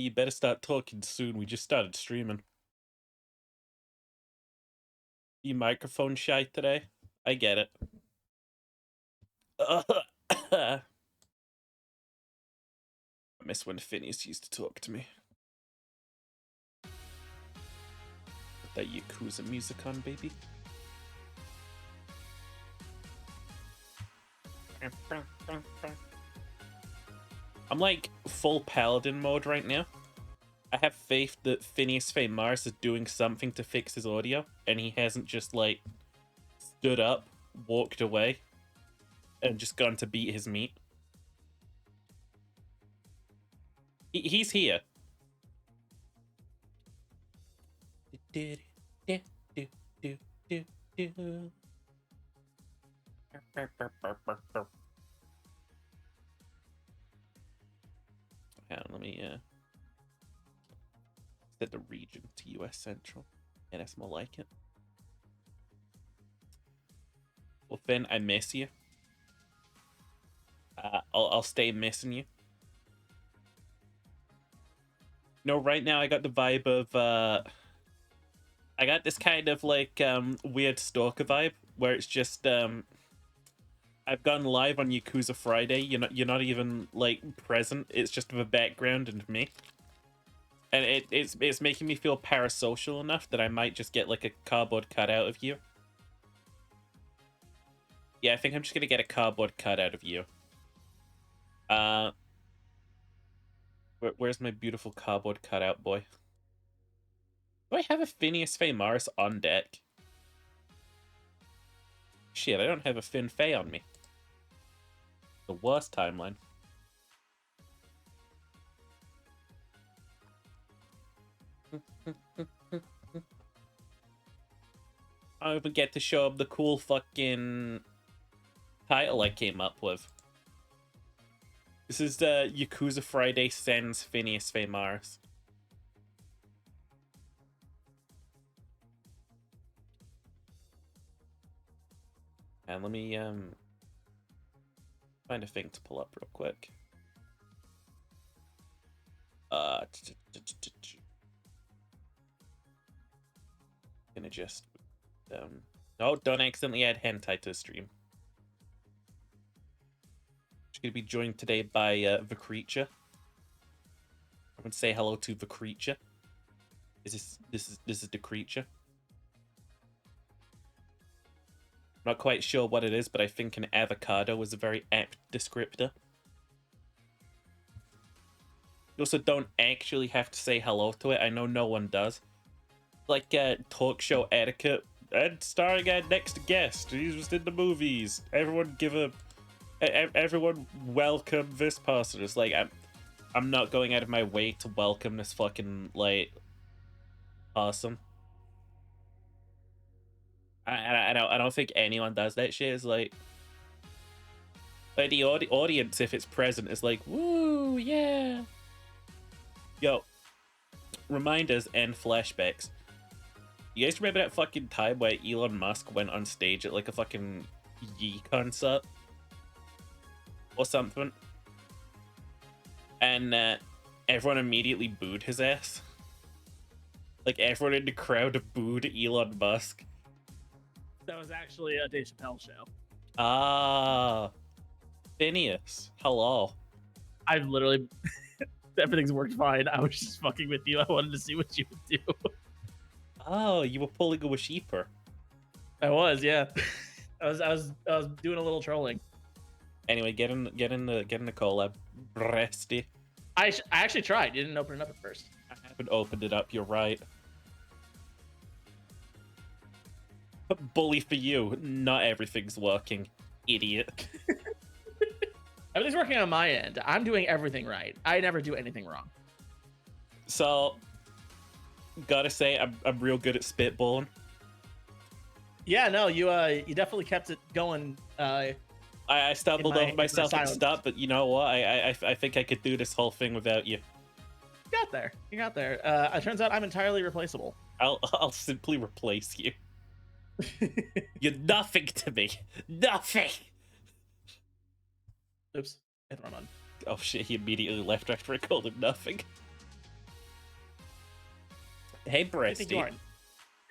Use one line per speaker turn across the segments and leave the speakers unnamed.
You better start talking soon. We just started streaming. You microphone shy today? I get it. I miss when Phineas used to talk to me. Put that Yakuza music on, baby. I'm like full paladin mode right now. I have faith that Phineas Faye Mars is doing something to fix his audio, and he hasn't just like stood up, walked away, and just gone to beat his meat. He's here. Yeah, let me set the region to US Central. And that's more like it. Well, Finn, I miss you. I'll stay missing you. No, right now I got the vibe of I got this kind of like weird stalker vibe where it's just I've gone live on Yakuza Friday. You're not even like present. It's just the background and me. And it's making me feel parasocial enough that I might just get like a cardboard cutout of you. Yeah, I think I'm just gonna get a cardboard cutout of you. Where's my beautiful cardboard cutout, boy? Do I have a Phineas Faye Mars on deck? Shit, I don't have a Finn Faye on me. The worst timeline. I don't even get to show up the cool fucking title I came up with. This is the Yakuza Friday sends Phineas Faye Mars. And let me find a thing to pull up real quick. Gonna just no, don't accidentally add hentai to the stream. She's gonna be joined today by Vicreature. I'm gonna say hello to Vicreature. This is the creature. Not quite sure what it is, but I think an avocado is a very apt descriptor. You also don't actually have to say hello to it. I know no one does. Like talk show etiquette. And starring our next guest. He's just in the movies. Everyone everyone welcome this person. It's like I'm not going out of my way to welcome this fucking like person. I don't think anyone does that shit. It's like the audience, if it's present, is like, woo, yeah. Yo, reminders and flashbacks. You guys remember that fucking time where Elon Musk went on stage at like a fucking Yee concert or something, and everyone immediately booed his ass? Like everyone in the crowd booed Elon Musk.
That was actually a Dave Chappelle show.
Ah, Phineas, hello.
I've literally everything's worked fine. I was just fucking with you. I wanted to see what you would do.
Oh, you were pulling a Washiper.
I was, yeah. I was doing a little trolling.
Anyway, get in the collab, breasty.
I actually tried. You didn't open it up at first.
I haven't opened it up. You're right. But bully for you. Not everything's working, idiot.
Everything's working on my end. I'm doing everything right. I never do anything wrong.
So, gotta say, I'm real good at spitballing.
Yeah, no, you definitely kept it going.
I stumbled over myself and stopped, but you know what? I think I could do this whole thing without you.
You got there. You got there. It turns out I'm entirely replaceable.
I'll simply replace you. You're nothing to me. Nothing.
Oops. Hit the wrong button.
Oh shit, he immediately left after I called him nothing. Hey,
I think you
Bresty.
are.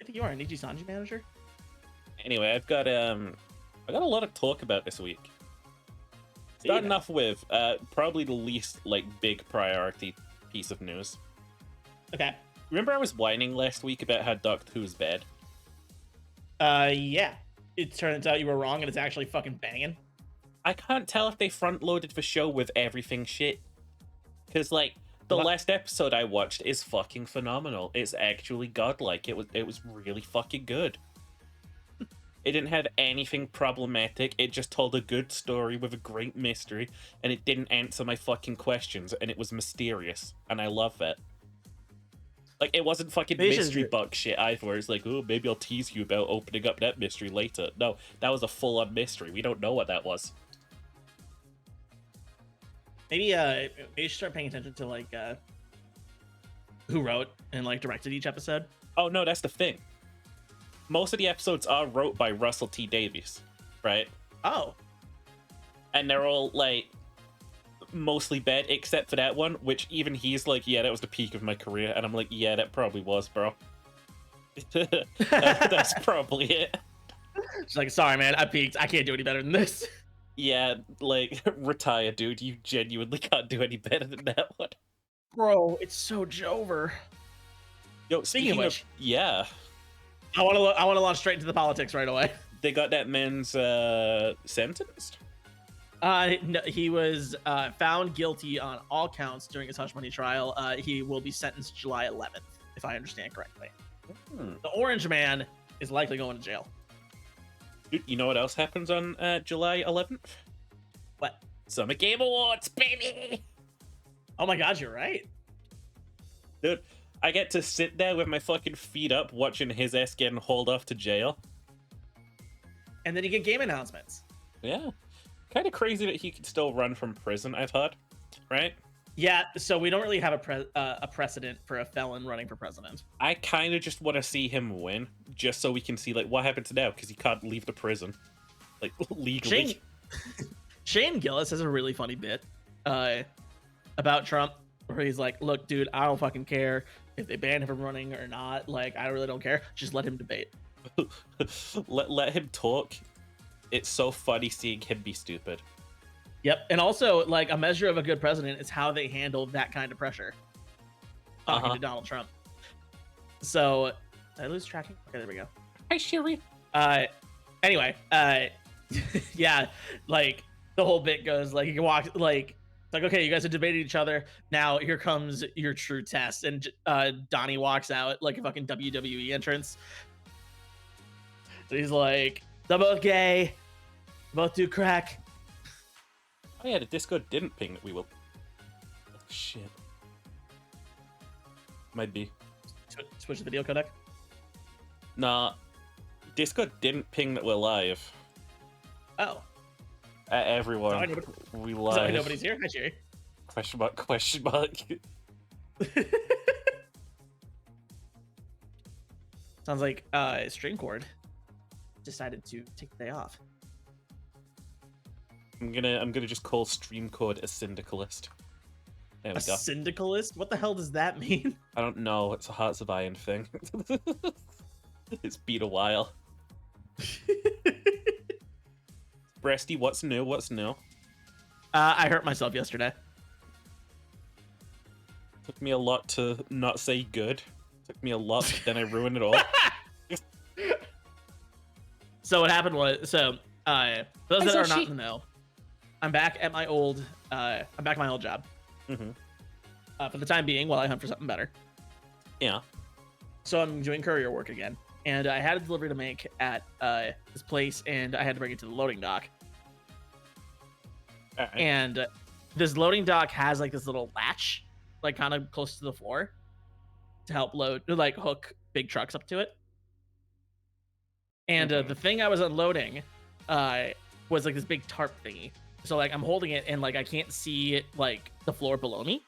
I think you are an Ichi Sanji manager.
Anyway, I got a lot of talk about this week. Starting
now.
off with probably the least like big priority piece of news.
Okay.
Remember I was whining last week about how Doctor Who's bad?
Yeah. It turns out you were wrong, and it's actually fucking banging.
I can't tell if they front loaded the show with everything shit. Cause like the
What?
last episode I watched is fucking phenomenal. It's actually godlike. It was really fucking good. It didn't have anything problematic. It just told a good story with a great mystery, and it didn't answer my fucking questions, and it was mysterious, and I love that. Like, it wasn't fucking
Maybe
mystery box shit either, where it's like, oh, maybe I'll tease you about opening up that mystery later. No, that was a full-on mystery. We don't know what that was.
Maybe you should start paying attention to like who wrote and like directed each episode.
Oh, no, that's the thing. Most of the episodes are wrote by Russell T Davies, right?
Oh.
And they're all, like, mostly bad, except for that one, which even he's like, yeah, that was the peak of my career. And I'm like, yeah, that probably was, bro. That's probably it.
She's like, sorry, man, I peaked. I can't do any better than this.
Yeah, like, retire, dude. You genuinely can't do any better than that one.
Bro, it's so Jover.
Yo,
Speaking of which,
yeah,
I want to launch straight into the politics right away.
they got that man's sentenced.
No, he was found guilty on all counts during his hush money trial. He will be sentenced July 11th, if I understand correctly. The Orange Man is likely going to jail.
Dude, you know what else happens on July 11th?
What?
Summer Game Awards, baby!
Oh my God, you're right.
Dude, I get to sit there with my fucking feet up watching his ass getting hauled off to jail.
And then you get game announcements.
Yeah. Kind of crazy that he could still run from prison, I've heard. Right?
Yeah, so we don't really have a precedent for a felon running for president.
I kind of just want to see him win, just so we can see, like, what happens now, because he can't leave the prison. Like, legally.
Shane Gillis has a really funny bit about Trump, where he's like, look, dude, I don't fucking care if they ban him from running or not. Like, I really don't care. Just let him debate.
let him talk. It's so funny seeing him be stupid.
Yep. And also, like, a measure of a good president is how they handle that kind of pressure. Talking to Donald Trump. So, did I lose tracking? Okay, there we go.
Hi, Sherry.
Anyway, yeah, like, the whole bit goes, like, you can walk, like, it's like, okay, you guys have debated each other. Now, here comes your true test. And Donnie walks out like a fucking WWE entrance. So he's like, they're both gay. Both do crack.
Oh yeah, the Discord didn't ping that we will. Oh, shit. Might be.
Switch the video codec.
Nah. Discord didn't ping that we're live.
Oh.
Everyone. We live.
Nobody's here. Hi, Jerry.
Question mark, question mark.
Sounds like Stringcord decided to take the day off.
I'm gonna just call Streamcord a syndicalist. There we go.
Syndicalist? What the hell does that mean?
I don't know. It's a Hearts of Iron thing. It's been a while. Breasty, what's new? What's new?
I hurt myself yesterday.
Took me a lot to not say good. Took me a lot, then I ruined it all.
So what happened was, for those that are not in the know, I'm back at my old job. For the time being, while I hunt for something better.
Yeah.
So I'm doing courier work again, and I had a delivery to make at this place, and I had to bring it to the loading dock.
All right.
And this loading dock has like this little latch, like kind of close to the floor, to help load, like hook big trucks up to it. And the thing I was unloading was like this big tarp thingy. So like I'm holding it and like I can't see like the floor below me.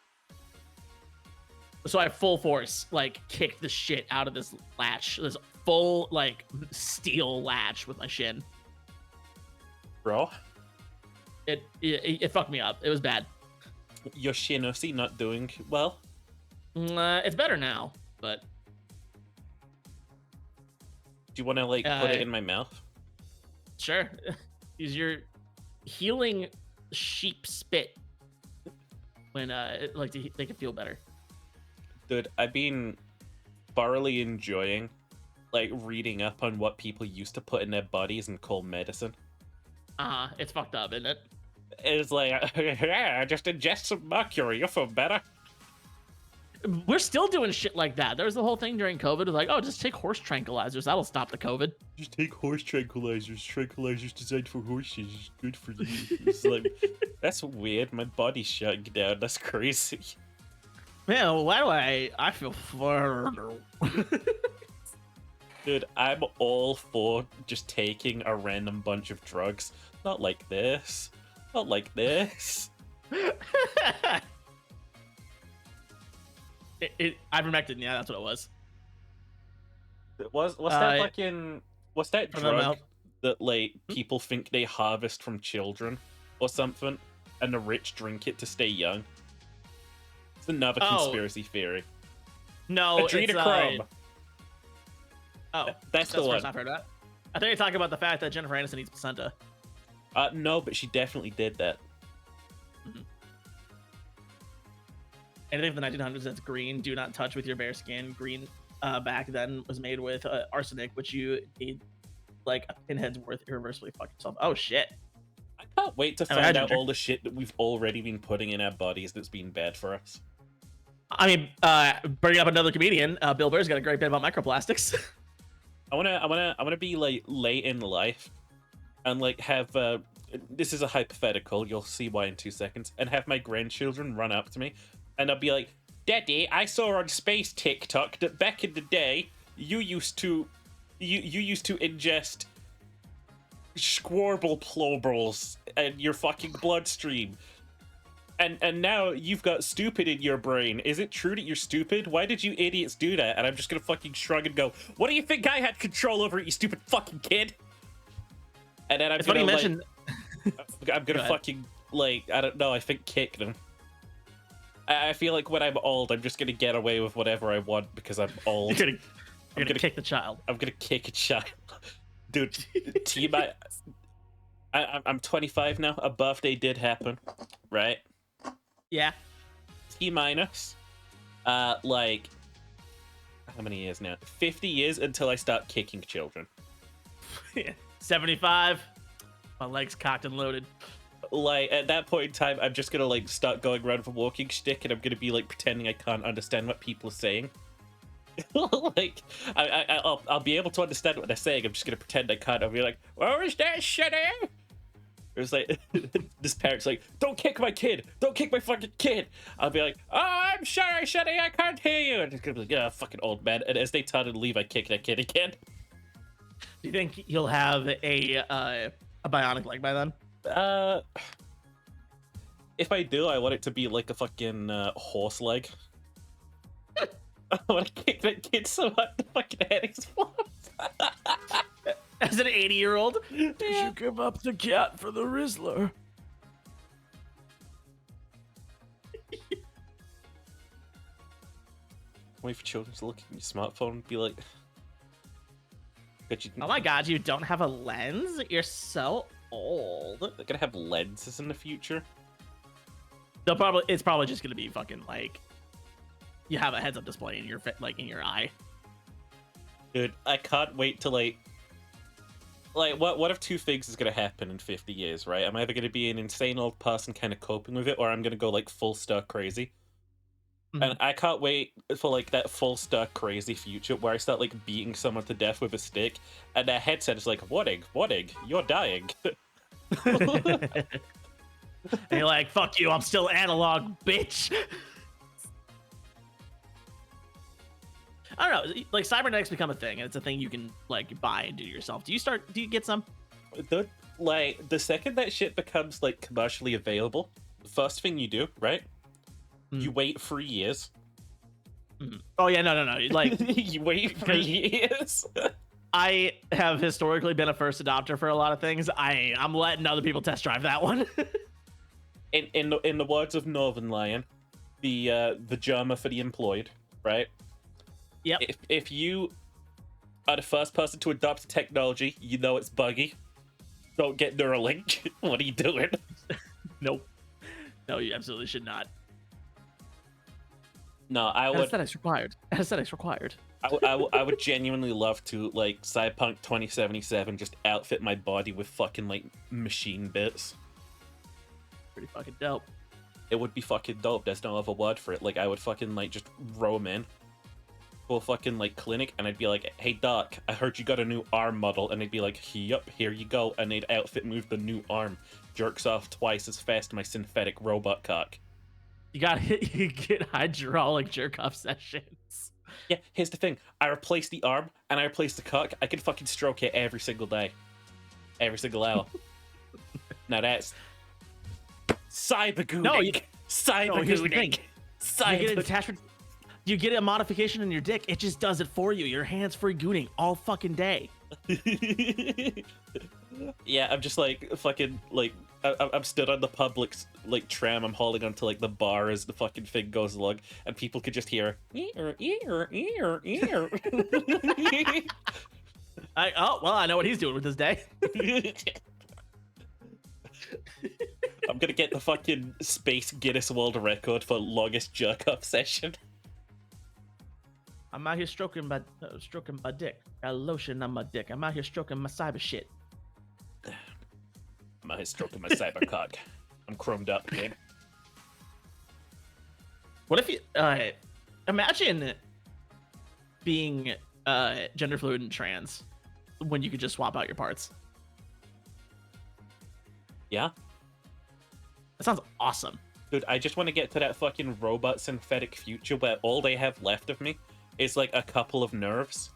So I full force like kicked the shit out of this latch, this full like steel latch with my shin.
Bro,
It fucked me up. It was bad.
your Shinosi not doing well.
It's better now, but
you want to like put it in my mouth?
Sure. Use your healing sheep spit when like to make it feel better.
Dude, I've been thoroughly enjoying like reading up on what people used to put in their bodies and call medicine.
It's fucked up, isn't it?
It's like, yeah, just ingest some mercury, you'll feel better.
We're still doing shit like that. There was the whole thing during COVID of like, oh, just take horse tranquilizers. That'll stop the COVID.
Just take horse tranquilizers. Tranquilizers designed for horses. It's good for you. It's like, that's weird. My body's shutting down. That's crazy.
Man, why do I feel fertile?
Dude, I'm all for just taking a random bunch of drugs. Not like this. Not like this.
Ivermectin, yeah, that's what it was.
What's that fucking... What's that
From the
drug
mouth.
that, like, people think they harvest from children or something, and the rich drink it to stay young? It's another
Oh.
conspiracy theory.
No,
Adrenochrome. That's the
the
one.
first I've heard of that. I think you're talking about the fact that Jennifer Aniston eats placenta.
No, but she definitely did that.
Anything from the 1900s that's green, do not touch with your bare skin. Green back then was made with arsenic, which you need like a pinhead's worth irreversibly fuck yourself. Oh shit.
I can't wait to find
Imagine
out
drink-
all the shit that we've already been putting in our bodies that's been bad for us.
I mean, bringing up another comedian, Bill Burr's got a great bit about microplastics.
I wanna be like late in life, and like have this is a hypothetical. You'll see why in 2 seconds. And have my grandchildren run up to me, and I'll be like, "Daddy, I saw on Space TikTok that back in the day you used to ingest squirble plorbles in your fucking bloodstream. And now you've got stupid in your brain. Is it true that you're stupid? Why did you idiots do that?" And I'm just gonna fucking shrug and go, "What do you think I had control over it, you stupid fucking kid?" And then I'm
It's funny
gonna
you
like,
mentioned.
I'm gonna
Go ahead.
fucking like, I don't know, I think kick them. I feel like when I'm old, I'm just gonna get away with whatever I want because I'm old.
You're gonna
gonna-
kick the child.
I'm gonna kick a child. Dude, team, I'm 25 now. A birthday did happen, right?
Yeah.
T minus, like, how many years now? 50 years until I start kicking children.
75. My legs cocked and loaded.
Like, at that point in time, I'm just gonna, like, start going around with a walking stick, and I'm gonna be, like, pretending I can't understand what people are saying. Like, I'll be able to understand what they're saying. I'm just gonna pretend I can't. I'll be like, "Where is that shit?" It was like, this parent's like, "Don't kick my kid! Don't kick my fucking kid!" I'll be like, "Oh, I'm sorry, Shitty, I can't hear you." And it's gonna be like, "Yeah, fucking old man." And as they turn and leave, I kick that kid again.
Do you think you'll have a bionic leg by then?
If I do, I want it to be like a fucking horse leg. I want to kick that kid so hard the fucking head explodes.
As an 80-year-old?
Did you give up the cat for the Rizzler?
Wait for children to look at your smartphone and be like, "Bet you
Oh my god, you don't have a lens? You're so old.
they're gonna have lenses in the future."
It's probably just gonna be fucking like you have a heads-up display in your in your eye.
Dude, I can't wait to like what if two things is gonna happen in 50 years, right? I'm either gonna be an insane old person kind of coping with it, or I'm gonna go like full star crazy. And I can't wait for like that full star crazy future where I start like beating someone to death with a stick, and their headset is like, Warning, you're dying."
And you're like, fuck you, I'm still analog, bitch. I don't know, like cybernetics become a thing, and it's a thing you can like buy and do yourself. Do you get some?
The second that shit becomes like commercially available, the first thing you do, right? You wait 3 years.
Oh yeah, no. Like
You wait 3 years.
I have historically been a first adopter for a lot of things. I'm letting other people test drive that one.
In the words of Northern Lion, the Germa for the employed, right?
Yep.
If you are the first person to adopt technology. You know it's buggy. Don't get Neuralink. What are you doing?
Nope. No, you absolutely should not.
No, I would.
Aesthetics required. Aesthetics required.
I would genuinely love to, like, Cyberpunk 2077 just outfit my body with fucking, like, machine bits.
Pretty fucking dope.
It would be fucking dope. There's no other word for it. Like, I would fucking, like, just roam in to a fucking, like, clinic, and I'd be like, hey, doc, I heard you got a new arm model. And they'd be like, yup, here you go. And they'd outfit move the new arm. Jerks off twice as fast my synthetic robot cock.
You get hydraulic jerk off sessions.
Yeah, here's the thing. I replace the arm, and I replace the cock. I can fucking stroke it every single day. Every single hour. Now that's... Cybergooning.
No, here's the thing. You get an attachment. You get a modification in your dick. It just does it for you. Your hands free gooning all fucking day.
Yeah, I'm just like fucking like I'm stood on the public like tram. I'm holding onto like the bar as the fucking thing goes along, and people could just hear.
I know what he's doing with his day.
I'm gonna get the fucking Space Guinness World Record for longest jerk off session.
I'm out here stroking my dick. Got lotion on my dick. I'm out here stroking my cyber shit.
I'm out here stroking my cyber cock. I'm chromed up, babe.
What if you imagine being gender fluid and trans when you could just swap out your parts?
Yeah?
That sounds awesome.
Dude, I just want to get to that fucking robot synthetic future where all they have left of me is like a couple of nerves,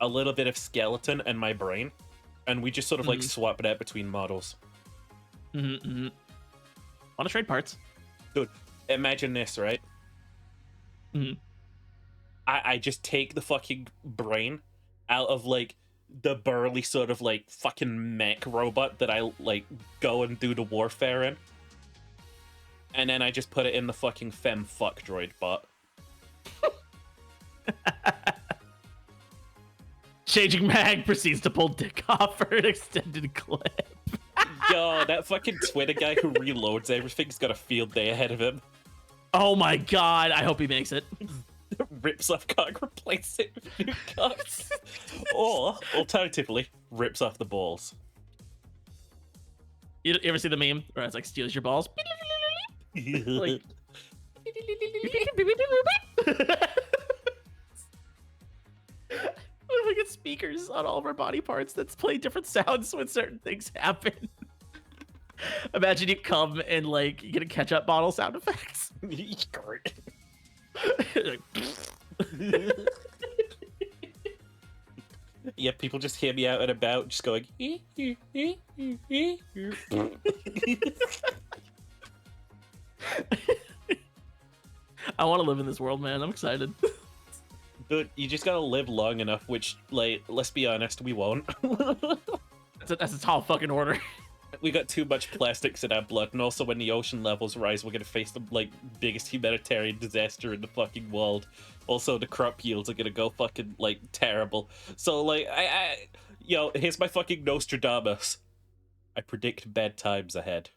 a little bit of skeleton, and my brain. And we just sort of like swap it out between models.
Want to trade parts?
Dude, imagine this, right? I just take the fucking brain out of like the burly sort of like fucking mech robot that I like go and do the warfare in. And then I just put it in the fucking femme fuck droid bot.
Changing Mag proceeds to pull dick off for an extended clip.
Yo, that fucking Twitter guy who reloads everything's got a field day ahead of him.
Oh my god, I hope he makes it.
Rips off cock, replace it with new cocks. Or, alternatively, rips off the balls.
You ever see the meme where it's like steals your balls? Like... We get speakers on all of our body parts that play different sounds when certain things happen. Imagine you come and like you get a ketchup bottle sound effects. Like,
yeah, people just hear me out and about, just going.
I want to live in this world, man. I'm excited.
Dude, you just gotta live long enough, which, like, let's be honest, we won't.
That's a tall fucking order.
We got too much plastics in our blood, and also when the ocean levels rise, we're gonna face the, like, biggest humanitarian disaster in the fucking world. Also, the crop yields are gonna go fucking, like, terrible. So, like, yo, here's my fucking Nostradamus. I predict bad times ahead.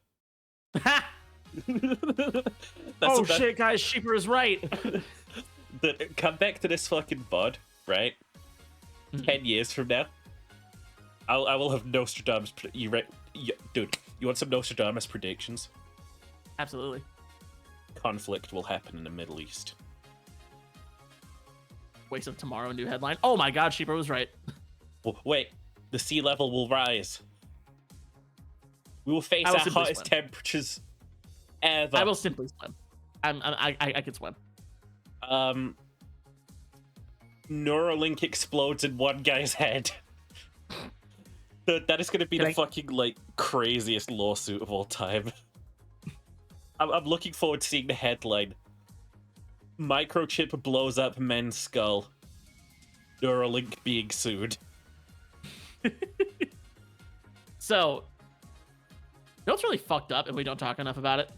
Oh shit, guys, Sheeper is right.
Come back to this fucking bod, right? 10 years from now, I will have Nostradamus. Dude, you want some Nostradamus predictions?
Absolutely.
Conflict will happen in the Middle East.
Waste of tomorrow, new headline. Oh my god, Sheeper was right.
Wait, the sea level will rise. We will face our hottest temperatures ever.
I will simply swim. I can swim.
Neuralink explodes in one guy's head. That is going to be the fucking, like, craziest lawsuit of all time. I'm looking forward to seeing the headline. Microchip blows up men's skull. Neuralink being sued.
So, you know what's really fucked up if we don't talk enough about it?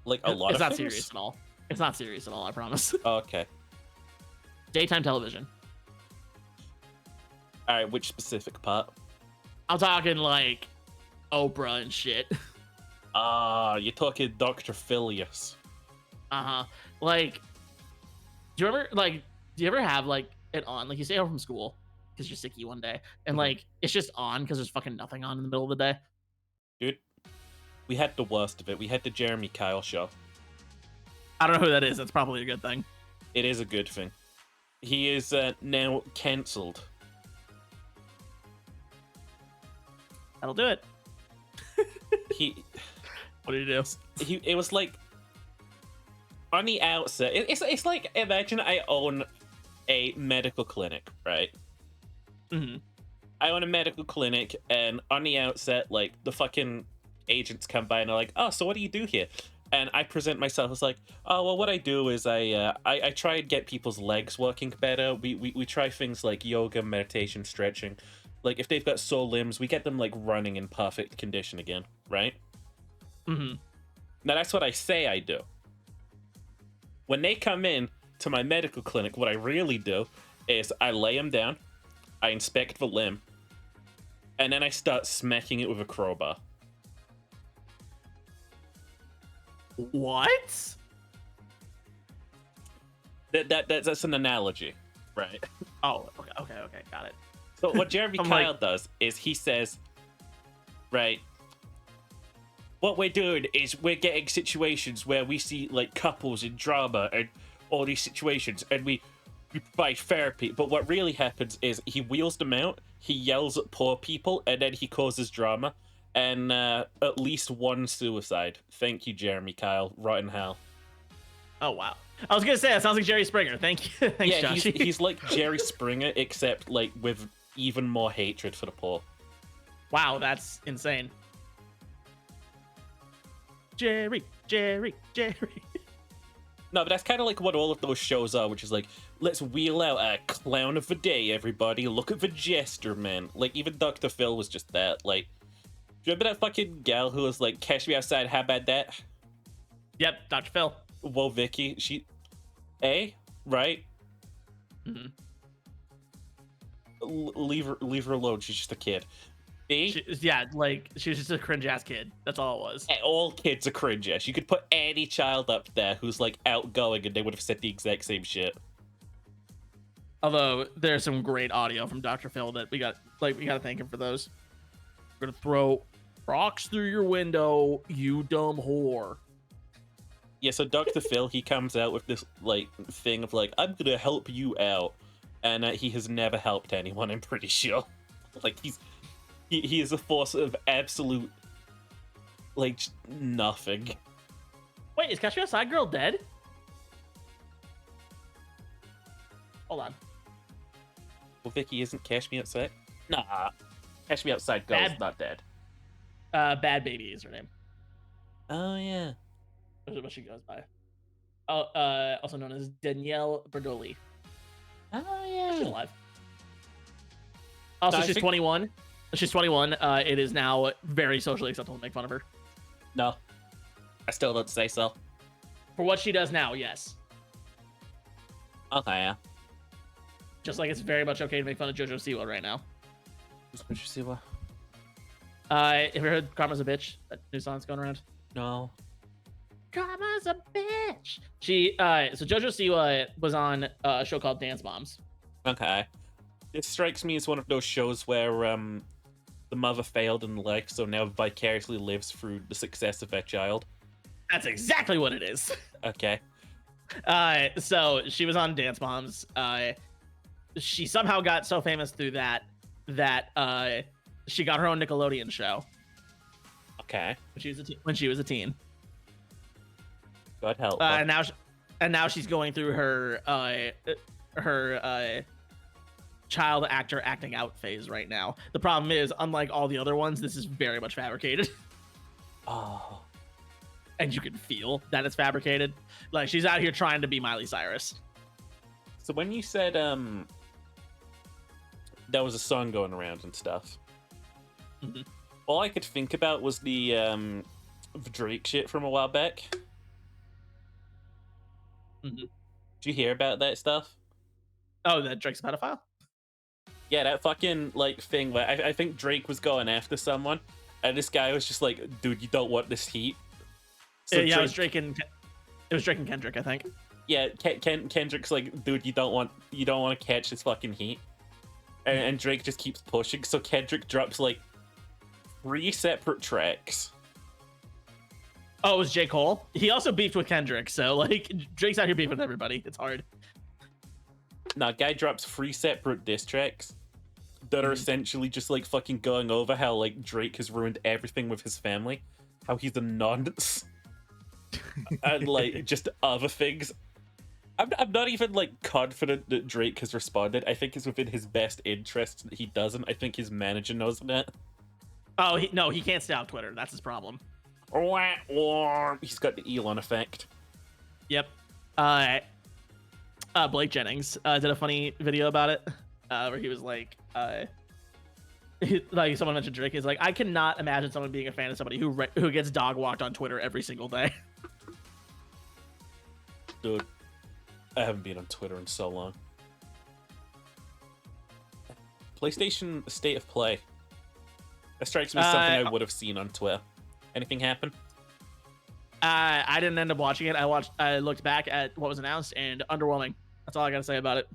Like, a lot
it's
of
not
things?
serious at all. It's not serious at all, I promise.
Okay.
Daytime television.
All right, which specific part?
I'm talking like Oprah and shit.
Ah, you're talking Dr. Phileas.
Uh-huh. Like, do you ever have like it on? Like you stay home from school because you're sicky one day, and
Mhm.
like it's just on because there's fucking nothing on in the middle of the day.
Dude, we had the worst of it. We had the Jeremy Kyle show.
I don't know who that is. That's probably a good thing.
It is a good thing. He is now cancelled.
That'll do it.
He
What do you do?
it was like on the outset. It's like, imagine I own a medical clinic, right?
Hmm.
I own a medical clinic, and on the outset, like, the fucking agents come by and are like, "Oh, so what do you do here?" And I present myself as like, "Oh, well, what I do is I try and get people's legs working better. We try things like yoga, meditation, stretching. Like, if they've got sore limbs, we get them like running in perfect condition again, right?"
Hmm.
Now that's what I say I do. When they come in to my medical clinic, what I really do is I lay them down, I inspect the limb, and then I start smacking it with a crowbar.
What?
That's an analogy, right?
Oh, okay, got it.
So what Jeremy
I'm
Kyle
like-
does is he says, right, what we're doing is we're getting situations where we see like couples in drama and all these situations, and we provide therapy. But what really happens is he wheels them out, he yells at poor people, and then he causes drama, and at least one suicide. Thank you, Jeremy Kyle. Rotten hell.
Oh wow. I was gonna say that sounds like Jerry Springer. Thank you. Thanks,
Yeah,
Josh.
he's like Jerry Springer, except like with even more hatred for the poor.
Wow, that's insane. Jerry.
No, but that's kind of like what all of those shows are, which is like, let's wheel out a clown of the day, everybody. Look at the jester, man. Like, even Dr. Phil was just that. Like, do you remember that fucking gal who was like, "Catch me outside, how about that?"
Yep, Dr. Phil.
Whoa, Vicky, she... A? Right?
Hmm.
Leave her alone, she's just a kid. B?
She was just a cringe ass kid. That's all it was.
All kids are cringe-ish. You could put any child up there who's like outgoing and they would have said the exact same shit.
Although there's some great audio from Dr. Phil that we gotta thank him for those. We're gonna throw rocks through your window, you dumb whore.
Yeah, so Dr. Phil, he comes out with this like thing of like, "I'm gonna help you out," and he has never helped anyone. I'm pretty sure. Like he is a force of absolute like nothing.
Wait, is Catch Me Outside Girl dead? Hold on.
Well, Vicky, isn't Cash Me Outside? Nah, Cash Me Outside Girl's
Bad-
not dead.
Bad Baby is her name.
Oh yeah.
That's what she goes by. Oh, also known as Danielle Berdoli.
Oh
She's
yeah.
alive. Also,
No, I
she's
think-
21. She's 21. It is now very socially acceptable to make fun of her.
No, I still don't say so.
For what she does now, yes.
Okay, yeah.
Just like it's very much okay to make fun of JoJo Siwa right now.
What you see? What?
Have you heard Karma's a Bitch? That new song's going around.
No.
Karma's a bitch. So JoJo Siwa was on a show called Dance Moms.
Okay. It strikes me as one of those shows where the mother failed in life, so now vicariously lives through the success of that child.
That's exactly what it is.
Okay.
So she was on Dance Moms. She somehow got so famous through that she got her own Nickelodeon show
Okay.
when she was a teen.
God help.
And now she's going through her child actor acting out phase right now. The problem is, unlike all the other ones, this is very much fabricated,
Oh.
and you can feel that it's fabricated. Like she's out here trying to be Miley Cyrus.
So when you said there was a song going around and stuff,
Mhm.
all I could think about was the Drake shit from a while back.
Mhm.
Did you hear about that stuff?
Oh, that Drake's a pedophile.
Yeah, that fucking like thing where I think Drake was going after someone, and this guy was just like, "Dude, you don't want this heat." So
Yeah, it was Drake and Kendrick, I think.
yeah, Kendrick's like, "Dude, you don't want to catch this fucking heat," and Drake just keeps pushing. So Kendrick drops like 3 separate tracks.
Oh, it was J. Cole. He also beefed with Kendrick, so like Drake's out here beefing with everybody. It's hard.
Nah, guy drops 3 separate diss tracks that are essentially just like fucking going over how like Drake has ruined everything with his family, how he's a nonce, and like just other things. I'm not even like confident that Drake has responded. I think it's within his best interest that he doesn't. I think his manager knows that.
Oh, he can't stay off Twitter. That's his problem.
He's got the Elon effect.
Yep. Blake Jennings did a funny video about it, where he was like, like someone mentioned Drake. He's like, I cannot imagine someone being a fan of somebody who gets dog walked on Twitter every single day.
Dude, I haven't been on Twitter in so long. PlayStation State of Play. That strikes me as something I would have seen on Twitter. Anything happen?
I didn't end up watching it. I looked back at what was announced and underwhelming. That's all I gotta say about it.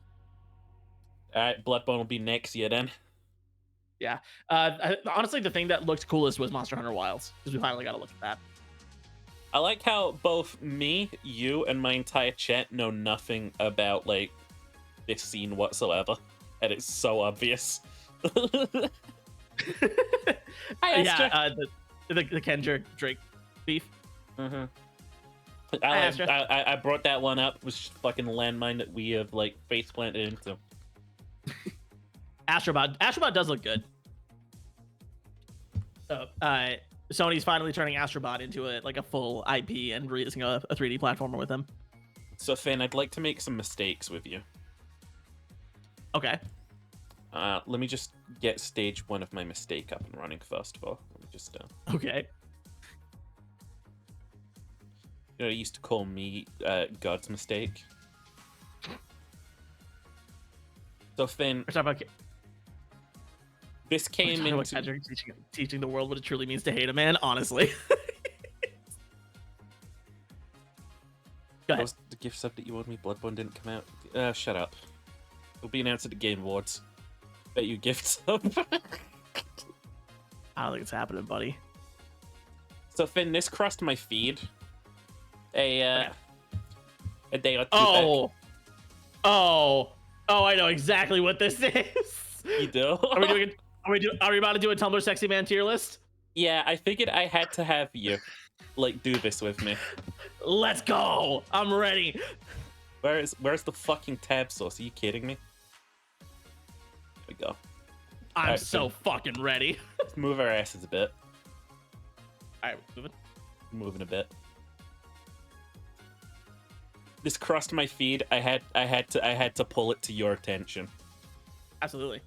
Alright, Bloodborne will be next year then.
Yeah. Honestly, the thing that looked coolest was Monster Hunter Wilds, because we finally got to look at that.
I like how both me, you, and my entire chat know nothing about like this scene whatsoever, and it's so obvious.
Yeah, the Kendrick Drake beef.
Mm-hmm.
Hi, Astra.
I brought that one up. It was just a fucking landmine that we have like face planted into.
Astrobot does look good. So, Sony's finally turning Astrobot into a full IP and releasing a 3D platformer with them.
So Finn, I'd like to make some mistakes with you.
Okay.
Let me just get stage 1 of my mistake up and running first of all. Let me just
Okay.
you know, they used to call me God's mistake. So Finn,
We're talking about
this came
We're
into
talking about Kendrick teaching the world what it truly means to hate a man. Honestly. Go
What
ahead.
was the gift sub that you owed me? Bloodborne didn't come out. Shut up. It'll be announced at the Game Awards. Bet you gift sub.
I don't think it's happening, buddy.
So Finn, this crossed my feed a day or two back.
Oh, I know exactly what this is.
You do?
Are we about to do a Tumblr sexy man tier list?
Yeah, I figured I had to have you like do this with me.
Let's go. I'm ready.
Where's the fucking tab source? Are you kidding me? There we go.
I'm
Alright,
so
so-
fucking ready.
Let's move our asses a bit.
All right, moving.
Moving a bit. This crossed my feed. I had to pull it to your attention.
Absolutely.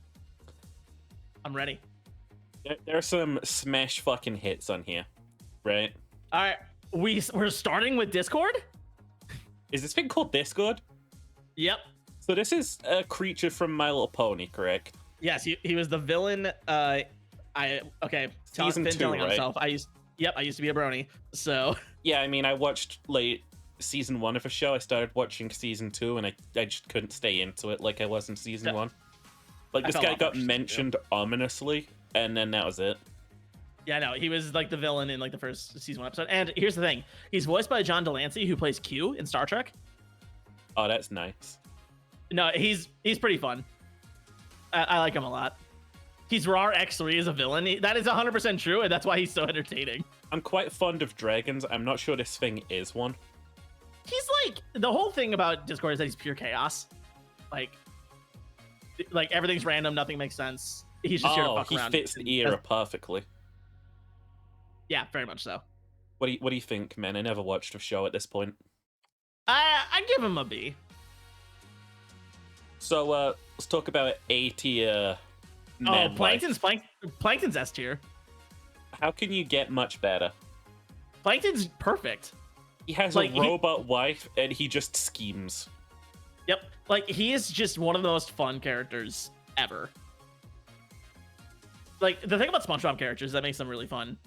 I'm ready.
There are some smash fucking hits on here, right?
All right, we're starting with Discord.
Is this thing called Discord?
Yep.
So this is a creature from My Little Pony, correct?
Yes, he was the villain.
Season 2,
telling
right?
himself. I used to be a brony. So
Yeah, I mean, I watched like season 1 of a show. I started watching season 2, and I just couldn't stay into it like I was in season 1. Like
I
this
fell
guy
off
got
after season
mentioned ominously, and then that was it.
yeah, no, he was like the villain in like the first season 1 episode. And here's the thing: he's voiced by John Delancey, who plays Q in Star Trek.
Oh, that's nice.
No, he's pretty fun. I like him a lot. He's Rar X3 as a villain. That is 100% true, and that's why he's so entertaining.
I'm quite fond of dragons. I'm not sure this thing is one.
He's like, the whole thing about Discord is that he's pure chaos. Like everything's random, nothing makes sense. He's just here to fuck
he
around.
fits the era perfectly.
Yeah, very much so.
What do you think, man? I never watched a show at this point.
I give him a B.
So let's talk about A tier.
Oh, Plankton's S tier.
How can you get much better?
Plankton's perfect.
He has
Like,
a robot wife, and he just schemes.
Yep. Like, he is just one of the most fun characters ever. Like, the thing about SpongeBob characters that makes them really fun,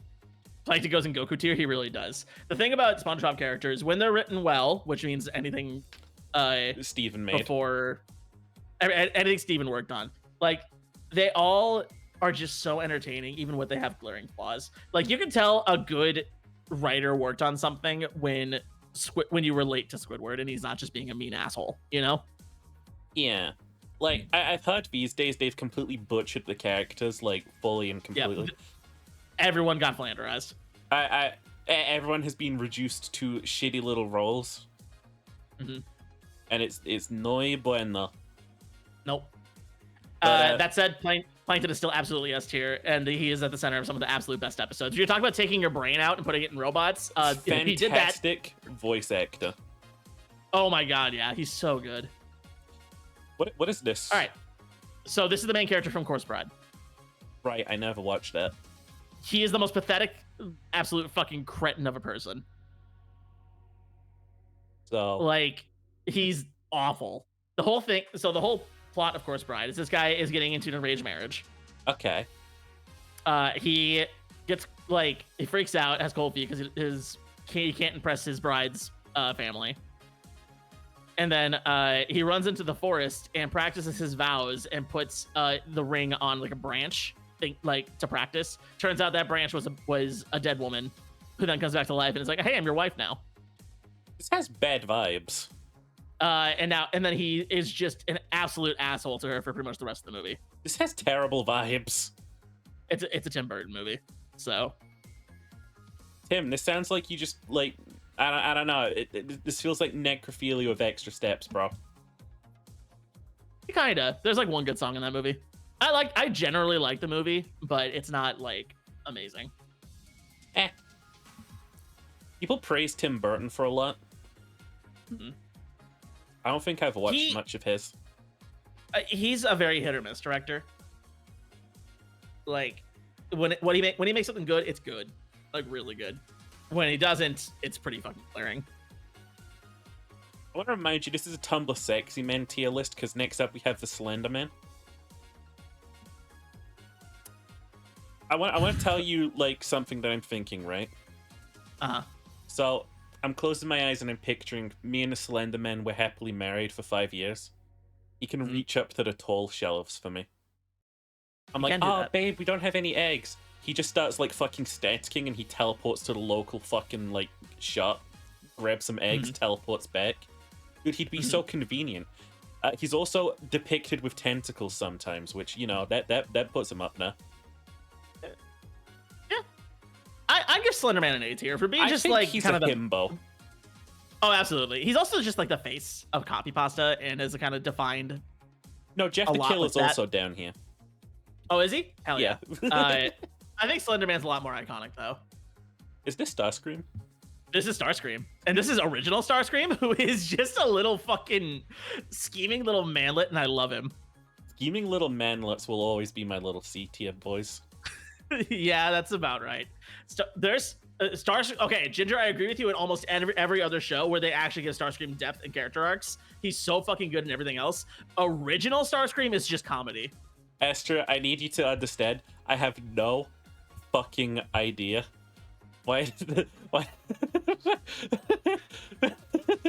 like, it goes in Goku tier, he really does. The thing about SpongeBob characters, when they're written well, which means anything
Steven made.
before anything Steven worked on, like, they all are just so entertaining, even when they have glaring flaws. Like, you can tell a good writer worked on something when you relate to Squidward and he's not just being a mean asshole, you know?
Yeah. Like, I've heard these days they've completely butchered the characters, like, fully and completely.
Yeah, everyone got flanderized.
Everyone has been reduced to shitty little roles.
Mm-hmm.
And it's no bueno.
Nope.
But,
that said, Plankton is still absolutely S tier, and he is at the center of some of the absolute best episodes. If you're talking about taking your brain out and putting it in robots, he did that.
Fantastic voice actor.
Oh my god, yeah, he's so good.
What is this?
All right, so this is the main character from Corpse Bride.
Right, I never watched that.
He is the most pathetic, absolute fucking cretin of a person.
So,
Like, he's awful. The whole plot of Corpse Bride is this guy is getting into an arranged marriage.
okay.
He gets, like, he freaks out, has cold feet because he can't impress his bride's family. And then he runs into the forest and practices his vows and puts the ring on, like, a branch, to practice. Turns out that branch was a dead woman who then comes back to life and is like, hey, I'm your wife now.
This has bad vibes.
And then he is just an absolute asshole to her for pretty much the rest of the movie.
This has terrible vibes.
It's a Tim Burton movie, so.
Tim, this sounds like you just, like, I don't know. This feels like necrophilia with extra steps, bro.
Kinda. There's, like, one good song in that movie. I generally like the movie, but it's not, like, amazing.
People praise Tim Burton for a lot.
Mm-hmm.
I don't think I've watched much of his.
He's a very hit or miss director. Like, when he makes something good, it's good, like, really good. When he doesn't, it's pretty fucking glaring.
I want to remind you, this is a Tumblr Sexy Men tier list, because next up we have the Slender Man. I want to tell you, like, something that I'm thinking, right?
Uh-huh.
So, I'm closing my eyes and I'm picturing me and the Slender Man were happily married for 5 years. He can reach up to the tall shelves for me. I'm like, oh, babe, we don't have any eggs. He just starts, like, fucking staticking and he teleports to the local fucking, like, shop, grabs some eggs, teleports back. Dude, he'd be so convenient. He's also depicted with tentacles sometimes, which, you know, that puts him up now.
Yeah. I give Slenderman an A tier for being just,
think
like,
he's
kind
a
of
himbo.
Oh, absolutely. He's also just, like, the face of copy pasta and is a kind of defined.
No, Jeff the Killer's also down here.
Oh, is he? Hell yeah.
Yeah.
I think Slenderman's a lot more iconic, though.
Is this Starscream?
This is Starscream. And this is original Starscream, who is just a little fucking scheming little manlet, and I love him.
Scheming little manlets will always be my little C tier, boys.
Yeah, that's about right. There's okay, Ginger, I agree with you in almost every other show where they actually give Starscream depth and character arcs. He's so fucking good in everything else. Original Starscream is just comedy.
Esther, I need you to understand, I have no fucking idea why the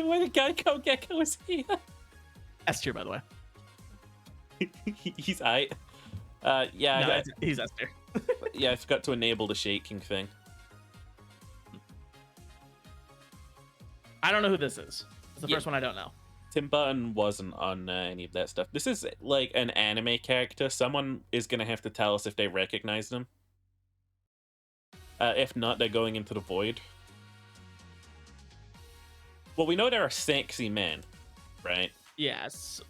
Geico Gecko is here.
S tier, by the way.
He's aight. Yeah,
No, he's S tier.
yeah, I forgot to enable the shaking thing.
I don't know who this is. It's the first one I don't know.
Tim Burton wasn't on any of that stuff. This is like an anime character. Someone is going to have to tell us if they recognize them. If not, they're going into the void. Well, we know there are sexy men, right?
Yes.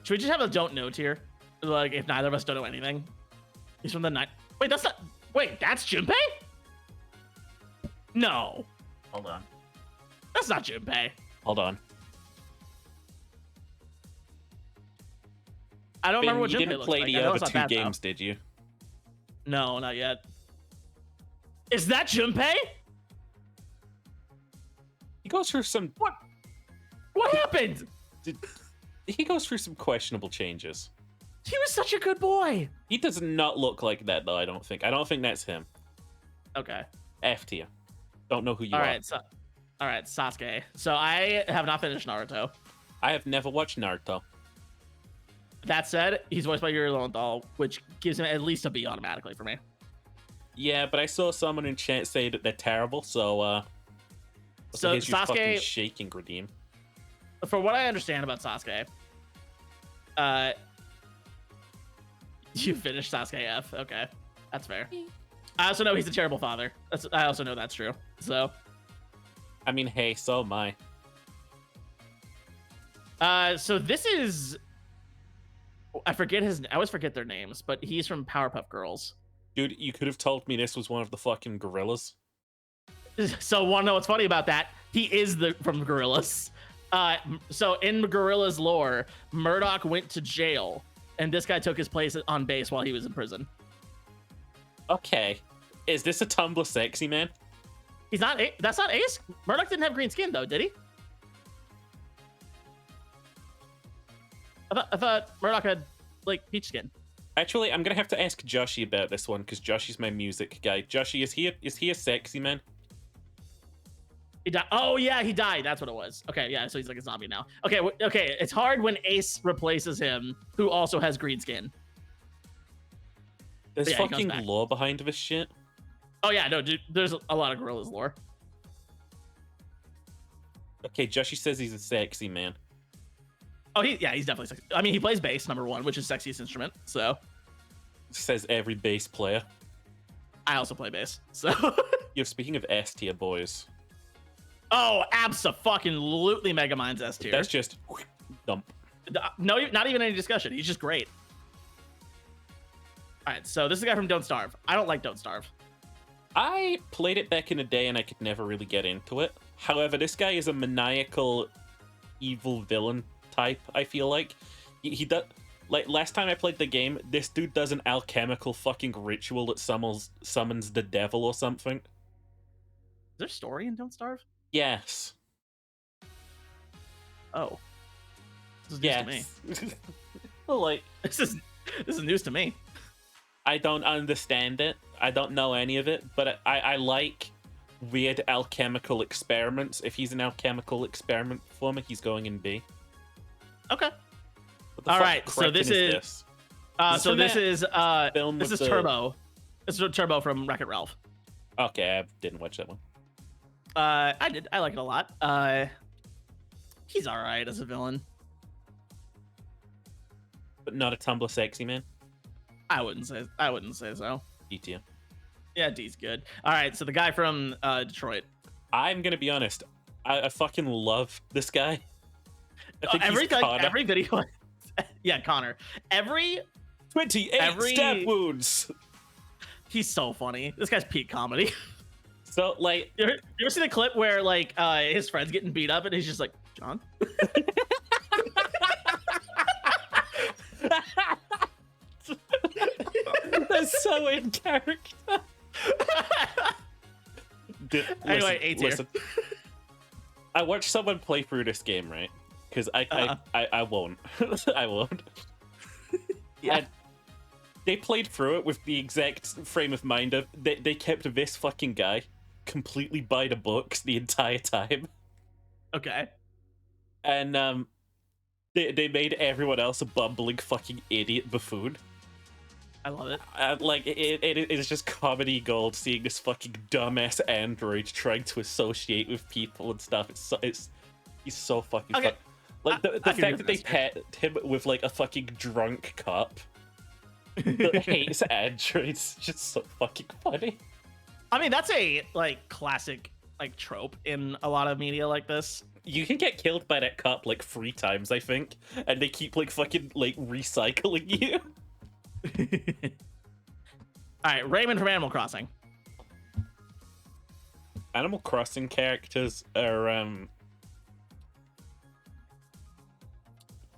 Should we just have a don't know tier? Like, if neither of us don't know anything. He's from the night. Wait, that's not. Wait, that's Junpei? No.
Hold on.
That's not Junpei.
Hold on.
I don't remember what
you
Junpei
didn't
looks
play
like.
the
I know
other
it's not
two
bad, though.
games, did you?
No, not yet. Is that Junpei?
goes through some.
What happened?
He goes through some questionable changes.
He was such a good boy.
He does not look like that though. I don't think that's him.
Okay.
F tier. Don't know who you
All
are.
right. All right, Sasuke. So I have not finished Naruto.
I have never watched Naruto.
That said, he's voiced by Yuri Lowenthal, which gives him at least a B automatically for me.
Yeah, but I saw someone in chat say that they're terrible. So here's your fucking
Sasuke,
shaking Redeem.
for what I understand about Sasuke, you finished Sasuke F. Okay, that's fair. I also know he's a terrible father. I also know that's true. So,
I mean, hey, so am I.
so this is, I always forget their names, but he's from Powerpuff Girls.
Dude, you could have told me this was one of the fucking gorillas.
So, want to know what's funny about that? He is from Gorillas. So in Gorillas lore, Murdoch went to jail, and this guy took his place on base while he was in prison.
Okay, is this a Tumblr sexy man?
He's not. That's not Ace. Murdoch didn't have green skin though, did he? I thought Murdoch had like peach skin.
Actually, I'm gonna have to ask Joshy about this one because Joshy's my music guy. Joshy, is he a sexy man?
He died. Oh yeah, he died. That's what it was. Okay, yeah. So he's like a zombie now. Okay, okay. It's hard when Ace replaces him, who also has green skin.
There's
Yeah, he comes
fucking
back.
lore behind this shit.
Oh yeah, no, dude. There's a lot of Gorillas lore.
Okay, Joshy says he's a sexy man.
Oh, he's definitely sexy. I mean, he plays bass, number one, which is sexiest instrument. So
Says every bass player.
I also play bass. So
Yo, speaking of S tier boys,
oh, abso-fucking-lutely Megamind's S tier.
that's just dump.
No, not even any discussion. He's just great. All right, so this is a guy from Don't Starve. I don't like Don't Starve.
I played it back in the day and I could never really get into it. However, this guy is a maniacal, evil villain type. I feel like he does. Like last time I played the game, this dude does an alchemical fucking ritual that summons the devil or something.
Is there story in Don't Starve?
Yes.
Oh, this is news to me.
Yes. Like
This is news to me.
I don't understand it. I don't know any of it, but I like weird alchemical experiments. If he's an alchemical experiment for me, he's going in B.
Okay.
What the
All
fuck
right, so
cretin
this is-
this?
So this is
film
this
with
is
the-
Turbo. This is Turbo from Wreck-It Ralph.
Okay, I didn't watch that one.
I did. I like it a lot. He's all right as a villain.
But not a Tumblr sexy man.
I wouldn't say so.
D tier.
Yeah, D's good. All right, so the guy from Detroit.
I'm gonna be honest. I fucking love this guy. I think he's Connor.
every video. Yeah, Connor.
28 stab wounds.
He's so funny. This guy's peak comedy.
So like,
You ever see the clip where like his friend's getting beat up and he's just like, John?
that's so in character.
Anyway, A tier.
I watched someone play through this game, right? Because I won't. I won't.
Yeah.
And they played through it with the exact frame of mind of they kept this fucking guy completely by the books the entire time,
Okay.
and they made everyone else a bumbling fucking idiot buffoon.
I love it.
Like it is just comedy gold seeing this fucking dumbass android trying to associate with people and stuff. He's so fucking
Okay.
fun. Like the
I can
fact
do
that they
this.
paired him with like a fucking drunk cop that hates androids, just so fucking funny.
I mean, that's a like classic like trope in a lot of media like this.
You can get killed by that cop like 3 times, I think, and they keep like fucking like recycling you.
All right, Raymond from Animal Crossing.
Animal Crossing characters are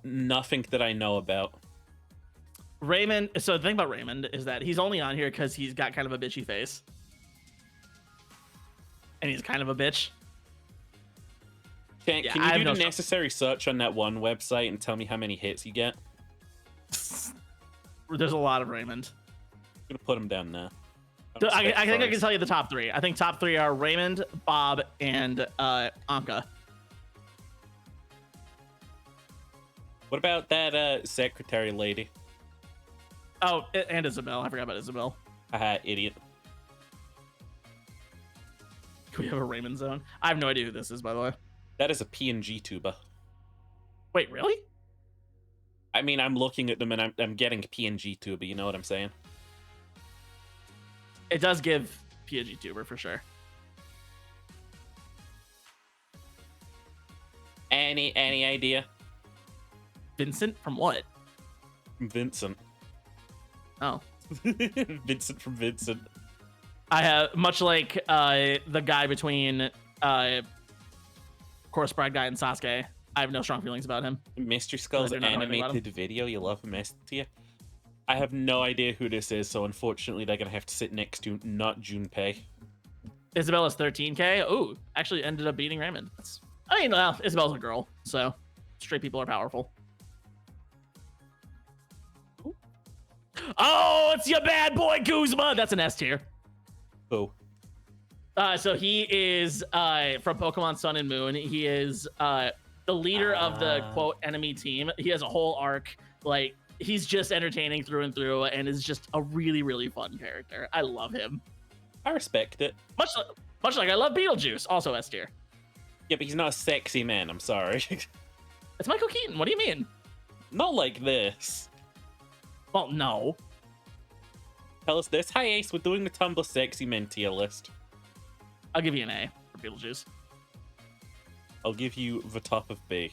nothing that I know about.
Raymond. So the thing about Raymond is that he's only on here because he's got kind of a bitchy face, and he's kind of a bitch.
Can
Yeah,
you
I have
do
no
the necessary search on that one website and tell me how many hits you get?
There's a lot of Raymond.
I'm gonna put him down now.
I think I can tell you the top three. I think top three are Raymond, Bob, and Anka.
What about that secretary lady?
Oh, and Isabel. I forgot about Isabel.
Haha, idiot.
Can we have a Raymond zone? I have no idea who this is, by the way.
That is a PNG tuber.
Wait, really?
I mean, I'm looking at them and I'm getting PNG tuber. You know what I'm saying?
It does give PNG tuber for sure.
Any idea?
Vincent from what?
Vincent.
Oh,
Vincent from Vincent.
I have much like the guy between Chorus Bride guy and Sasuke. I have no strong feelings about him.
Mystery Skull's
I do not know anything about
animated video. You love him, Estia. I have no idea who this is, so unfortunately they're gonna have to sit next to not Junpei.
Isabella's 13k. Ooh, actually ended up beating Raymond. I mean, well, Isabella's a girl, so straight people are powerful. Ooh. Oh, it's your bad boy Kuzma. That's an S tier.
Who?
So he is from Pokemon Sun and Moon. He is the leader of the quote enemy team. He has a whole arc. Like, he's just entertaining through and through, and is just a really, really fun character. I love him.
I respect it.
Much like I love Beetlejuice, also S tier.
Yeah, but he's not a sexy man. I'm sorry.
It's Michael Keaton. What do you mean?
Not like this.
Well, no.
Tell us this. Hi, Ace. We're doing the Tumblr sexy men tier list.
I'll give you an A for Beetlejuice.
I'll give you the top of B.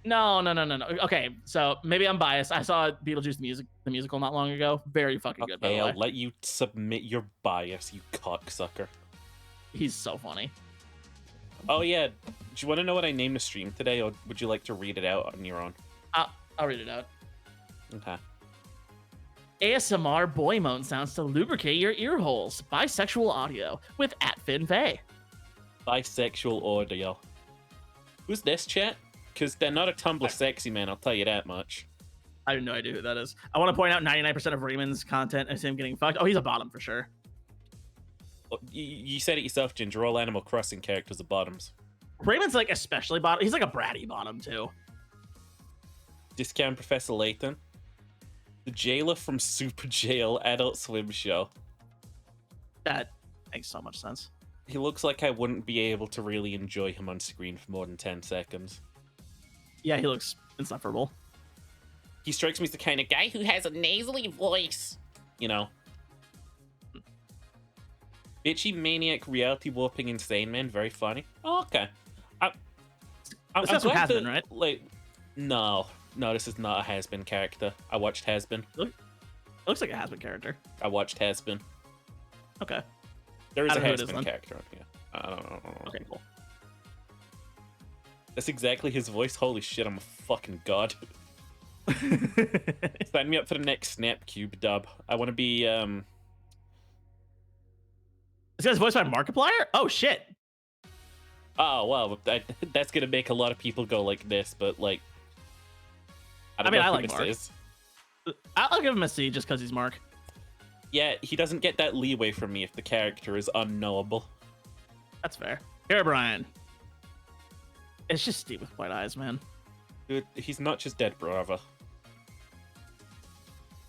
No. Okay, so maybe I'm biased. I saw Beetlejuice the musical not long ago. Very fucking good, by
Okay,
the way.
I'll let you submit your bias, you cocksucker.
He's so funny.
Oh yeah, do you want to know what I named the stream today, or would you like to read it out on your own?
I'll read it out.
Okay.
ASMR boy moan sounds to lubricate your ear holes. Bisexual audio with @FinVay.
Bisexual audio. Who's this, chat? Because they're not a Tumblr sexy man, I'll tell you that much.
I have no idea who that is. I want to point out 99% of Raymond's content is him getting fucked. Oh, he's a bottom for sure.
You said it yourself, Ginger. All Animal Crossing characters are bottoms.
Raymond's like especially bottom. He's like a bratty bottom too.
Discount Professor Layton. The jailer from Super Jail Adult Swim show.
That makes so much sense.
He looks like I wouldn't be able to really enjoy him on screen for more than 10 seconds.
Yeah, he looks insufferable.
He strikes me as the kind of guy who has a nasally voice. You know. Bitchy maniac reality warping insane man, very funny. Oh, okay.
This is
glad
Has-Been,
that,
right?
Like, no, this is not a Has-Been character. I watched Has-Been.
It looks like a Has-Been character.
I watched Has-Been.
Okay.
There is
I
a
don't know who it is
Has-Been
then.
character on here. I don't know.
Okay, cool.
That's exactly his voice. Holy shit, I'm a fucking god. Sign me up for the next Snapcube dub. I want to be
This guy's voiced by Markiplier? Oh shit.
Oh well, that's gonna make a lot of people go like this, but like, I don't
I mean,
know
I
who
like
this
Mark.
is.
I'll give him a C just because he's Mark.
Yeah, he doesn't get that leeway from me if the character is unknowable.
That's fair. Here, Brian. It's just Steve with white eyes, man.
Dude, he's not just dead, brother.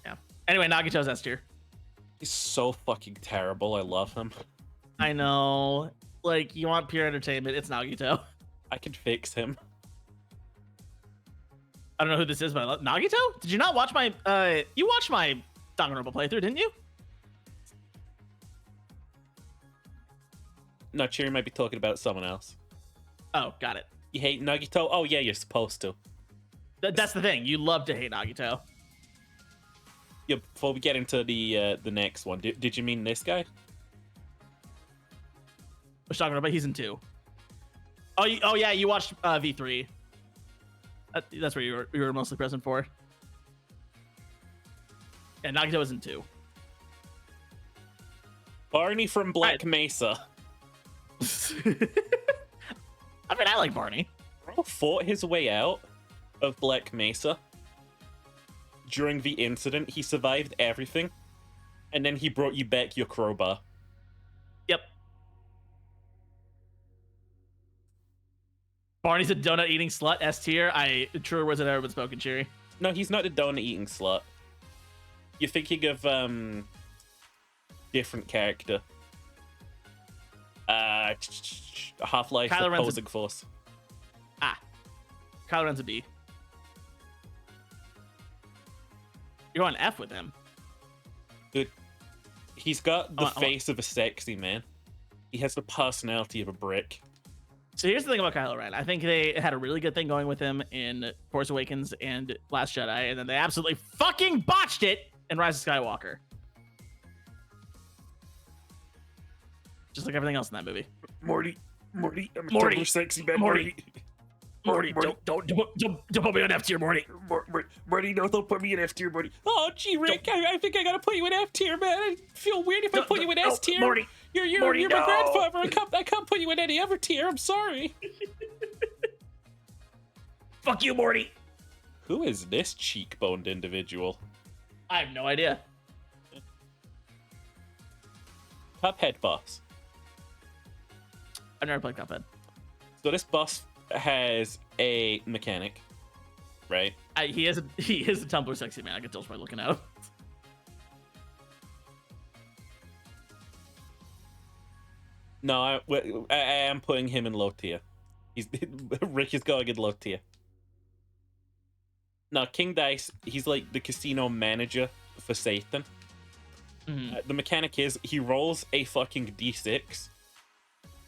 Yeah. Anyway, Nagito's S tier.
He's so fucking terrible. I love him.
I know. Like, you want pure entertainment, it's Nagito.
I can fix him.
I don't know who this is, but I love Nagito? Did you not watch my you watched my Danganronpa playthrough, didn't you?
No, Cherry might be talking about someone else.
Oh, got it.
You hate Nagito? Oh yeah, you're supposed to.
That's the thing. You love to hate Nagito.
Yeah, before we get into the next one, did you mean this guy?
Which Danganronpa? He's in 2. Oh yeah, you watched V3. That's where you were mostly present for. Yeah, Nagito was in 2.
Barney from Black Mesa.
I mean, I like Barney.
Bro fought his way out of Black Mesa. During the incident, he survived everything, and then he brought you back your crowbar.
Yep. Barney's a donut eating slut. S tier. Truer words have never been spoken, Cheery.
No, he's not a donut eating slut. You're thinking of different character. Half-Life
Kylo Ren's
opposing force.
Kylo Ren's a B. You're on F with him.
Dude, he's got the
I want-
face of a sexy man. He has the personality of a brick.
So here's the thing about Kylo Ren. I think they had a really good thing going with him in Force Awakens and Last Jedi, and then they absolutely fucking botched it in Rise of Skywalker. Just like everything else in that movie.
Morty, I'm a
Morty,
total sexy man.
Morty.
Morty,
Don't put me on F tier, Morty.
Morty, no, don't put me in F tier, Morty.
Oh, gee, Rick, I think I gotta put you in F tier, man. I feel weird if I put you in S tier.
Morty,
You're
Morty,
my
no.
grandfather. I can't put you in any other tier. I'm sorry.
Fuck you, Morty.
Who is this cheekboned individual?
I have no idea.
Cuphead boss.
I've never played Cuphead.
So this boss has a mechanic, right?
He is a Tumblr sexy man. I can tell just by looking at him.
No, I am putting him in low tier. Rick is going in low tier. Now, King Dice, he's like the casino manager for Satan.
Mhm.
The mechanic is he rolls a fucking d6,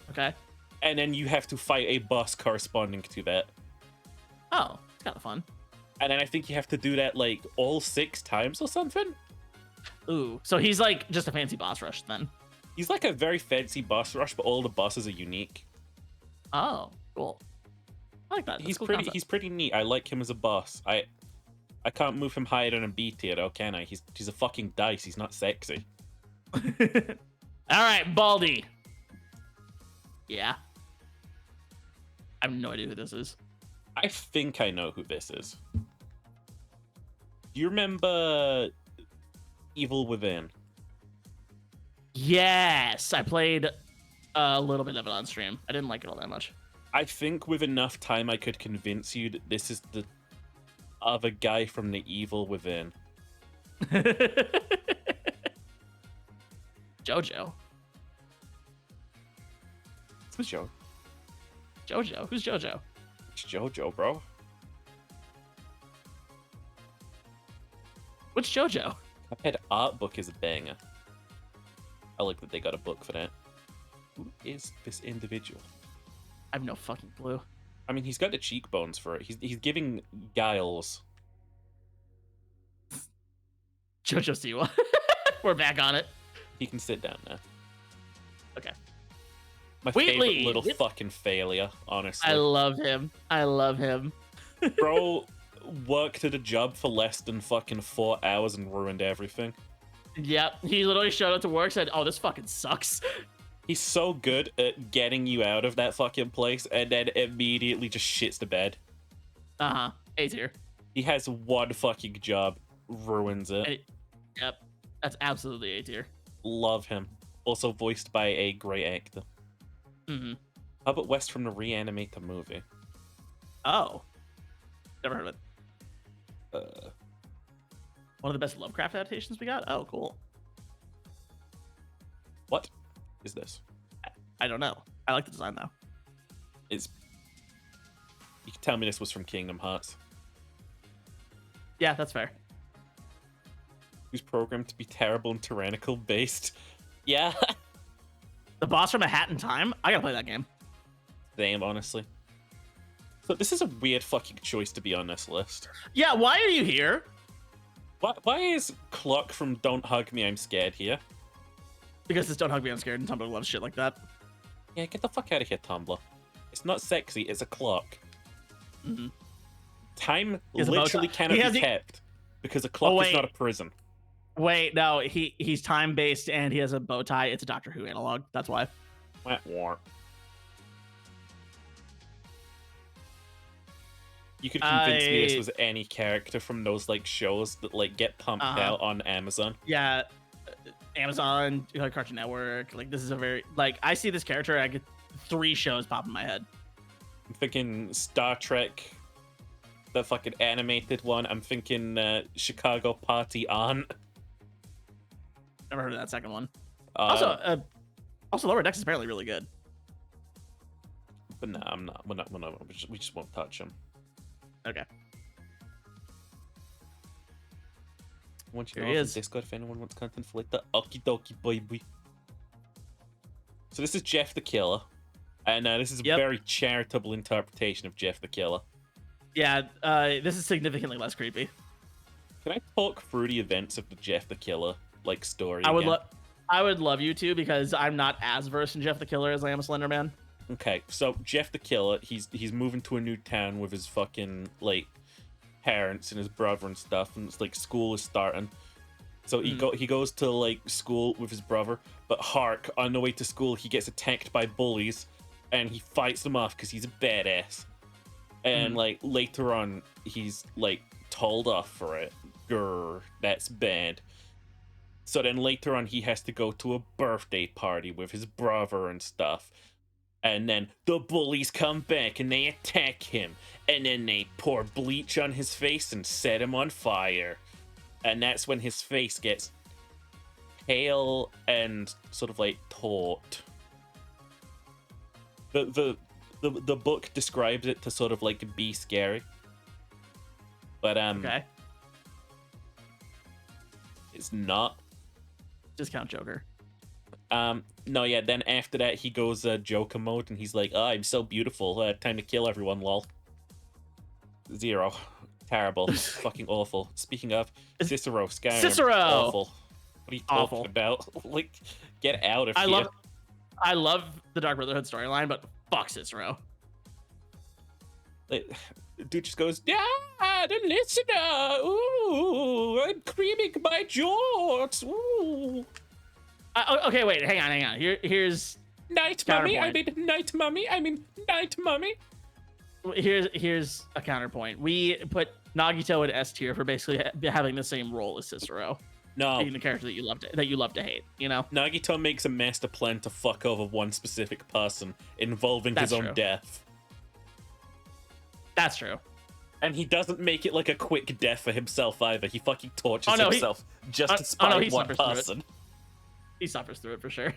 Okay.
and then you have to fight a boss corresponding to that.
Oh, it's kind of fun.
And then I think you have to do that like all 6 times or something.
Ooh, so he's like just a fancy boss rush then.
He's like a very fancy boss rush, but all the bosses are unique.
Oh, cool. I like that. That's
He's
a cool
pretty.
concept.
He's pretty neat. I like him as a boss. I can't move him higher than a B tier, though, can I? He's a fucking dice. He's not sexy.
All right, Baldy. Yeah. I have no idea who this is.
I think I know who this is. Do you remember Evil Within?
Yes, I played a little bit of it on stream. I didn't like it all that much.
I think with enough time, I could convince you that this is the other guy from the Evil Within.
Jojo.
Who's Joe?
Jojo. Who's Jojo?
It's JoJo, bro.
Which Jojo?
Cuphead art book is a banger. I like that they got a book for that. Who is this individual?
I have no fucking clue.
I mean, he's got the cheekbones for it. He's giving Giles.
Jojo Siwa. We're back on it.
He can sit down now.
Okay.
My
Wheatley!
favorite little fucking failure, honestly.
I love him. I love him.
Bro worked at a job for less than fucking 4 hours and ruined everything.
Yep. He literally showed up to work, said, "Oh, this fucking sucks."
He's so good at getting you out of that fucking place and then immediately just shits the bed.
Uh-huh. A tier.
He has one fucking job, ruins it.
Yep. That's absolutely A tier.
Love him. Also voiced by a great actor.
Mm-hmm.
How about West from the Reanimate the movie?
Oh. Never heard of it.
Uh,
One of the best Lovecraft adaptations we got? Oh, cool.
what is this?
I don't know. I like the design, though.
It's... You can tell me this was from Kingdom Hearts.
Yeah, that's fair.
Who's programmed to be terrible and tyrannical based? Yeah.
The boss from A Hat in Time? I gotta play that game.
Same, honestly. So this is a weird fucking choice to be on this list.
Yeah, why are you here?
Why is Clock from Don't Hug Me, I'm Scared here?
Because it's Don't Hug Me, I'm Scared, and Tumblr loves shit like that.
Yeah, get the fuck out of here, Tumblr. It's not sexy, it's a clock.
Mm-hmm.
Time
has a bow
literally
tie.
cannot
He
be
has the-
kept because a clock is
wait.
not a prison.
Wait, no, he's time-based, and he has a bow tie. It's a Doctor Who analog. That's why.
Wah, wah. You could convince me this
I-
was any character from those like shows that like get pumped out on Amazon.
Yeah, Amazon, like Cartoon Network. Like this is a very like I see this character, I get 3 shows pop in my head.
I'm thinking Star Trek, the fucking animated one. I'm thinking Chicago Party On.
Never heard of that second one.
Uh,
Also, Lower Decks is apparently really good.
but no, I'm not. We're not. We just won't touch them.
Okay.
I want you
There
to
he
know on
is.
Discord if anyone wants content for like that. Okie dokie, baby. So this is Jeff the Killer, and this is a
Yep.
very charitable interpretation of Jeff the Killer.
Yeah, this is significantly less creepy.
Can I talk through the events of the Jeff the Killer like story?
I would
again?
love. I would love you to because I'm not as versed in Jeff the Killer as I am Slender Man.
Okay, so Jeff the Killer, he's moving to a new town with his fucking like parents and his brother and stuff, and it's like school is starting. So he goes to like school with his brother, but Hark on the way to school he gets attacked by bullies, and he fights them off because he's a badass. And like later on, he's like told off for it. Grr, that's bad. So then later on, he has to go to a birthday party with his brother and stuff. And then the bullies come back and they attack him. And then they pour bleach on his face and set him on fire. And that's when his face gets pale and sort of like taut. The book describes it to sort of like be scary. But
Okay.
it's not.
Discount Joker.
No, yeah, then after that he goes Joker mode and he's like, oh, I'm so beautiful, time to kill everyone, lol. 0. Terrible. Fucking awful. Speaking of, Cicero, Skyrim.
Cicero!
Awful. What are you talking
Awful.
about? Like, get out of
I
here.
love the Dark Brotherhood storyline, but fuck Cicero.
Like, dude just goes, yeah, the listener, ooh, I'm creaming my jorts, ooh.
Okay, wait, hang on. Here's
Night mummy,
Counterpoint.
I mean night mummy.
here's a counterpoint. We put Nagito in S tier for basically having the same role as Cicero,
No,
being the character that you love to hate. You know,
Nagito makes a master plan to fuck over one specific person, involving
That's
his own
true.
death.
that's true.
And he doesn't make it like a quick death for himself either. He fucking tortures
Oh, no,
himself just to
oh, no,
spite
he
one
suffers through it.
person.
He suffers through it for sure.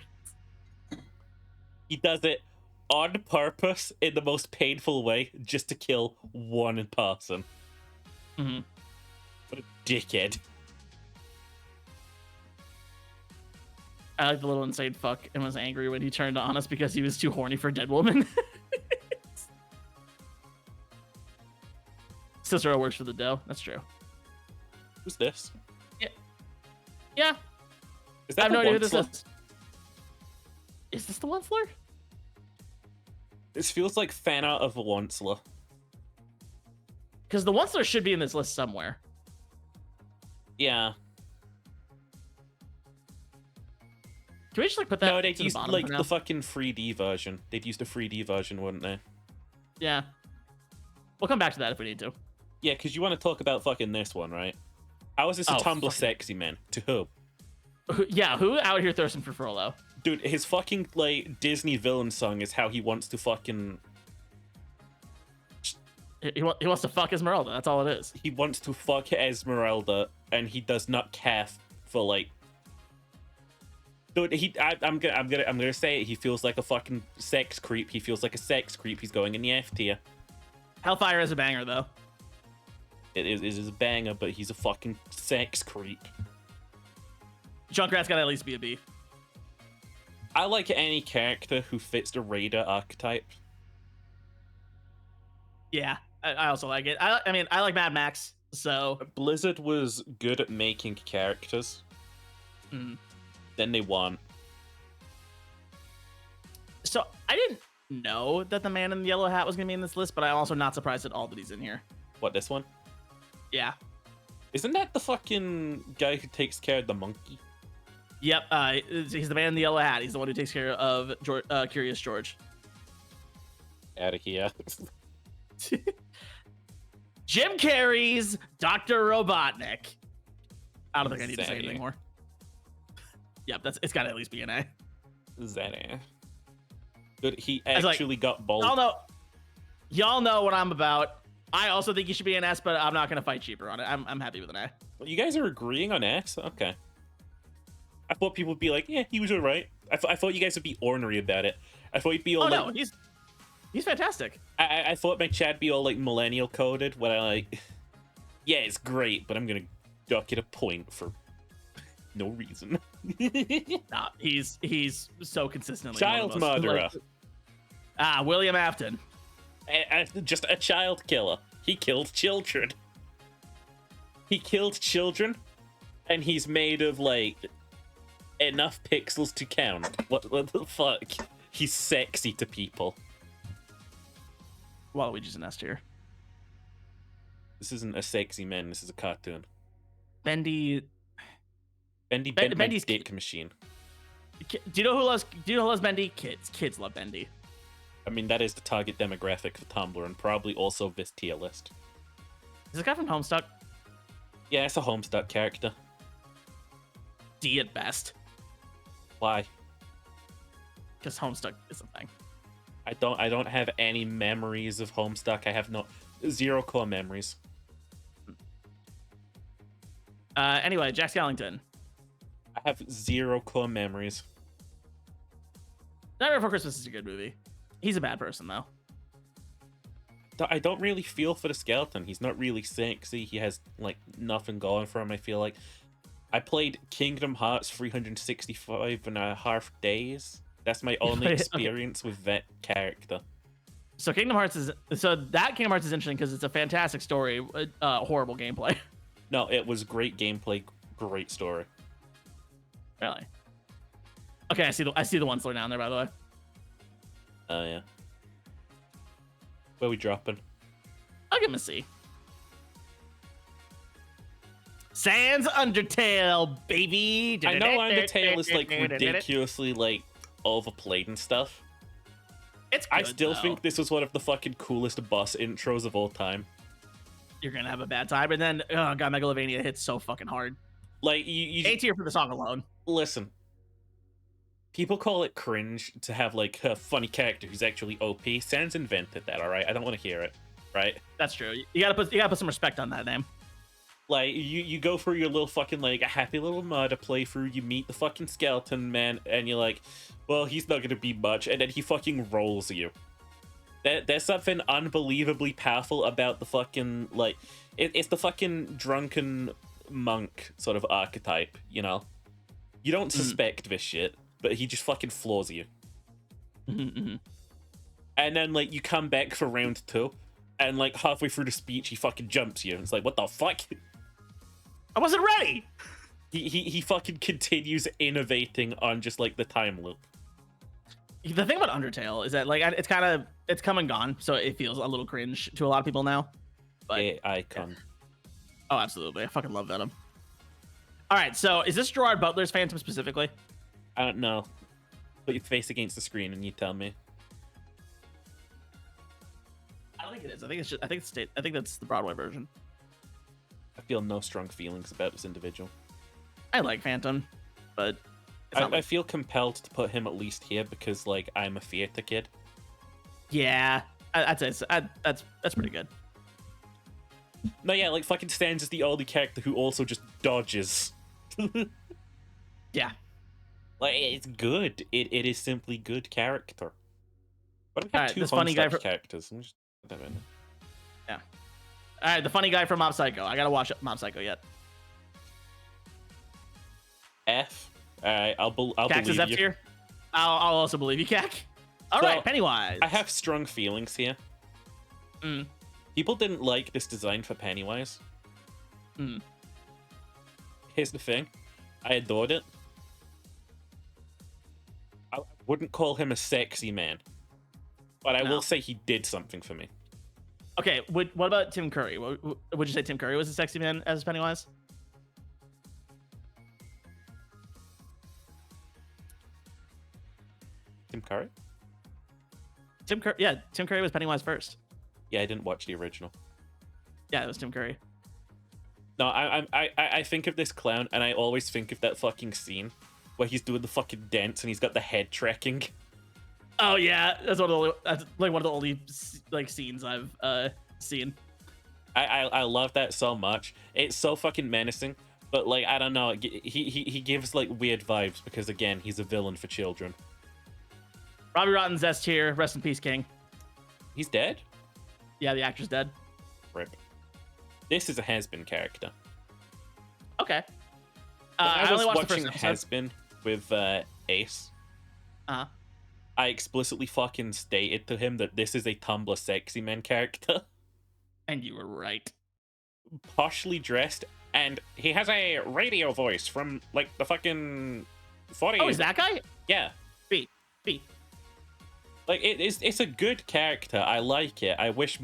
He does it on purpose in the most painful way just to kill one person.
hmm
What a dickhead.
I like the little insane fuck and was angry when he turned on us because he was too horny for a dead woman. Cicero works for the dough. That's true.
Who's this?
Yeah,
Is
I
that
have no
the
idea who this
Onslaught?
is. Is this the Onslaught?
This feels like fan art of a Onslaught.
Because the Onslaught should be in this list somewhere.
Yeah.
Can we just like put that
No,
to
they'd
the
used
bottom
like
for now?
the fucking 3D version. They'd used a 3D version, wouldn't they?
Yeah. We'll come back to that if we need to.
Yeah, because you want to talk about fucking this one, right? How is this a
Oh,
Tumblr
fucking-
sexy man? To who?
Yeah, who out here thirsting for Frollo?
Dude, his fucking like Disney villain song is how he wants to fucking
He wants to fuck Esmeralda. That's all it is.
he wants to fuck Esmeralda, and he does not care for like. Dude, I'm gonna say it. He feels like a fucking sex creep. He feels like a sex creep. He's going in the F tier.
Hellfire is a banger though.
It is a banger, but he's a fucking sex creep.
Junkrat's gotta at least be a B.
I like any character who fits the Raider archetype.
Yeah, I also like it. I mean, I like Mad Max, so
Blizzard was good at making characters.
mm.
Then they won.
So I didn't know that the man in the yellow hat was gonna be in this list, but I'm also not surprised at all that he's in here.
What, this one?
Yeah.
Isn't that the fucking guy who takes care of the monkey?
Yep. He's the man in the yellow hat. He's the one who takes care of Curious George.
Out of here.
Jim Carrey's Dr. Robotnik. I don't think I need to say
Zaddy.
anything more. Yep, it's got to at least be an A.
Zaddy. Dude, he
was like,
actually got bald.
Y'all know what I'm about. I also think you should be an S, but I'm not gonna fight cheaper on it. I'm happy with an A.
You guys are agreeing on S? Okay. I thought people would be like, yeah, he was alright. I thought you guys would be ornery about it. I thought you'd be all
Oh
like...
no, he's fantastic.
I thought my chat be all like millennial coded when I like... Yeah, it's great, but I'm gonna duck it a point for no reason.
Nah, he's so consistently
Child
one of the
murderer.
most- William Afton.
Just a child killer. He killed children. He killed children, and he's made of like enough pixels to count. What the fuck? He's sexy to people.
Waluigi's an S tier.
This isn't a sexy man. This is a cartoon.
Bendy.
Bendy bent my
Bendy's
dick machine.
Do you know who loves Bendy? Kids love Bendy.
I mean, that is the target demographic for Tumblr, and probably also this tier list.
Is this guy from Homestuck?
Yeah, it's a Homestuck character.
D at best,
Why?
because Homestuck is a thing.
I don't have any memories of Homestuck. I have zero core memories.
Anyway, Jack Skellington.
I have zero core memories.
Nightmare Before Christmas is a good movie. He's a bad person though.
I don't really feel for the skeleton. He's not really sexy. He has like nothing going for him. I feel like I played Kingdom Hearts 365 and a half days. That's my only
Okay.
experience with that character.
So that Kingdom Hearts is interesting because it's a fantastic story, horrible gameplay.
No, it was great gameplay, great story.
Really? Okay, I see the one slow down there, by the way.
Oh yeah. Where we dropping?
I'll give him a C. Sans Undertale, baby.
I know Undertale is like ridiculously like overplayed and stuff.
It's
I
good,
still
though.
think this was one of the fucking coolest boss intros of all time.
You're gonna have a bad time, and then oh god, Megalovania hits so fucking hard.
Like you
A tier for the song alone.
listen. People call it cringe to have like a funny character who's actually OP. Sans invented that, all right? I don't want to hear it, right?
That's true. You gotta put some respect on that name.
Like you go through your little fucking like a happy little murder playthrough. You meet the fucking skeleton man, and you're like, well, he's not gonna be much, and then he fucking rolls you. There's something unbelievably powerful about the fucking like it's the fucking drunken monk sort of archetype, you know? You don't suspect this shit, but he just fucking floors you.
Mm-hmm.
And then like you come back for round 2, and like halfway through the speech he fucking jumps you. And it's like, what the fuck?
I wasn't ready.
He fucking continues innovating on just like the time loop.
The thing about Undertale is that like it's come and gone, so it feels a little cringe to a lot of people now. But
A icon.
oh, absolutely, I fucking love Venom. All right, so is this Gerard Butler's Phantom specifically?
I don't know. Put your face against the screen and you tell me.
I don't think it is. I think it's just, I think that's the Broadway version.
I feel no strong feelings about this individual.
I like Phantom, but it's not
I feel compelled to put him at least here because like I'm a theater kid.
yeah, I'd say that's pretty good.
No, yeah, like fucking Sans is the only character who also just dodges.
Yeah.
Like it's good. It is simply good character. But we have
Alright,
two
this funny guy
Homestuck
from-
characters. Let me just put that in.
All right, the funny guy from Mob Psycho. I gotta watch Mob Psycho yet.
F. Alright, I'll
Cax is
believe
F
you.
tier. I'll also believe you, Cac. All
So,
right, Pennywise.
I have strong feelings here.
Mm.
People didn't like this design for Pennywise.
Mm.
Here's the thing. I adored it. I wouldn't call him a sexy man. But I
No.
will say he did something for me.
Okay, what about Tim Curry? Would you say Tim Curry was a sexy man as Pennywise?
Tim Curry?
Tim Curry was Pennywise first.
Yeah, I didn't watch the original.
Yeah, it was Tim Curry.
No, I think of this clown, and I always think of that fucking scene where he's doing the fucking dance and he's got the head tracking.
Oh yeah, that's like one of the only like scenes I've seen.
I love that so much. It's so fucking menacing, but like I don't know, he gives like weird vibes because again he's a villain for children.
Robbie Rotten's S tier. Rest in peace, King.
He's dead.
Yeah, the actor's dead.
Rip. This is a has-been character.
Okay.
I
I
was
only watched the
watching
first episode.
Has-Been with Ace.
Uh-huh.
I explicitly fucking stated to him that this is a Tumblr sexy man character.
And you were right.
Poshly dressed, and he has a radio voice from like the fucking 40s.
Oh, is that guy?
Yeah.
B.
Like it's a good character. I like it. I wish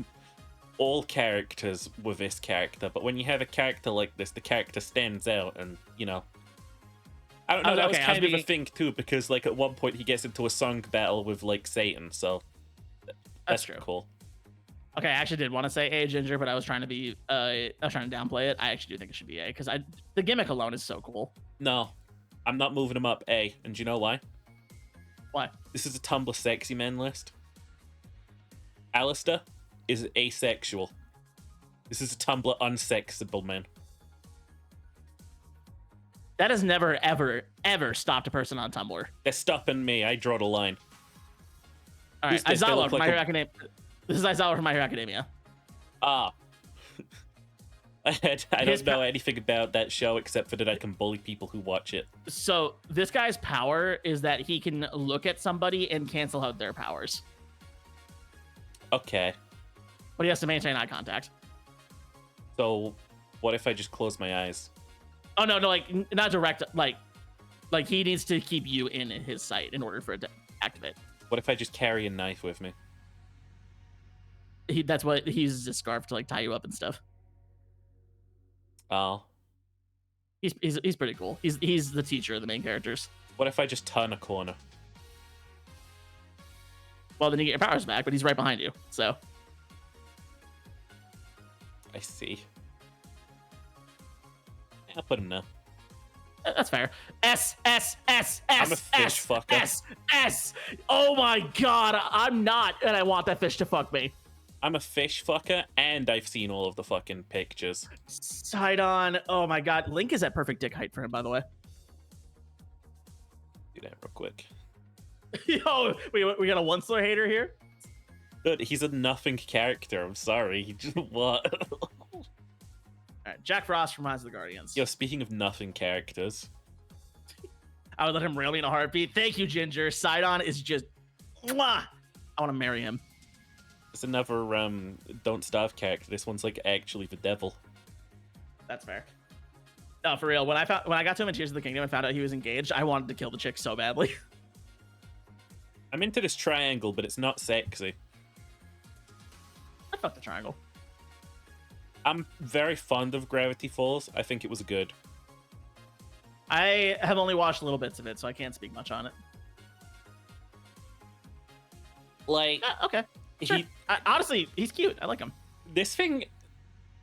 all characters were this character, but when you have a character like this, the character stands out, and you know. I don't know. That was
okay, I was
kind of a
being-
thing too, because like at one point he gets into a song battle with like Satan, so that's
true.
cool.
Okay, I actually did want to say A Ginger, but I was trying to be I was trying to downplay it. I actually do think it should be A because the gimmick alone is so cool.
No, I'm not moving him up A, and do you know why?
Why?
This is a Tumblr sexy men list. Alistair is asexual. This is a Tumblr unsexable man.
That has never, ever, ever stopped a person on Tumblr.
They're stopping me. I draw the line.
All
Who's
right,
this? They
Aizawa
look
from
like
My Hero
a-
Academia. This is Aizawa from My Hero Academia.
Ah. I
His
don't know anything about that show except for that I can bully people who watch it.
So this guy's power is that he can look at somebody and cancel out their powers,
Okay.
but he has to maintain eye contact.
So what if I just close my eyes?
Oh no, like not direct, like he needs to keep you in his sight in order for it to activate.
What if I just carry a knife with me?
That's what he uses a scarf to like tie you up and stuff.
Oh.
He's pretty cool. He's the teacher of the main characters.
What if I just turn a corner?
Well, then you get your powers back, but he's right behind you. So
I see. I'll put him now.
that's fair. S.
I'm a fish fucker.
S. Oh my god, I'm not, and I want that fish to fuck me.
I'm a fish fucker, and I've seen all of the fucking pictures.
Sidon. Oh my god, Link is at perfect dick height for him, by the way.
Do that real quick.
Yo, we got a one-star hater here.
Dude, he's a nothing character. I'm sorry. He just what?
All right, Jack Frost from Rise of the Guardians.
Yo, speaking of nothing characters,
I would let him rail me in a heartbeat. Thank you, Ginger. Sidon is just, mwah! I want to marry him.
it's another Don't Starve character. This one's like actually the devil.
That's fair. No, for real. When I got to him in Tears of the Kingdom and found out he was engaged, I wanted to kill the chick so badly.
I'm into this triangle, but it's not sexy.
I fucked the triangle.
I'm very fond of Gravity Falls. I think it was good.
I have only watched little bits of it, so I can't speak much on it.
Like
Okay. Sure. Honestly, he's cute. I like him.
this thing,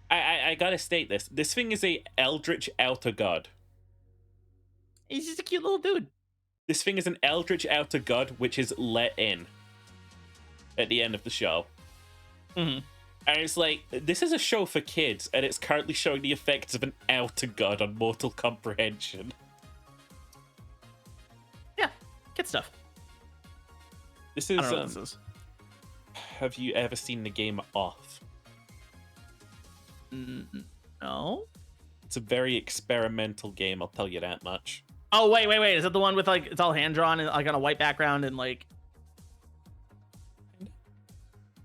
I gotta state this. This thing is a eldritch outer god.
He's just a cute little dude.
This thing is an eldritch outer god which is let in at the end of the show.
Mm-hmm.
And it's like, this is a show for kids, and it's currently showing the effects of an outer god on mortal comprehension.
Yeah, kid stuff.
This
I
is,
don't know what this is.
have you ever seen the game Off?
No.
It's a very experimental game, I'll tell you that much.
Oh wait. Is that the one with like it's all hand drawn and like on a white background and like?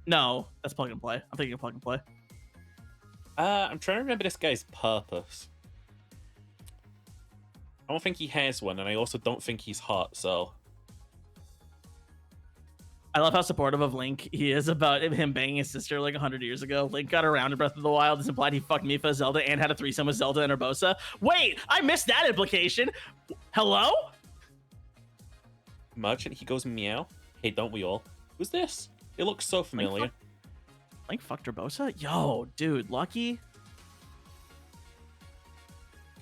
No, that's Plug and Play. I'm thinking of Plug and Play.
I'm trying to remember this guy's purpose. I don't think he has one, and I also don't think he's hot, so...
I love how supportive of Link he is about him banging his sister like 100 years ago. Link got around in Breath of the Wild. This implied he fucked Mipha, Zelda, and had a threesome with Zelda and Urbosa. Wait, I missed that implication. Hello?
Merchant, he goes meow. Hey, don't we all? Who's this? It looks so familiar.
Like fuck Drebosa? Yo, dude, Lucky.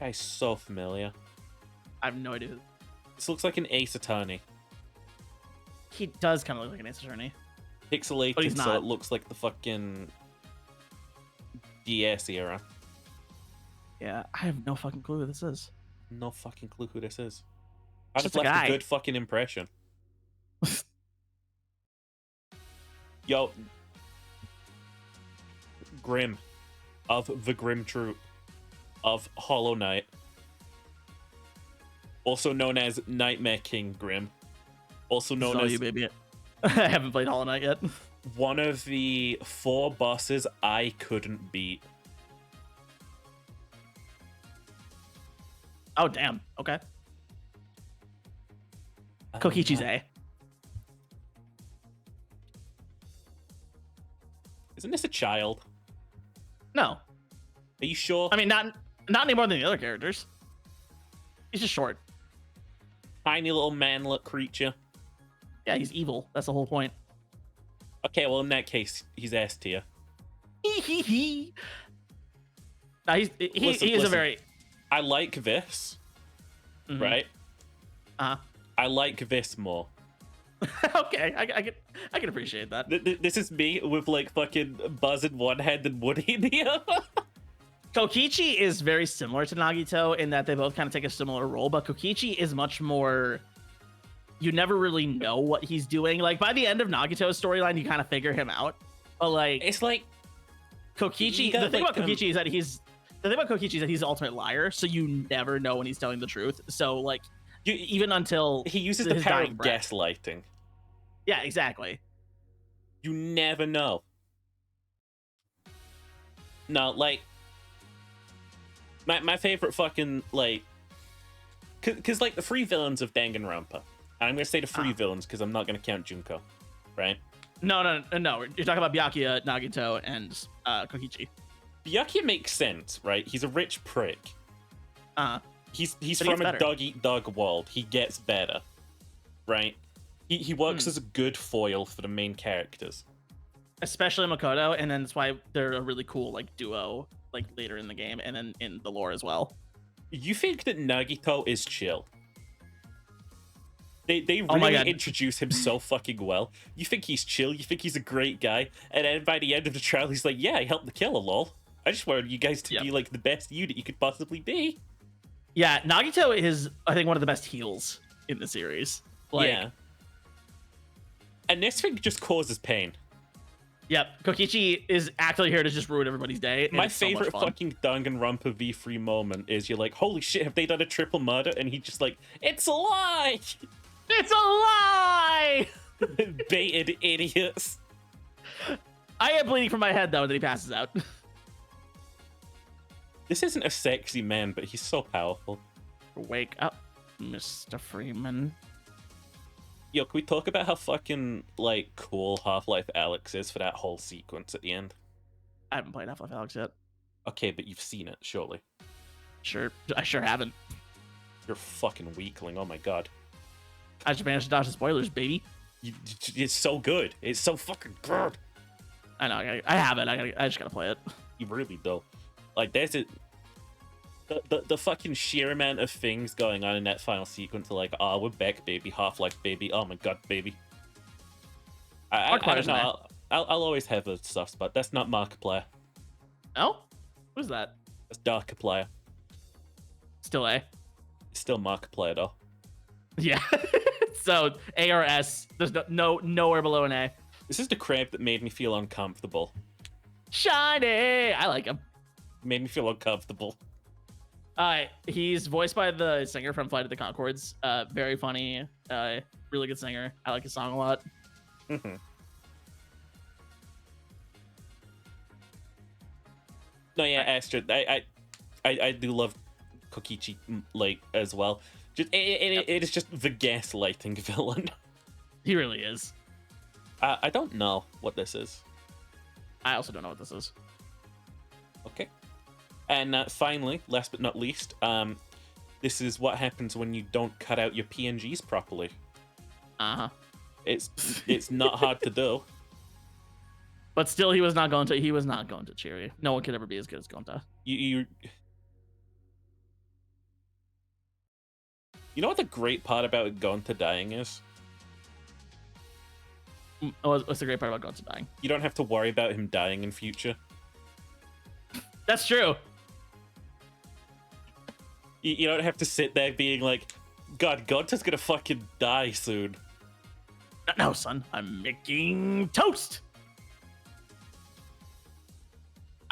Guy's so familiar.
I have no idea. Who...
This looks like an Ace Attorney.
He does kind of look like an Ace Attorney.
Pixelated,
But he's
so
not.
it looks like the fucking DS era.
Yeah, I have no fucking clue who this is.
No fucking clue who this is. I'd
Just
have
a
left
guy.
a good fucking impression. Yo, Grim of the Grim Troop of Hollow Knight, also known as Nightmare King Grim, also known
Saw
as
you, baby. I haven't played Hollow Knight yet.
one of the 4 bosses I couldn't beat.
Oh damn. Okay. Kokichi's A.
Isn't this a child?
No,
Are you sure?
I mean not any more than the other characters. He's just short.
Tiny little manlet creature.
Yeah, he's evil. That's the whole point.
Okay, well in that case, he's S tier.
Hee hee hee. No, he is a
Listen.
very
I like this,
Mhm.
right?
Uh
I like this more.
okay, I can appreciate that.
This is me with like fucking Buzz in one hand and Woody in the other.
Kokichi is very similar to Nagito in that they both kind of take a similar role, but Kokichi is much more. You never really know what he's doing. Like by the end of Nagito's storyline, you kind of figure him out. But like
It's like
Kokichi,
you got,
the thing
like,
about Kokichi is that he's the ultimate liar, so you never know when he's telling the truth. So like even until
he uses
his
the power
dying
of
breath.
gaslighting.
Yeah, exactly.
You never know. No, like my favorite fucking like, cause like the 3 villains of Danganronpa, and I'm gonna say the 3 villains because I'm not gonna count Junko, right?
No. You're talking about Byakuya, Nagito, and Kokichi.
Byakuya makes sense, right? He's a rich prick. He's
But he
from
gets
a
better.
dog-eat-dog world. He gets better, right? He works
Hmm.
as a good foil for the main characters.
Especially Makoto, and then that's why they're a really cool like duo like later in the game and then in the lore as well.
You think that Nagito is chill? They
Oh my
really
God.
introduce him so fucking well. You think he's chill, you think he's a great guy, and then by the end of the trial he's like, yeah, I helped the killer, lol. I just wanted you guys to
Yep.
be like the best you that you could possibly be.
Yeah, Nagito is I think one of the best heals in the series. Like,
Yeah. And this thing just causes pain.
Yep, Kokichi is actually here to just ruin everybody's day. and
My
it's so much
favorite
fun.
fucking Danganronpa V3 moment is you're like, holy shit, have they done a triple murder? And he just like, it's a lie!
It's a lie.
Baited idiots.
I am bleeding from my head though, and then he passes out.
This isn't a sexy man, but he's so powerful.
Wake up, Mr. Freeman.
Yo, can we talk about how fucking, like, cool Half-Life Alyx is for that whole sequence at the end?
I haven't played Half-Life Alyx yet.
Okay, but you've seen it, surely.
Sure, I sure haven't.
You're a fucking weakling, oh my god.
I just managed to dodge the spoilers, baby.
It's so good. It's so fucking good.
I know. I have it. I just gotta play it.
You really do. Like, there's a... The fucking sheer amount of things going on in that final sequence are like, oh, we're back, baby. Half-Life, baby. Oh my god, baby. I don't
Markiplier's
know. I'll always have a soft spot. That's not Markiplier.
Oh, who's that?
That's Darkiplier.
Still A.
It's still Markiplier, though.
Yeah. So A or S. There's nowhere below an A.
This is the crab that made me feel uncomfortable.
Shiny. I like him.
Made me feel uncomfortable.
He's voiced by the singer from Flight of the Conchords. Very funny. Really good singer. I like his song a lot.
Mhm. No, yeah, Astrid. I do love Kokichi like as well. Just it is just the gaslighting villain.
He really is.
I don't know what this is.
I also don't know what this is.
Okay. And finally, last but not least, this is what happens when you don't cut out your PNGs properly.
Uh huh.
It's not hard to do.
But still, he was not going to. He was not going to Cheery. No one could ever be as good as Gonta.
You know what the great part about Gonta dying is?
What's the great part about Gonta dying?
You don't have to worry about him dying in future.
That's true.
You don't have to sit there being like, God, Gonta's gonna fucking die soon.
No, son, I'm making toast.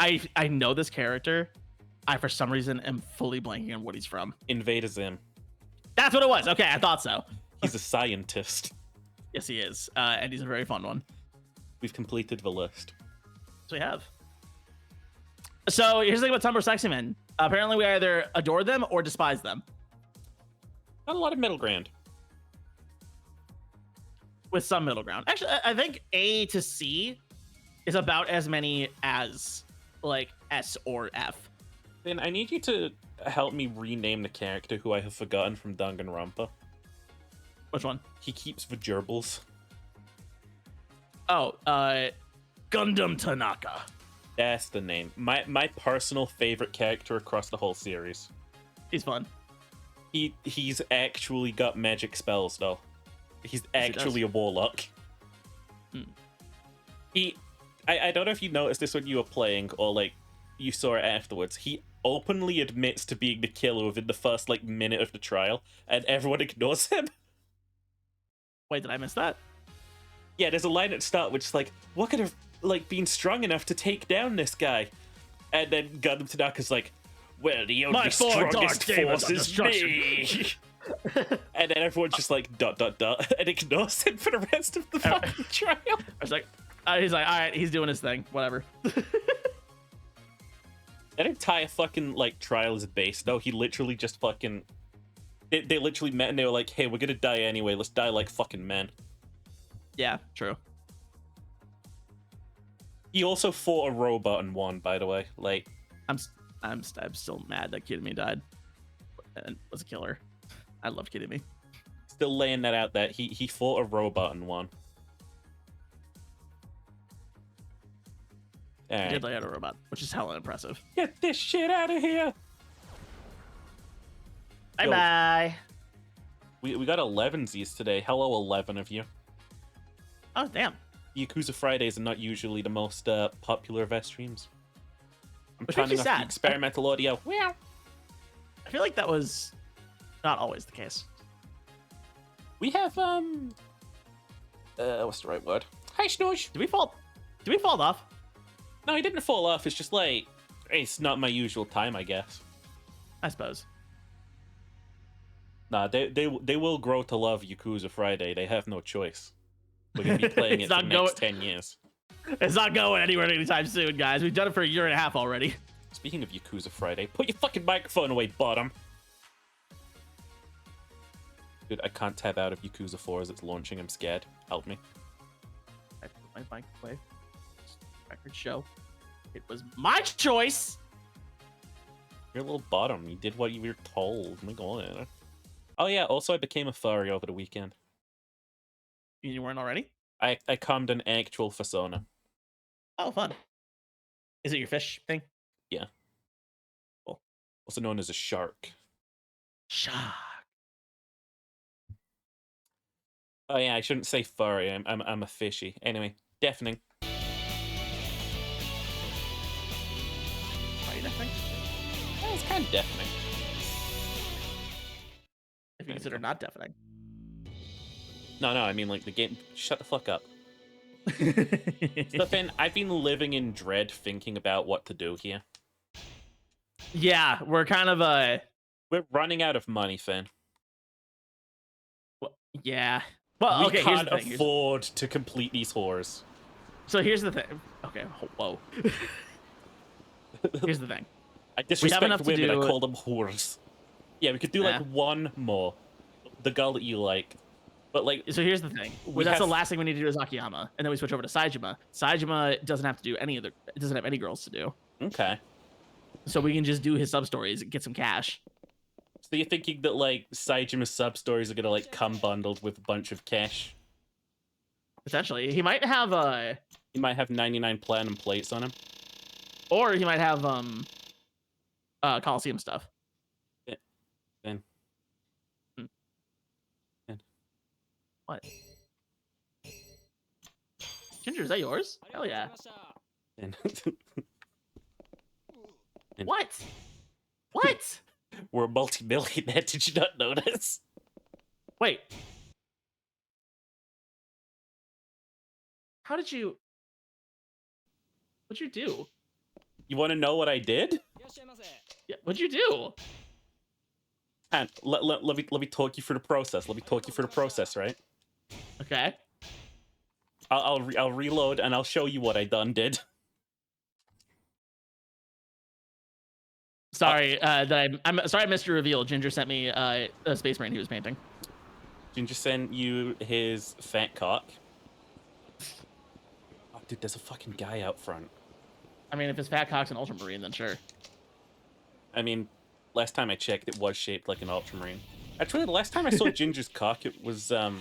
I know this character. I for some reason am fully blanking on what he's from.
Invader Zim.
That's what it was. Okay, I thought so.
He's a scientist.
Yes, he is, and he's a very fun one.
We've completed the list.
So we have. So here's the thing about Tumblr Sexy Men. Apparently, we either adore them or despise them.
Not a lot of middle ground.
With some middle ground. Actually, I think A to C is about as many as like S or F.
Then I need you to help me rename the character who I have forgotten from Danganronpa.
Which one?
He keeps the gerbils.
Oh, Gundam Tanaka.
That's the name. My personal favorite character across the whole series.
He's fun.
He's actually got magic spells though. He's
Yes, he
actually a warlock. I don't know if you noticed this when you were playing or like you saw it afterwards. He openly admits to being the killer within the first like minute of the trial, and everyone ignores him.
Wait, did I miss that?
Yeah, there's a line at the start which is like, what could have like been strong enough to take down this guy? And then Gundam Tanaka's like, well, the only
My four
strongest
dark demons
force
of
is
destruction.
me. And then everyone's just like, ... and ignores him for the rest of the fucking trial.
I was like, he's like, all right, he's doing his thing, whatever.
That entire fucking like trial is based though. He literally just fucking they literally met and they were like, hey, we're gonna die anyway, let's die like fucking men.
Yeah, true.
He also fought a robot and won, by the way. Like,
I'm still mad that Kid Me died and was a killer. I love Kid Me.
still laying that out there. He fought a robot and won.
He
Alright.
did lay out a robot, which is hella impressive.
Get this shit out of here!
Bye
Yo.
bye.
We got 11s today. Hello, 11 of you.
Oh damn.
Yakuza Fridays are not usually the most popular of our streams. I'm
Which makes me
turning off the
sad.
experimental audio. Meow.
I feel like that was not always the case.
We have what's the right word? Hi, Snoosh.
Did we fall off?
No, he didn't fall off. It's just like it's not my usual time, I guess.
I suppose.
Nah, they will grow to love Yakuza Friday. They have no choice. We're gonna be playing it
It's
for
not
the next 10 years.
It's not going anywhere anytime soon, guys. We've done it for a year and a half already.
Speaking of Yakuza Friday, put your fucking microphone away, bottom. Dude, I can't tab out of Yakuza 4 as it's launching. I'm scared. Help me.
I put my mic away. Record show. It was my choice.
You're a little bottom. You did what you were told. Oh my god. Oh yeah, also I became a furry over the weekend.
You weren't already?
I calmed an actual persona.
Oh, fun. Is it your fish thing?
Yeah.
Cool.
Also known as a shark.
Shark.
Oh yeah, I shouldn't say furry. I'm a fishy. Anyway, deafening.
Are you deafening?
Yeah, it's kind of deafening.
If you consider not deafening.
No, I mean like the game. Shut the fuck up. So Finn, I've been living in dread thinking about what to do here.
Yeah, we're kind of
We're running out of money, Finn.
yeah. Well,
We
okay, here's
can't
the thing.
afford to complete these whores.
So here's the thing. Okay, whoa. Here's the thing.
I disrespect
enough to
women, I
do-
call them whores. Yeah, we could do like
Yeah.
one more. The girl that you like. But like,
So here's the thing.
We
That's the
have-
last thing we need to do is Akiyama, and then we switch over to Saejima. Saejima doesn't have to do any other. It doesn't have any girls to do,
okay.
so we can just do his sub stories, get some cash.
So you're thinking that like Saijima's sub stories are gonna like come bundled with a bunch of cash?
Essentially, he might have
He might have 99 platinum plates on him.
Or he might have Coliseum stuff.
Then.
Hmm.
Then.
What? Ginger, is that yours? Hell yeah.
Then.
What? What?
We're a multi-millionaire. Did you not notice?
Wait. How did you... What'd you do?
You want to know what I did?
Yeah, what'd you do?
And let me talk you through the process. Let me talk you through the process, right?
Okay.
I'll reload and I'll show you what I did.
Sorry, I'm sorry I missed your reveal. Ginger sent me a Space Marine he was painting.
Ginger sent you his fat cock. Oh, dude, there's a fucking guy out front.
I mean, if his fat cock's an Ultramarine, then sure.
I mean, last time I checked, it was shaped like an Ultramarine. Actually, the last time I saw Ginger's cock, it was, I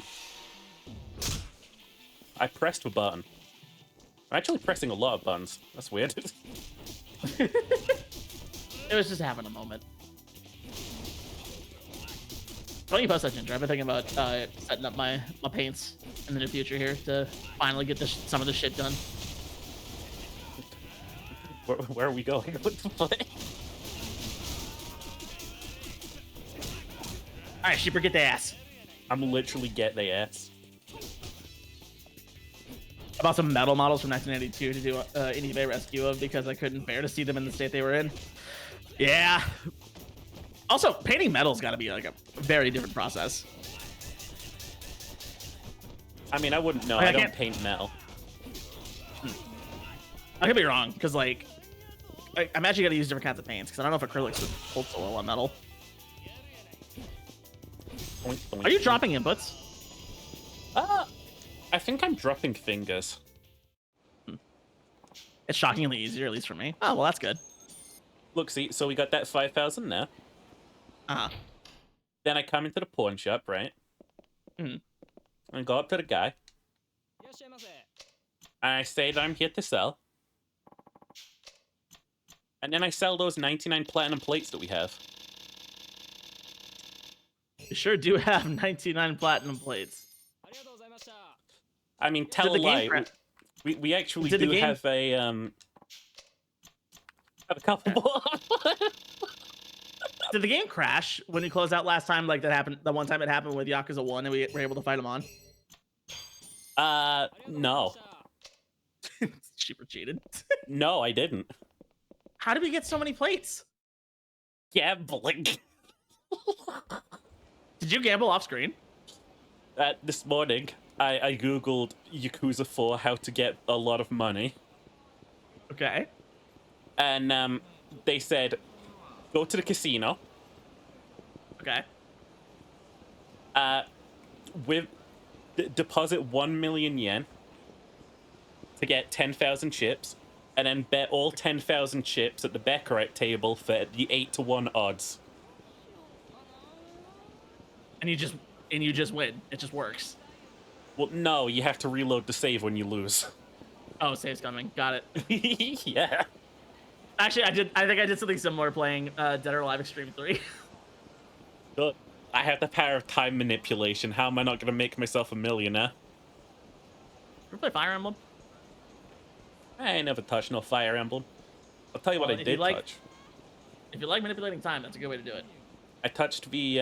pressed a button. I'm actually pressing a lot of buttons. That's weird.
It was just having a moment. Why don't you post that, Ginger? I've been thinking about setting up my paints in the near future here to finally get some of this shit done.
Where are we going? What the fuck?
Alright, Sheeper, get the ass.
I'm literally getting the ass.
I bought some metal models from 1992 to do an eBay rescue of because I couldn't bear to see them in the state they were in. Yeah. Also, painting metal's got to be like a very different process.
I mean, I wouldn't know. I don't paint metal.
I could be wrong, because like, I'm actually gonna use different kinds of paints because I don't know if acrylics would hold so well on metal. Are you dropping inputs?
I think I'm dropping fingers.
It's shockingly easier, at least for me. Oh well, that's good.
Look, see, so we got that 5,000 there. Then I come into the pawn shop, right?
And
go up to the guy. And I say that I'm here to sell. And then I sell those 99 platinum plates that we have.
You sure do have 99 platinum plates.
I mean, tell a lie. We actually do have a couple more.
Did the game crash when you closed out last time? Like that happened, the one time it happened with Yakuza 1 and we were able to fight him on?
No.
Super cheated.
No, I didn't.
How did we get so many plates?
Gambling.
Did you gamble off screen?
This morning, I googled Yakuza 4 how to get a lot of money.
Okay.
And they said, go to the casino.
Okay.
Deposit 1 million yen to get 10,000 chips, and then bet all 10,000 chips at the Baccarat table for the 8-to-1 odds.
And you just win. It just works.
Well, no, you have to reload the save when you lose.
Oh, save's coming. Got it.
Yeah.
Actually, I think I did something similar playing Dead or Alive Extreme 3.
Look, I have the power of time manipulation. How am I not going to make myself a millionaire?
You play Fire Emblem?
I ain't never touched no Fire Emblem. I'll tell you what I did touch.
If you like manipulating time, that's a good way to do it.
I touched the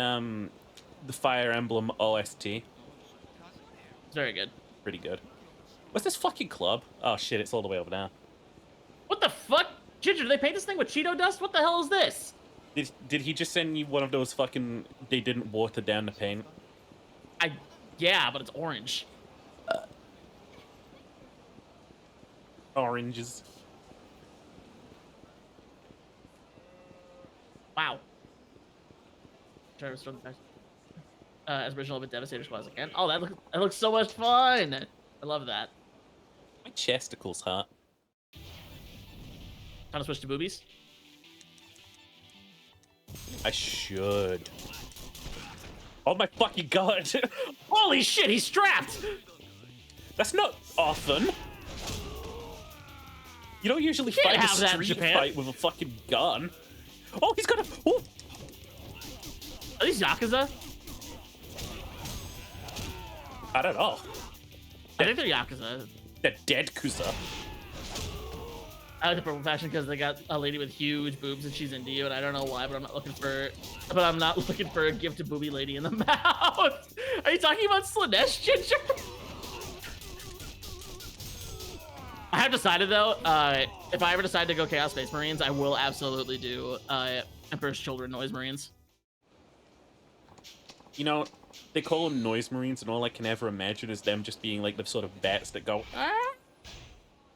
Fire Emblem OST.
It's very good.
Pretty good. What's this fucking club? Oh shit, it's all the way over there.
What the fuck? Ginger, did they paint this thing with Cheeto dust? What the hell is this?
Did he just send you one of those fucking... They didn't water down the paint?
Yeah, but it's orange.
Oranges.
Wow. Try to restore the text. As original but Devastator Squads again. Oh, that looks so much fun. I love that.
My chesticles hurt.
Time to switch to boobies.
I should. Oh my fucking god.
Holy shit, he's strapped!
That's not often. You don't usually
You can't
fight a
have that in
street
Japan.
fight with a fucking gun. Oh, he's got a. Oh,
Are these Yakuza?
I don't know.
I think they're Yakuza.
The dead Kusa.
I like the purple fashion because they got a lady with huge boobs and she's into you, and I don't know why, but I'm not looking for a gift to booby lady in the mouth. Are you talking about Slanesh Ginger? I have decided though, if I ever decide to go Chaos Space Marines, I will absolutely do Emperor's Children Noise Marines.
You know, they call them noise marines, and all I can ever imagine is them just being like the sort of bats that go. Ah.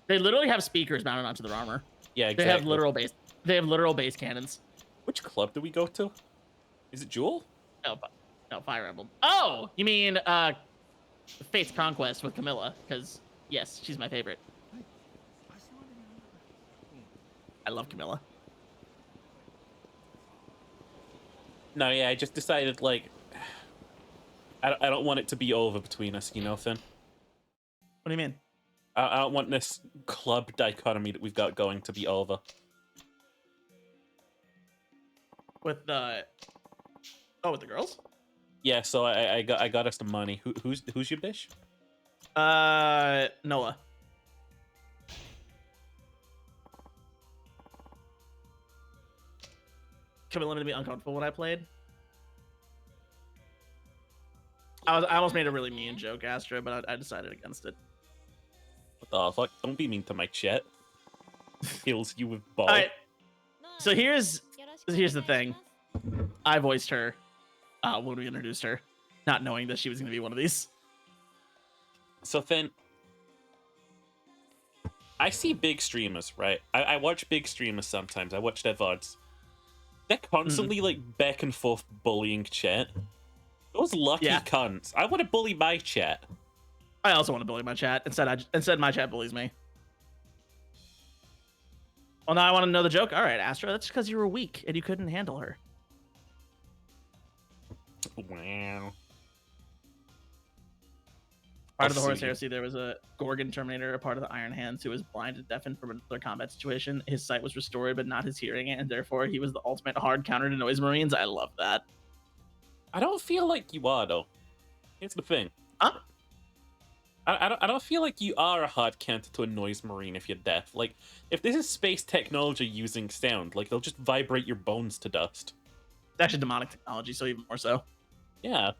They literally have speakers mounted onto their armor.
Yeah, exactly.
They have literal base. They have literal base cannons.
Which club do we go to? Is it Jewel?
No, Fire Emblem. Oh, you mean Fate's Conquest with Camilla? Because yes, she's my favorite. I love Camilla.
No, yeah, I just decided like I don't want it to be over between us, you know, Finn.
What do you mean?
I don't want this club dichotomy that we've got going to be over.
With the with the girls?
Yeah, so I got us the money. Who's your bish?
Noah. Camilla made me uncomfortable when I played. I almost made a really mean joke, Astra, but I decided against it.
What the fuck? Don't be mean to my chat. Kills you with ball.
All right. So here's the thing. I voiced her when we introduced her, not knowing that she was going to be one of these.
So Finn, I see big streamers, right? I watch big streamers sometimes. I watch their VODs. They're constantly like back and forth bullying chat. Those lucky cunts. I want to bully my chat.
I also want to bully my chat. Instead my chat bullies me. Well, now I want to know the joke. All right, Astra, that's because you were weak and you couldn't handle her.
Wow.
Part of the Horus Heresy, there was a Gorgon Terminator, a part of the Iron Hands, who was blind and deafened from another combat situation. His sight was restored, but not his hearing, and therefore he was the ultimate hard counter to Noise Marines. I love that.
I don't feel like you are, though. Here's the thing.
Huh?
I don't feel like you are a hard counter to a Noise Marine if you're deaf. Like, if this is space technology using sound, like, they'll just vibrate your bones to dust.
It's actually demonic technology, so even more so.
Yeah.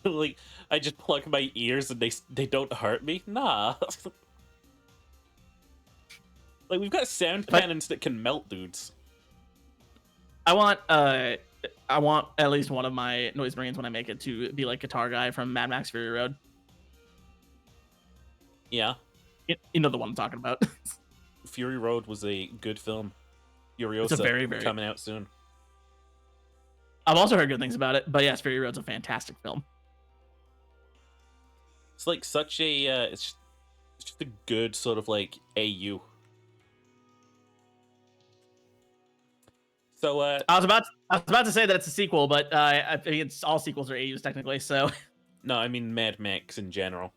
Like, I just plug my ears and they don't hurt me? Nah. Like, we've got sound cannons that can melt dudes.
I want at least one of my Noise Marines when I make it to be like Guitar Guy from Mad Max Fury Road.
Yeah.
You know the one I'm talking about.
Fury Road was a good film. Furiosa
It's a very
coming out soon.
I've also heard good things about it, but yes, Fury Road's a fantastic film.
It's like such a it's just a good sort of like AU. So
I was about to say that it's a sequel, but I think it's all sequels are AUs technically. So
no, I mean Mad Max in general.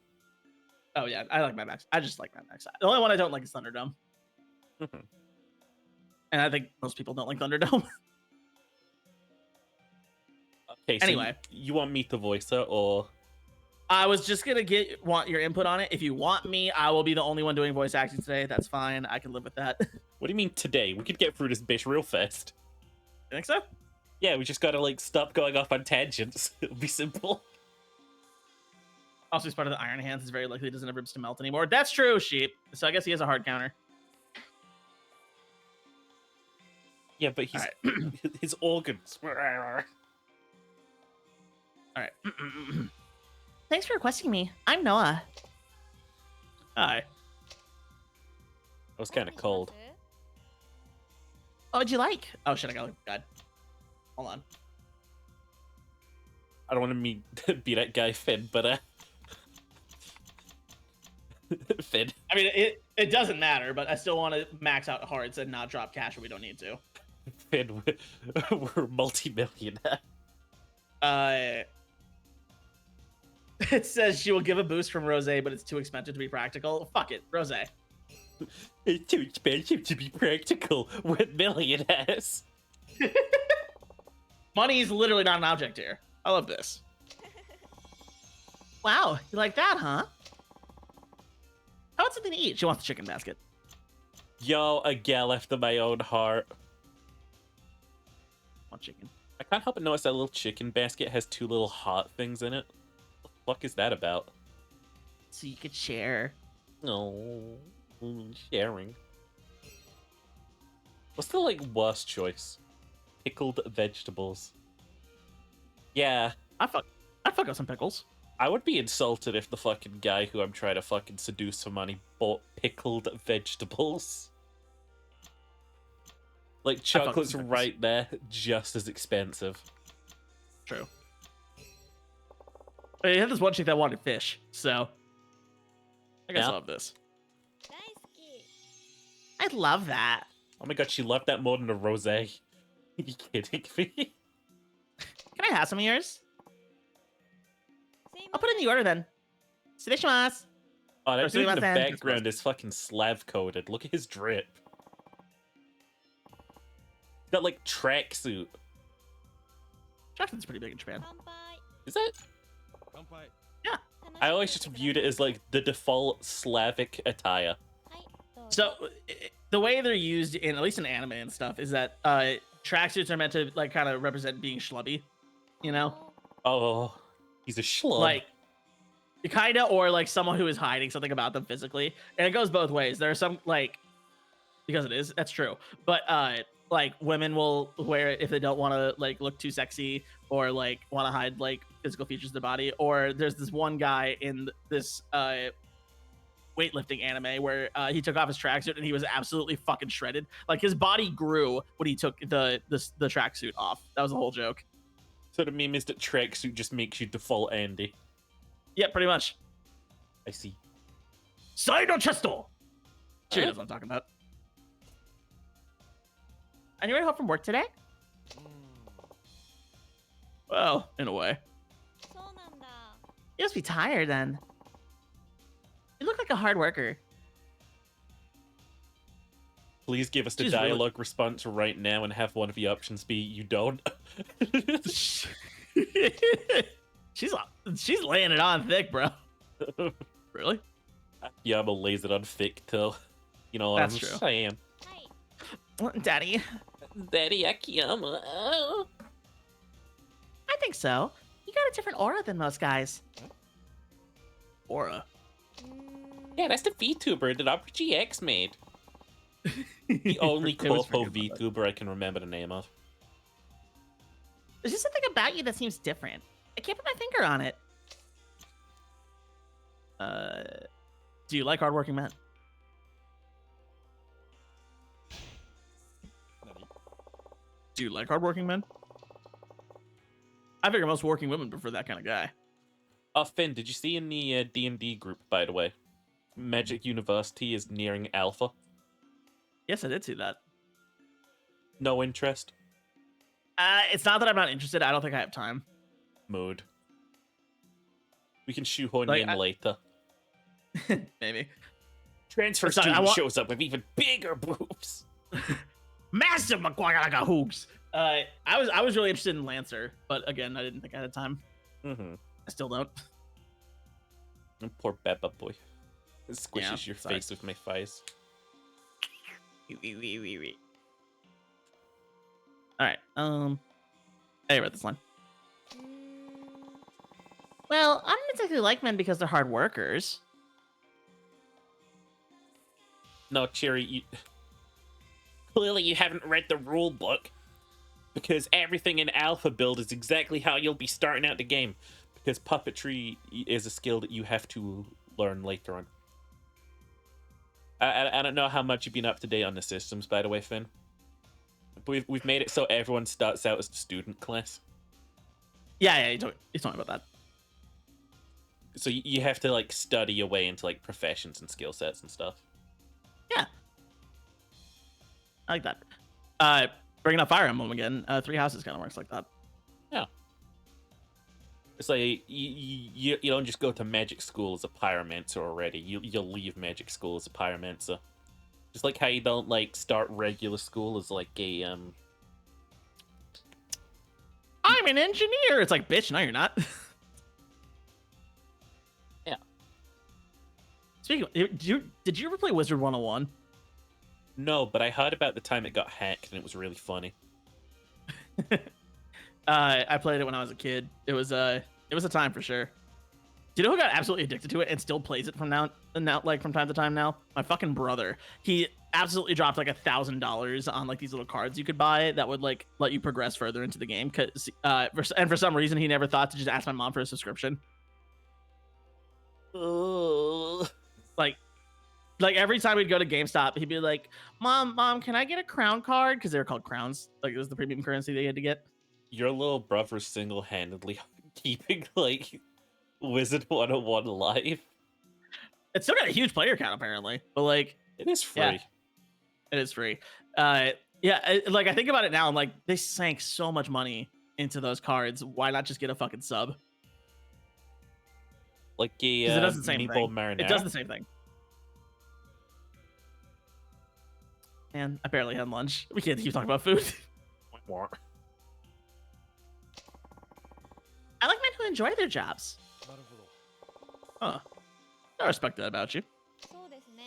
oh yeah, I like Mad Max. I just like Mad Max. The only one I don't like is Thunderdome, and I think most people don't like Thunderdome.
Okay, so
anyway,
you want me to voice her, or
I was just gonna want your input on it. If you want me, I will be the only one doing voice acting today. That's fine. I can live with that.
what do you mean today? We could get through this bitch real fast.
You think so?
Yeah, we just gotta like stop going off on tangents. It'll be simple.
Also, he's part of the Iron Hands. It's very likely he doesn't have ribs to melt anymore. That's true, Sheep. So I guess he has a hard counter.
Yeah, but he's his organs.
All right. Thanks for requesting me. I'm Noah. Hi.
That was kind of cold.
What would you like? Oh shit, I gotta look at the guide. Hold on.
I don't want to be that guy Finn, but Finn.
I mean, it doesn't matter, but I still want to max out hearts and not drop cash when we don't need to.
Finn, we're multi-millionaire.
It says she will give a boost from Rose, but it's too expensive to be practical. Fuck it, Rose.
It's too expensive to be practical with millionaires.
Money is literally not an object here. I love this. Wow, you like that, huh? How about something to eat? She wants the chicken basket.
Yo, a gal after my own heart.
Want chicken.
I can't help but notice that little chicken basket has two little heart things in it. What the fuck is that about?
So you could share.
No, sharing. What's the like worst choice? Pickled vegetables. Yeah,
I'd fuck up some pickles.
I would be insulted if the fucking guy who I'm trying to fucking seduce for money bought pickled vegetables. Like, chocolate's
pickles.
right there, just as expensive.
True. But you had this one chick that wanted fish, so I guess
Yeah.
I'll have this. I love that.
Oh my god, she loved that more than a rosé. Are you kidding me?
Can I have some of yours? I'll put it in the order then. Sumishimasu.
Oh, that
Or
dude in the
sumimasen.
background is fucking Slav-coded. Look at his drip. He's got, like, tracksuit.
Chocolate's pretty big in Japan.
Is it? I always just viewed it as, like, the default Slavic attire.
So the way they're used in at least in anime and stuff is that tracksuits are meant to like kind of represent being schlubby, you know,
Oh, he's a schlub.
like kinda, or like someone who is hiding something about them physically. And it goes both ways. There are some like because it is that's true, but like women will wear it if they don't want to like look too sexy or like want to hide like physical features of the body. Or there's this one guy in this weightlifting anime where he took off his tracksuit and he was absolutely fucking shredded. Like his body grew when he took the tracksuit off. That was the whole joke.
So the meme is that tracksuit just makes you default Andy.
Yeah, pretty much.
I see.
Side chesto. She knows what I'm talking about. Are you ready home from work today? Well, in a way. You must be tired then. You look like a hard worker.
Please give us the
She's really-
dialogue response right now and have one of the options be you don't.
she's laying it on thick, bro. Really?
Yeah, I'm a lazy on thick till. You know what
That's
I'm
true.
saying.
Daddy,
Daddy Akiyama. Oh.
I think so. You got a different aura than most guys. Aura?
Yeah, that's the VTuber that RPGX made. The only
I always
corpo
forget about that.
VTuber I can remember the name of.
There's just something about you that seems different. I can't put my finger on it. Do you like hardworking men? Do you like hardworking men? I figure most working women prefer that kind of guy.
Oh, Finn, did you see in the D&D group, by the way? Magic University is nearing alpha.
Yes, I did see that.
No interest?
It's not that I'm not interested. I don't think I have time.
Mood. We can shoehorn
Like,
you in later.
Maybe.
Transfer
Sorry,
student
want-
shows up with even bigger boobs.
Massive McGuagaga hoops. I was really interested in Lancer, but again, I didn't think I had time.
Mm-hmm.
I still don't.
Poor Beppa boy. It squishes
Yeah,
your
sorry.
face with my thighs.
All right. I read this line. Well, I don't exactly like men because they're hard workers.
No, Cherry, you... Clearly you haven't read the rule book. Because everything in Alpha Build is exactly how you'll be starting out the game. Because puppetry is a skill that you have to learn later on. I don't know how much you've been up to date on the systems, by the way, Finn. But we've made it so everyone starts out as the student class.
Yeah, you told me about that.
So you have to, like, study your way into, like, professions and skill sets and stuff.
Yeah. I like that. Bringing up Fire Emblem again. Three Houses kind of works like that.
Yeah. It's like, you don't just go to magic school as a pyromancer already. You'll leave magic school as a pyromancer. Just like how you don't like start regular school as like a
I'm an engineer. It's like, bitch, no, you're not.
Yeah.
Speaking of, did you ever play Wizard 101?
No, but I heard about the time it got hacked and it was really funny.
I played it when I was a kid. It was a time for sure. Do you know who got absolutely addicted to it and still plays it from now like from time to time now? My fucking brother. He absolutely dropped like $1,000 on like these little cards you could buy that would like let you progress further into the game. Cause for some reason he never thought to just ask my mom for a subscription.
Ugh.
Like every time we'd go to GameStop, he'd be like, "Mom, can I get a crown card?" Because they were called crowns. Like it was the premium currency they had to get.
Your little brother's single-handedly keeping like Wizard 101 alive.
It's still got a huge player count apparently, but like
It is free.
Yeah. it is free. Like I think about it now, I'm like, they sank so much money into those cards. Why not just get a fucking sub?
Like a
'Cause it does the same
meatball
thing.
marinara.
It does the same thing. Man, I barely had lunch. We can't keep talking about food. I like men who enjoy their jobs. Huh. I respect that about you.
そうですね。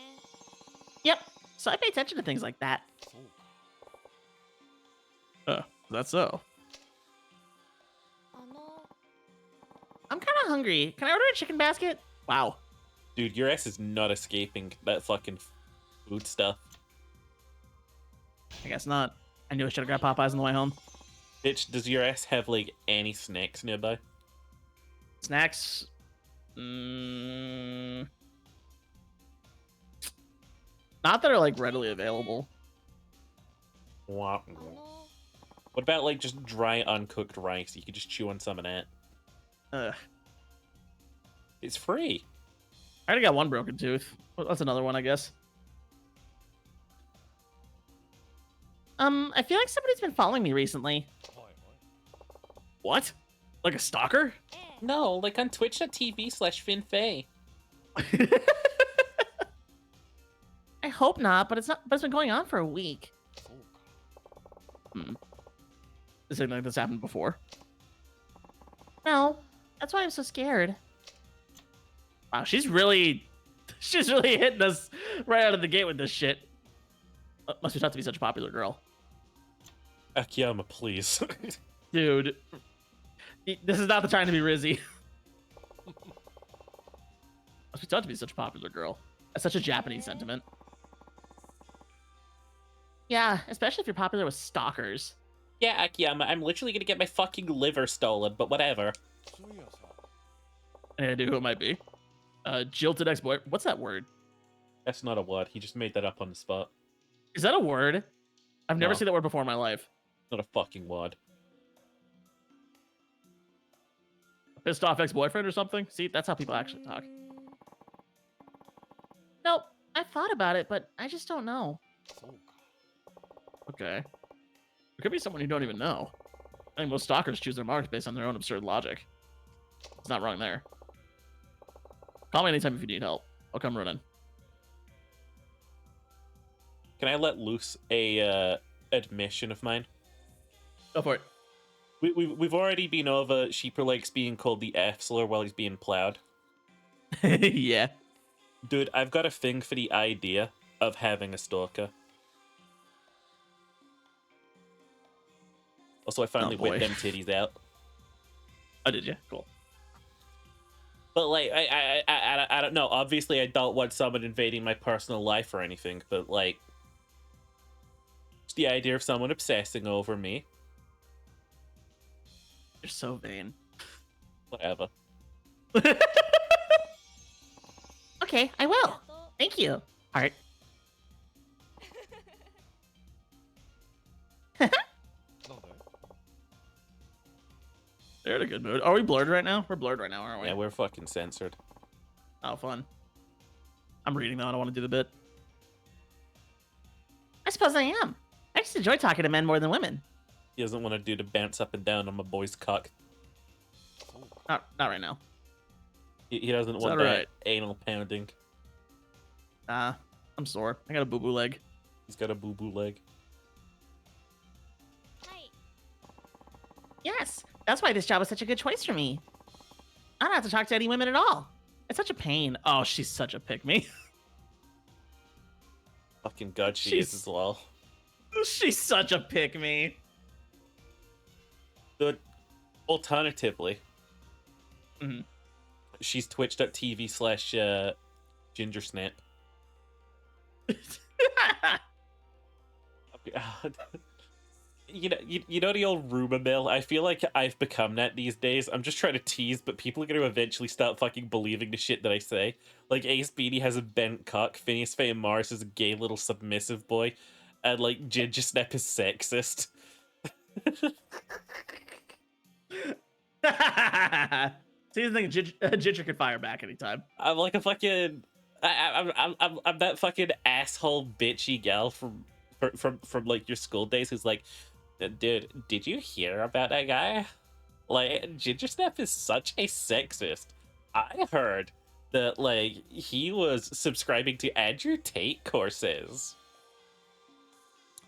Yep. So I pay attention to things like that. That's so.
あの、
I'm kind of hungry. Can I order a chicken basket? Wow.
Dude, your ass is not escaping that fucking food stuff.
I guess not. I knew I should have got Popeyes on the way home.
Bitch, does your ass have like any snacks nearby?
Snacks. Not that are like readily available.
Wah.
あの、
What about like just dry uncooked rice? You could just chew on some of that.
Ugh.
It's free.
I already got one broken tooth. Well, that's another one, I guess. I feel like somebody's been following me recently. What? Like a stalker?
ええ、
No, like on twitch.tv/FinFay.
I hope not, but it's not. But it's been going on for a week. This something like this happened before. No, that's why I'm so scared. Wow, she's really hitting us right out of the gate with this shit. Must be tough to be such a popular girl,
Akiyama, please.
dude. This is not the time to be Rizzy. Must be tough to be such a popular girl. That's such a Japanese sentiment. Yeah, especially if you're popular with stalkers.
Yeah, Akiyama, I'm literally gonna get my fucking liver stolen, but whatever.
Any idea who it might be? Jilted ex-boy. What's that word?
That's not a word. He just made that up on the spot.
Is that a word? I've never
No.
seen that word before in my life.
Not a fucking word.
A pissed off ex-boyfriend or something? See, that's how people actually talk. Nope. I thought about it, but I just don't know. Okay. It could be someone you don't even know. I think most stalkers choose their marks based on their own absurd logic. It's not wrong there. Call me anytime if you need help. I'll come running.
Can I let loose a admission of mine?
Go for it.
We've already been over Sheeper Lakes being called the F-slur while he's being plowed.
Yeah.
Dude, I've got a thing for the idea of having a stalker. Also, I finally
Oh, boy.
whipped them titties out.
Oh, did you? Cool.
But like, I don't know. Obviously, I don't want someone invading my personal life or anything. But like, just the idea of someone obsessing over me,
You're so vain.
whatever.
Okay, I will. Thank you. Heart. They're in a good mood. Are we blurred right now? We're blurred right now, aren't we?
Yeah, we're fucking censored.
Oh, fun. I'm reading though. I don't want to do the bit. I suppose I am. I just enjoy talking to men more than women.
He doesn't want to do the bounce up and down on my boy's cock.
Not right now.
He doesn't
Is
want
that
that
right?
anal pounding.
Nah. I'm sore. I got a boo-boo leg.
He's got a boo-boo leg.
はい
Yes, that's why this job was such a good choice for me. I don't have to talk to any women at all. It's such a pain. Oh, she's such a pick-me.
Fucking god, she
She's-
is as well.
She's such a pick-me.
But alternatively,
Mhm.
she's twitch.tv/ gingersnap. You know the old rumor mill? I feel like I've become that these days. I'm just trying to tease, but people are going to eventually start fucking believing the shit that I say. Like, Ace Beanie has a bent cock, Phineas Faye Morris is a gay little submissive boy, and, like, Ginger Snap is sexist.
See, the thing, Ginger could fire back anytime.
I'm like a fucking... I'm that fucking asshole bitchy gal from like your school days who's like, dude, did you hear about that guy? Like, Ginger Snap is such a sexist. I heard that, like, he was subscribing to Andrew Tate courses.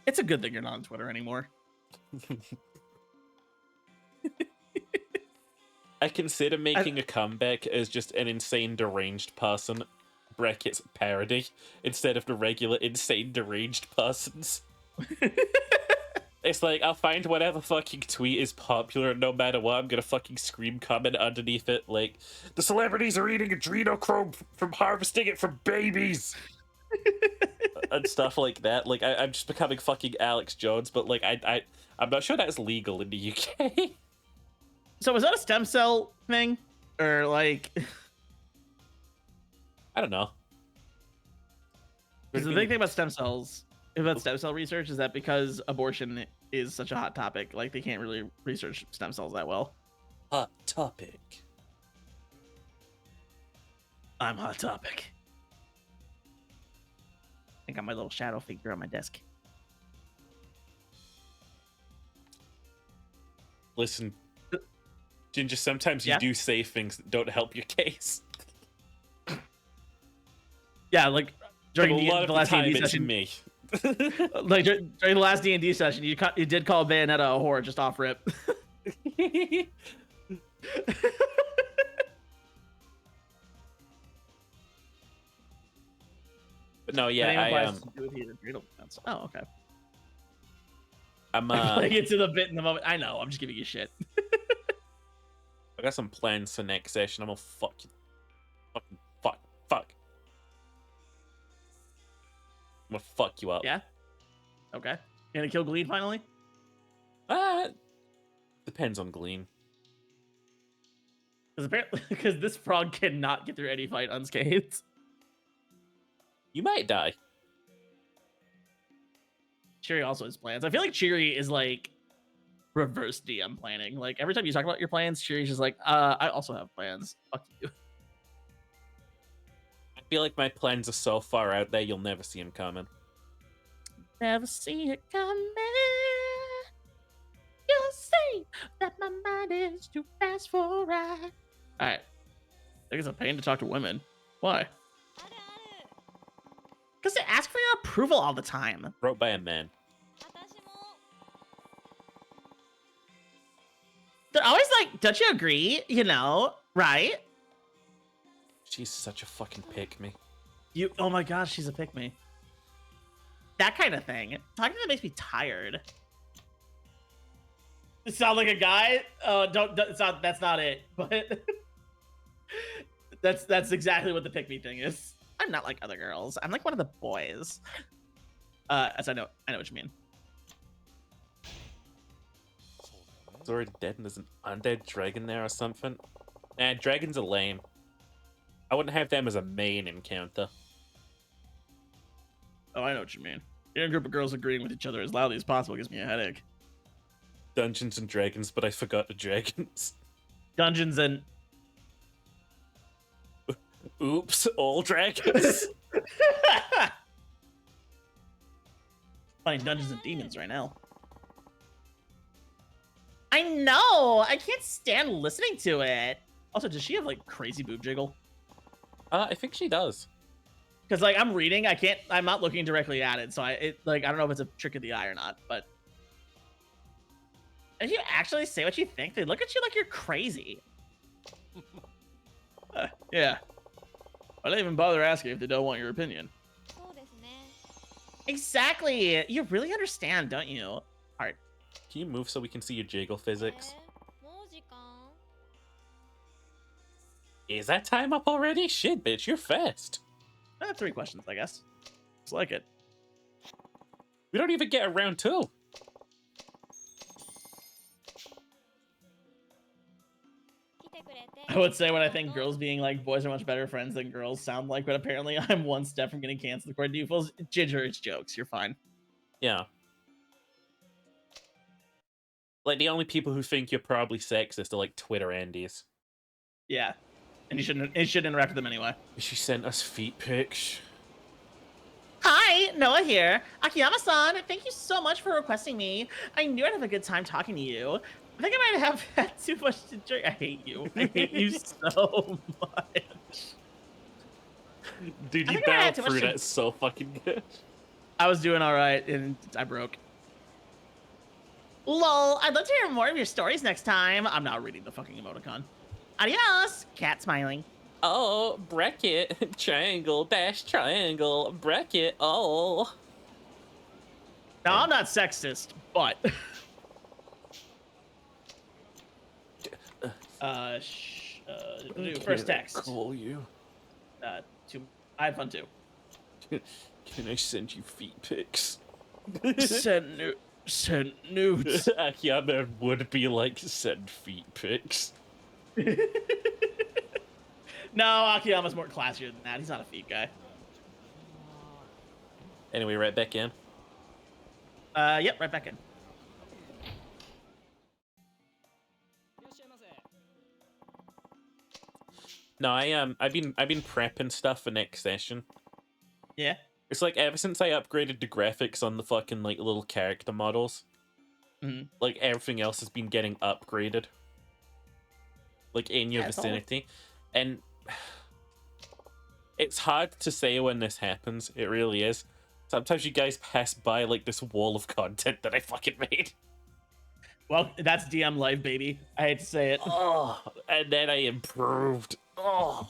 It's a good thing you're not on Twitter anymore.
I consider making a comeback as just an insane deranged person brackets parody instead of the regular insane deranged persons. It's like, I'll find whatever fucking tweet is popular, and no matter what, I'm gonna fucking scream comment underneath it, like,
The celebrities are eating adrenochrome from harvesting it from babies.
and stuff like that. Like, I'm just becoming fucking Alex Jones, but, like, I'm not sure that's legal in the UK.
So was that a stem cell thing? Or, like...
I don't know.
'Cause the big thing about stem cells, about stem cell research, is that because abortion is such a hot topic, like, they can't really research stem cells that well.
Hot topic.
I'm hot topic. I got my little shadow figure on my desk.
Listen, Ginger, sometimes you
Yeah?
do say things that don't help your case.
Yeah, like
But
during
a lot
the
of
last
the time,
D&D
it's
session,
me.
like during the last D&D session, you did call Bayonetta a whore just off rip.
But no,
That
yeah,
even
I
applies to do with the adrenal glands. Oh, okay.
I'm
I get to the bit in the moment. I know. I'm just giving you shit.
I got some plans for next session. I'm gonna fuck you. Fuck. I'm gonna fuck you up.
Yeah. Okay. You gonna kill Glean finally?
Depends on Glean.
Because apparently, because this frog cannot get through any fight unscathed.
You might die.
Cheery also has plans. I feel like Cheery is like reverse DM planning. Like every time you talk about your plans, Cheery's just like, I also have plans. Fuck you.
I feel like my plans are so far out there, you'll never see them coming.
Never see it coming. You'll see that my mind is too fast for a ride. All right. I think it's a pain to talk to women. Why?
あるある
Because they ask for your approval all the time.
Wrote by a man.
私も
They're always like, don't you agree? You know, right?
She's such a fucking pick me.
You. Oh my gosh, she's a pick me. That kind of thing. Talking to them makes me tired. You sound like a guy? Oh, don't. It's not. That's not it. But that's exactly what the pick me thing is. I'm not like other girls. I'm like one of the boys. As I know what you mean.
It's already dead and there's an undead dragon there or something. Nah, dragons are lame. I wouldn't have them as a main encounter.
Oh, I know what you mean. Hearing a group of girls agreeing with each other as loudly as possible gives me a headache.
Dungeons and Dragons, but I forgot the dragons.
Dungeons and
Oops, all dragons.
playing Dungeons and Demons right now. I know. I can't stand listening to it. Also, does she have like crazy boob jiggle?
I think she does.
because like I'm reading, I'm not looking directly at it, so I don't know if it's a trick of the eye or not, but if you actually say what you think, they look at you like you're crazy. Yeah. Why don't even bother asking if they don't want your opinion?
そうですね。
Exactly. You really understand, don't you? Art.
Can you move so we can see your jiggle physics?
もう時間
Is that time up already? Shit, bitch, you're fast.
3 questions, I guess. Just like it.
We don't even get a round 2.
I would say what I think girls being like boys are much better friends than girls sound like, but apparently I'm one step from getting canceled according to you fools. Ginger, it's jokes. You're fine.
Yeah. Like, the only people who think you're probably sexist are, like, Twitter Andies.
Yeah. And you shouldn't interact with them anyway.
She sent us feet pics.
Hi, Noah here. Akiyama-san, thank you so much for requesting me. I knew I'd have a good time talking to you. I think I might have had too much to drink. I hate you. I hate you so much.
Dude,
I
you
think I had
battled
too much
through
to-
that so fucking good.
I was doing all right, and I broke. Lol, I'd love to hear more of your stories next time. I'm not reading the fucking emoticon. Adios! Cat smiling.
Oh, bracket, triangle, dash, triangle, bracket, oh.
No, I'm not sexist, but... First text.
Call you.
I had fun too.
Can I send you feet pics?
Send nudes.
Akiyama would be like, send feet pics.
No, Akiyama's more classier than that. He's not a feet guy.
Anyway, right back in.
Yep, right back in.
No, I've been prepping stuff for next session.
Yeah.
It's like ever since I upgraded the graphics on the fucking like little character models,
Mhm.
like everything else has been getting upgraded. Like in your
Yeah, it's all-
vicinity. And it's hard to say when this happens. It really is. Sometimes you guys pass by like this wall of content that I fucking made.
Well, that's DM life, baby. I hate to say it.
Oh, and then I improved. Oh.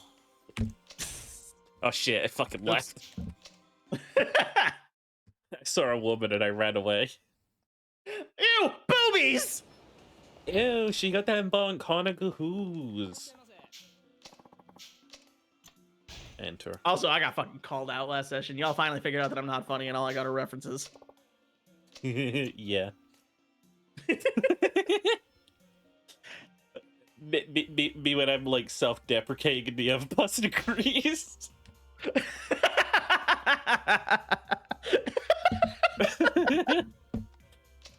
Oh shit, I fucking left. I saw a woman and I ran away.
Ew, boobies!
Ew, she got them bonk Hoos. Enter.
Also, I got fucking called out last session. Y'all finally figured out that I'm not funny and all I got are references.
Yeah. Me when I'm like self-deprecating and the other person agrees.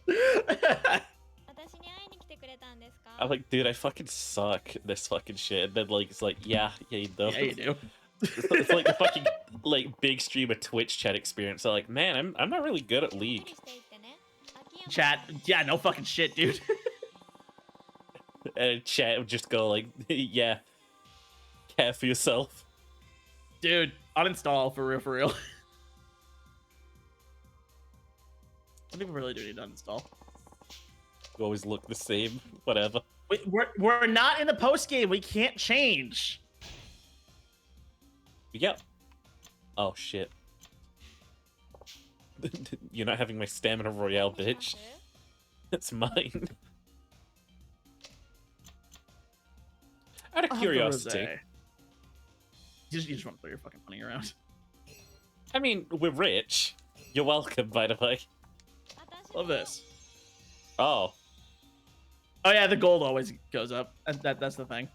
私に会いに来てくれたんですか
I'm like, dude, I fucking suck at this fucking shit. And then like it's like, yeah, you know.
Yeah, you do.
It's like the fucking like big streamer Twitch chat experience. So like, man, I'm not really good at
し
League.
ていってね。秋山
Chat,
さん
yeah, no fucking shit, dude.
And chat would just go like, yeah, care for yourself.
Dude, uninstall for real, for real. Some people really do need to uninstall.
You always look the same. Whatever.
We're not in the post game. We can't change.
Yep. Oh shit. You're not having my stamina royale,
どうしま
bitch.
す
It's mine. Out of
I'll have the
curiosity,
rosé. You just want to throw your fucking money around.
I mean, we're rich. You're welcome, by the way.
私
Love
も
this.
Oh,
Oh yeah, the gold always goes up. That's the thing.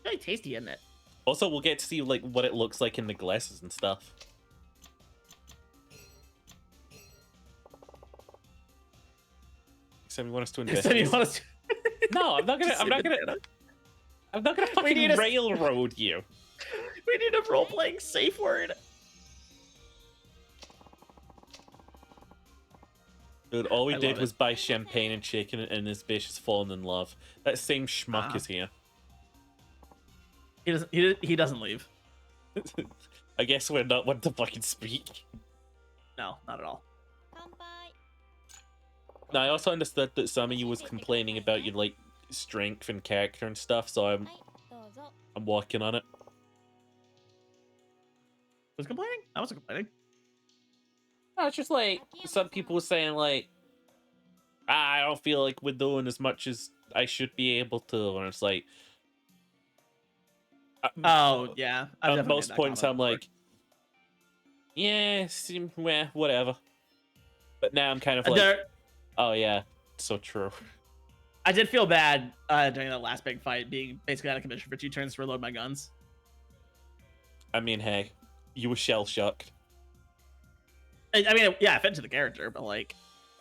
Really tasty, isn't it?
also we'll get to see like what it looks like in the glasses and stuff. Except you want us to invest.
So you want us to-
No, I'm not gonna.
Just
I'm not
say
gonna.
banana.
I'm not gonna
We
fucking
need a-
railroad you.
We need a role-playing safe word.
Dude, all we
I
did
love
was
it.
buy champagne and chicken, and this bitch has fallen in love. That same schmuck
Ah.
is here.
He doesn't leave.
I guess we're not one to fucking speak.
No, not at all.
乾杯
Now, I also understood that some of you was complaining about your like strength and character and stuff, so
はいどうぞ
I'm working on it.
Was complaining? I wasn't complaining.
No, it's just like some people were saying like, I don't feel like we're doing as much as I should be able to, and it's like,
Oh yeah. I've
at
definitely
most
made that
points I'm
comment
like, yeah, whatever. But now I'm kind of
before.
like,
There,
oh yeah, so true.
I did feel bad during that last big fight, being basically out of commission for 2 turns to reload my guns.
I mean, hey, you were shell shocked.
I mean, yeah, it fit into the character, but like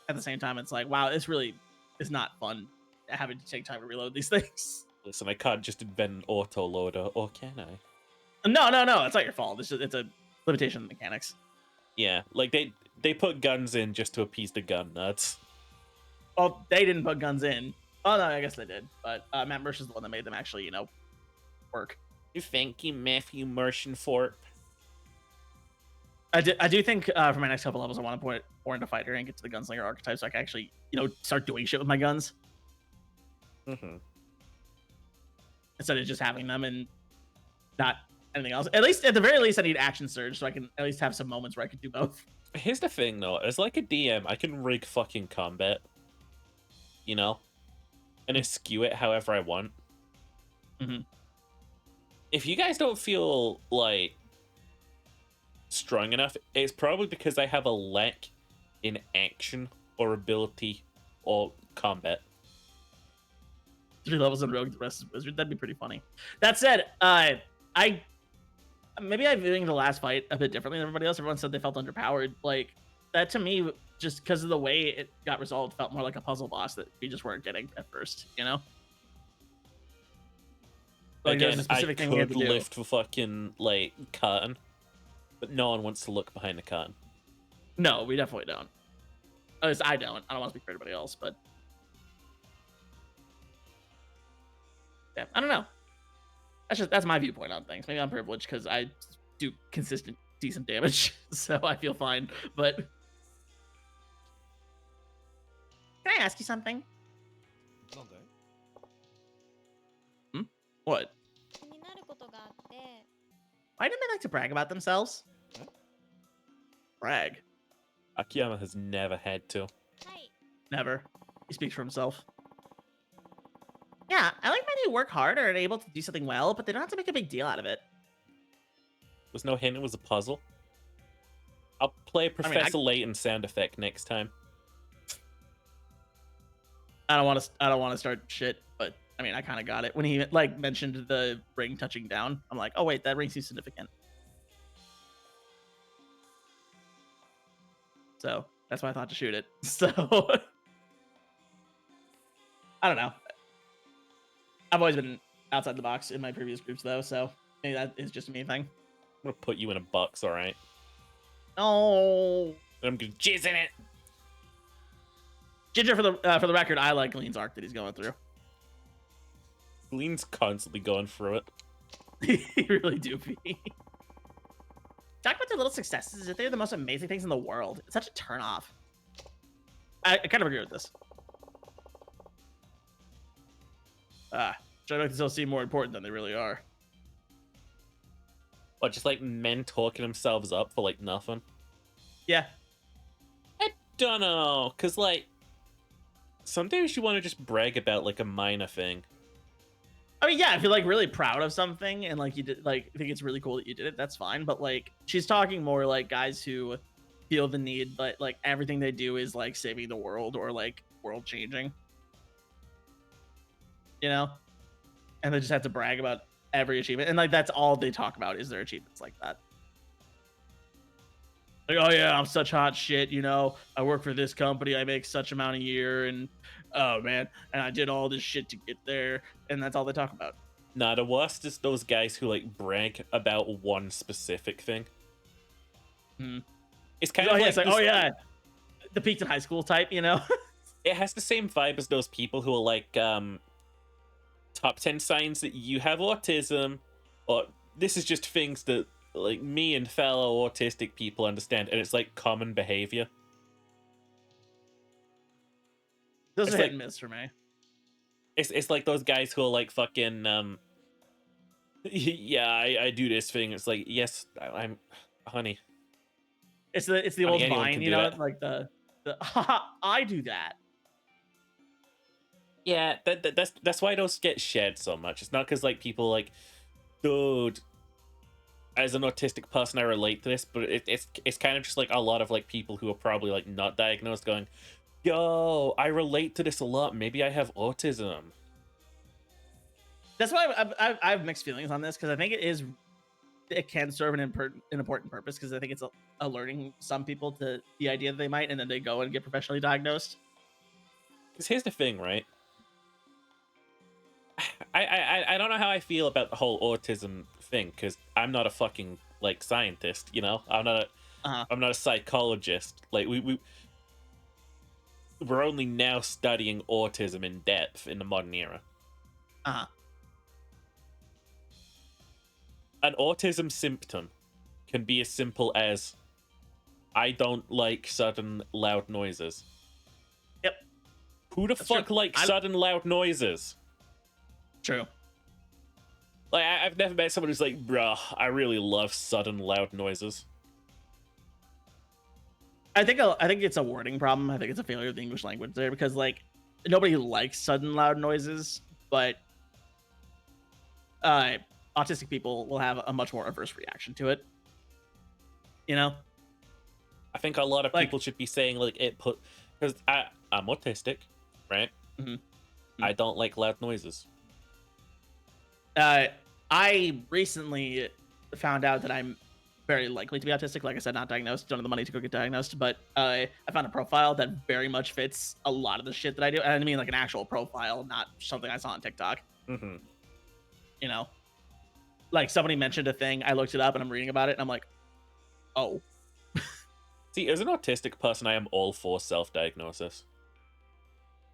at the same time, it's like, wow, this really is not fun having to take time to reload these things.
Listen, I can't just invent an auto loader, or can I?
No, it's not your fault. It's a limitation of mechanics.
Yeah, like they put guns in just to appease the gun nuts.
Well, they didn't put guns in. Oh no, I guess they did. But Matt Mersh is the one that made them actually, work.
Thank you, Matthew Mershenthorpe.
I do think for my next couple levels, I want to put more into fighter and get to the gunslinger archetype, so I can actually, start doing shit with my guns
Mm-hmm.
instead of just having them and not anything else. At the very least, I need action surge, so I can at least have some moments where I can do both.
Here's the thing, though. As like a DM, I can rig fucking combat, and skew it however I want.
Mhm.
If you guys don't feel like strong enough, it's probably because I have a lack in action or ability or combat.
3 levels in Rogue, the rest is Wizard. That'd be pretty funny. That said, maybe I'm viewing the last fight a bit differently than everybody else. Everyone said they felt underpowered. Like that to me, just because of the way it got resolved, felt more like a puzzle boss that we just weren't getting at first. Like, there's
Again,
a specific thing we had
could
to do.
lift the fucking like curtain, but no one wants to look behind the curtain.
No, we definitely don't. At least I don't. I don't want to speak for anybody else, but yeah, I don't know. That's my viewpoint on things. Maybe I'm privileged because I do consistent, decent damage, so I feel fine. But can I ask you something? What?
気になることがあって
Why do they like to brag about themselves? Brag?
Akiyama has never had to.
はい
Never. He speaks for himself. Yeah, I like when they work hard or are able to do something well, but they don't have to make a big deal out of it.
Was no hint it was a puzzle. I'll play Professor Layton sound effect next time.
I don't want to start shit, but I mean, I kind of got it when he mentioned the ring touching down. I'm like, oh wait, that ring seems significant. So that's why I thought to shoot it. So I don't know. I've always been outside the box in my previous groups though, so maybe that is just a me thing.
I'm gonna put you in a box, alright?
Oh,
I'm gonna jizz in it.
Ginger, for the record, I like Lean's arc that he's going through.
Lean's constantly going through it.
He really do be. Talk about their little successes as if they're the most amazing things in the world. It's such a turnoff. I kind of agree with this. Which I like to still seem more important than they really are.
Or just like men talking themselves up for like nothing.
Yeah.
I don't know, cause like sometimes you want to just brag about like a minor thing.
I mean, yeah, if you're like really proud of something and like you did, like think it's really cool that you did it, that's fine. But like, she's talking more like guys who feel the need, but like everything they do is like saving the world or like world changing. And they just have to brag about every achievement, and like that's all they talk about is their achievements like that. Like, oh yeah, I'm such hot shit. I work for this company, I make such amount a year, and oh man, and I did all this shit to get there, and that's all they talk about.
Nah, the worst is those guys who like brag about one specific thing. It's kind of like,
it's like, oh yeah, the peaked in high school type,
It has the same vibe as those people who are like, top 10 signs that you have autism, or this is just things that like me and fellow autistic people understand, and it's like common behavior.
Those
It's
are hit
like-
and miss for me.
It's like those guys who are like fucking yeah, I do this thing. It's like, yes, I'm honey.
It's the
I
old
mean, anyone
Vine,
can
you
do
know,
that.
like the haha, I do that.
Yeah, that's why those get shared so much. It's not because like people like, dude, as an autistic person I relate to this, but it's kind of just like a lot of like people who are probably like not diagnosed going, yo, I relate to this a lot. Maybe I have autism.
That's why I have mixed feelings on this, because I think it can serve an important purpose, because I think it's alerting some people to the idea that they might, and then they go and get professionally diagnosed.
Because here's the thing, right? I don't know how I feel about the whole autism thing, because I'm not a fucking like scientist, you know.
Uh-huh.
I'm not a psychologist. Like we're only now studying autism in depth in the modern era.
Uh-huh.
An autism symptom can be as simple as I don't like sudden loud noises.
Yep.
Who the
That's
fuck
true.
likes sudden loud noises?
True.
Like I've never met someone who's like, bruh, I really love sudden loud noises.
I think it's a wording problem. I think it's a failure of the English language there, because like nobody likes sudden loud noises, but autistic people will have a much more adverse reaction to it. You know?
I think a lot of
Like-
people should be saying like because I'm autistic, right?
Mhm.
I don't like loud noises.
I recently found out that I'm very likely to be autistic. Like I said, not diagnosed. Don't have the money to go get diagnosed, but I found a profile that very much fits a lot of the shit that I do. And I mean, like an actual profile, not something I saw on TikTok.
Mm-hmm.
You know, like somebody mentioned a thing, I looked it up, and I'm reading about it, and I'm like, oh,
See, as an autistic person, I am all for self-diagnosis.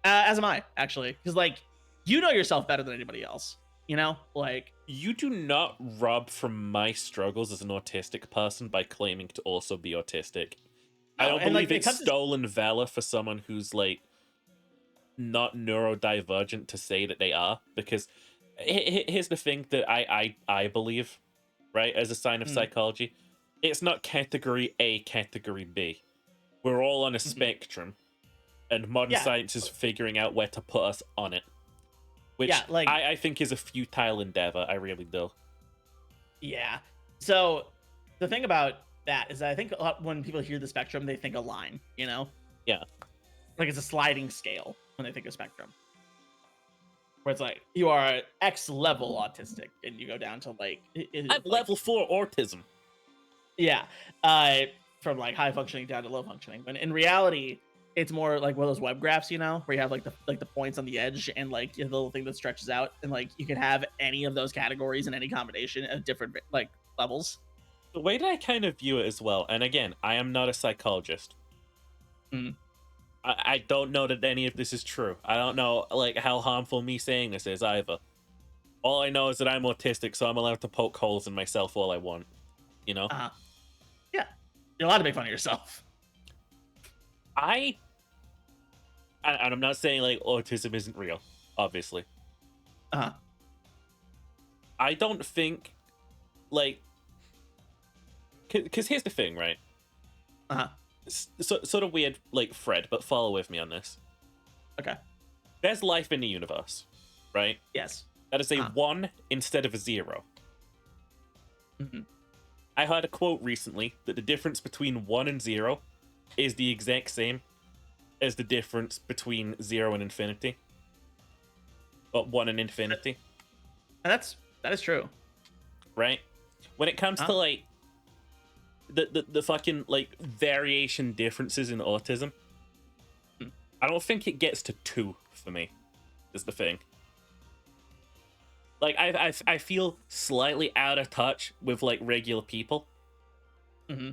as am I actually, because like you know yourself better than anybody else. You know, like
You do not rob from my struggles as an autistic person by claiming to also be autistic. I
No,
don't
and, like,
believe
it
it's
comes to-
stolen valor for someone who's like not neurodivergent to say that they are, because here's the thing that I believe, right, as a sign of psychology, it's not category A, category B. We're all on a spectrum, and modern
Yeah.
science is figuring out where to put us on it. Which
Yeah, like-
I think is a futile endeavor. I really do.
yeah. So the thing about that is that I think a lot, when people hear the spectrum, they think a line. You know?
Yeah.
Like it's a sliding scale when they think of spectrum, where it's like you are X level autistic, and you go down to like
I'm
like-
level 4 autism.
Yeah, from like high functioning down to low functioning. When in reality, it's more like one of those web graphs, you know, where you have like the points on the edge, and like you have the little thing that stretches out, and like you can have any of those categories in any combination at different like levels.
The way that I kind of view it as well, and again, I am not a psychologist.
Mhm.
I don't know that any of this is true. I don't know like how harmful me saying this is either. All I know is that I'm autistic, so I'm allowed to poke holes in myself all I want. You know?
Yeah, you're allowed to make fun of yourself.
And I'm not saying like autism isn't real, obviously.
Uh-huh.
I don't think like because here's the thing, right?
Uh-huh.
Sort of weird, like Fred, but follow with me on this.
Okay.
There's life in the universe, right?
Yes.
That is a
Uh-huh.
1 instead of a 0.
hmm
I heard a quote recently that the difference between 1 and 0 is the exact same as the difference between 0 and infinity. But 1 and infinity,
And that is true.
right? When it comes to
Huh?
like the fucking like variation differences in autism,
Hmm.
I don't think it gets to 2 for me. Is the thing. Like I feel slightly out of touch with like regular people.
hmm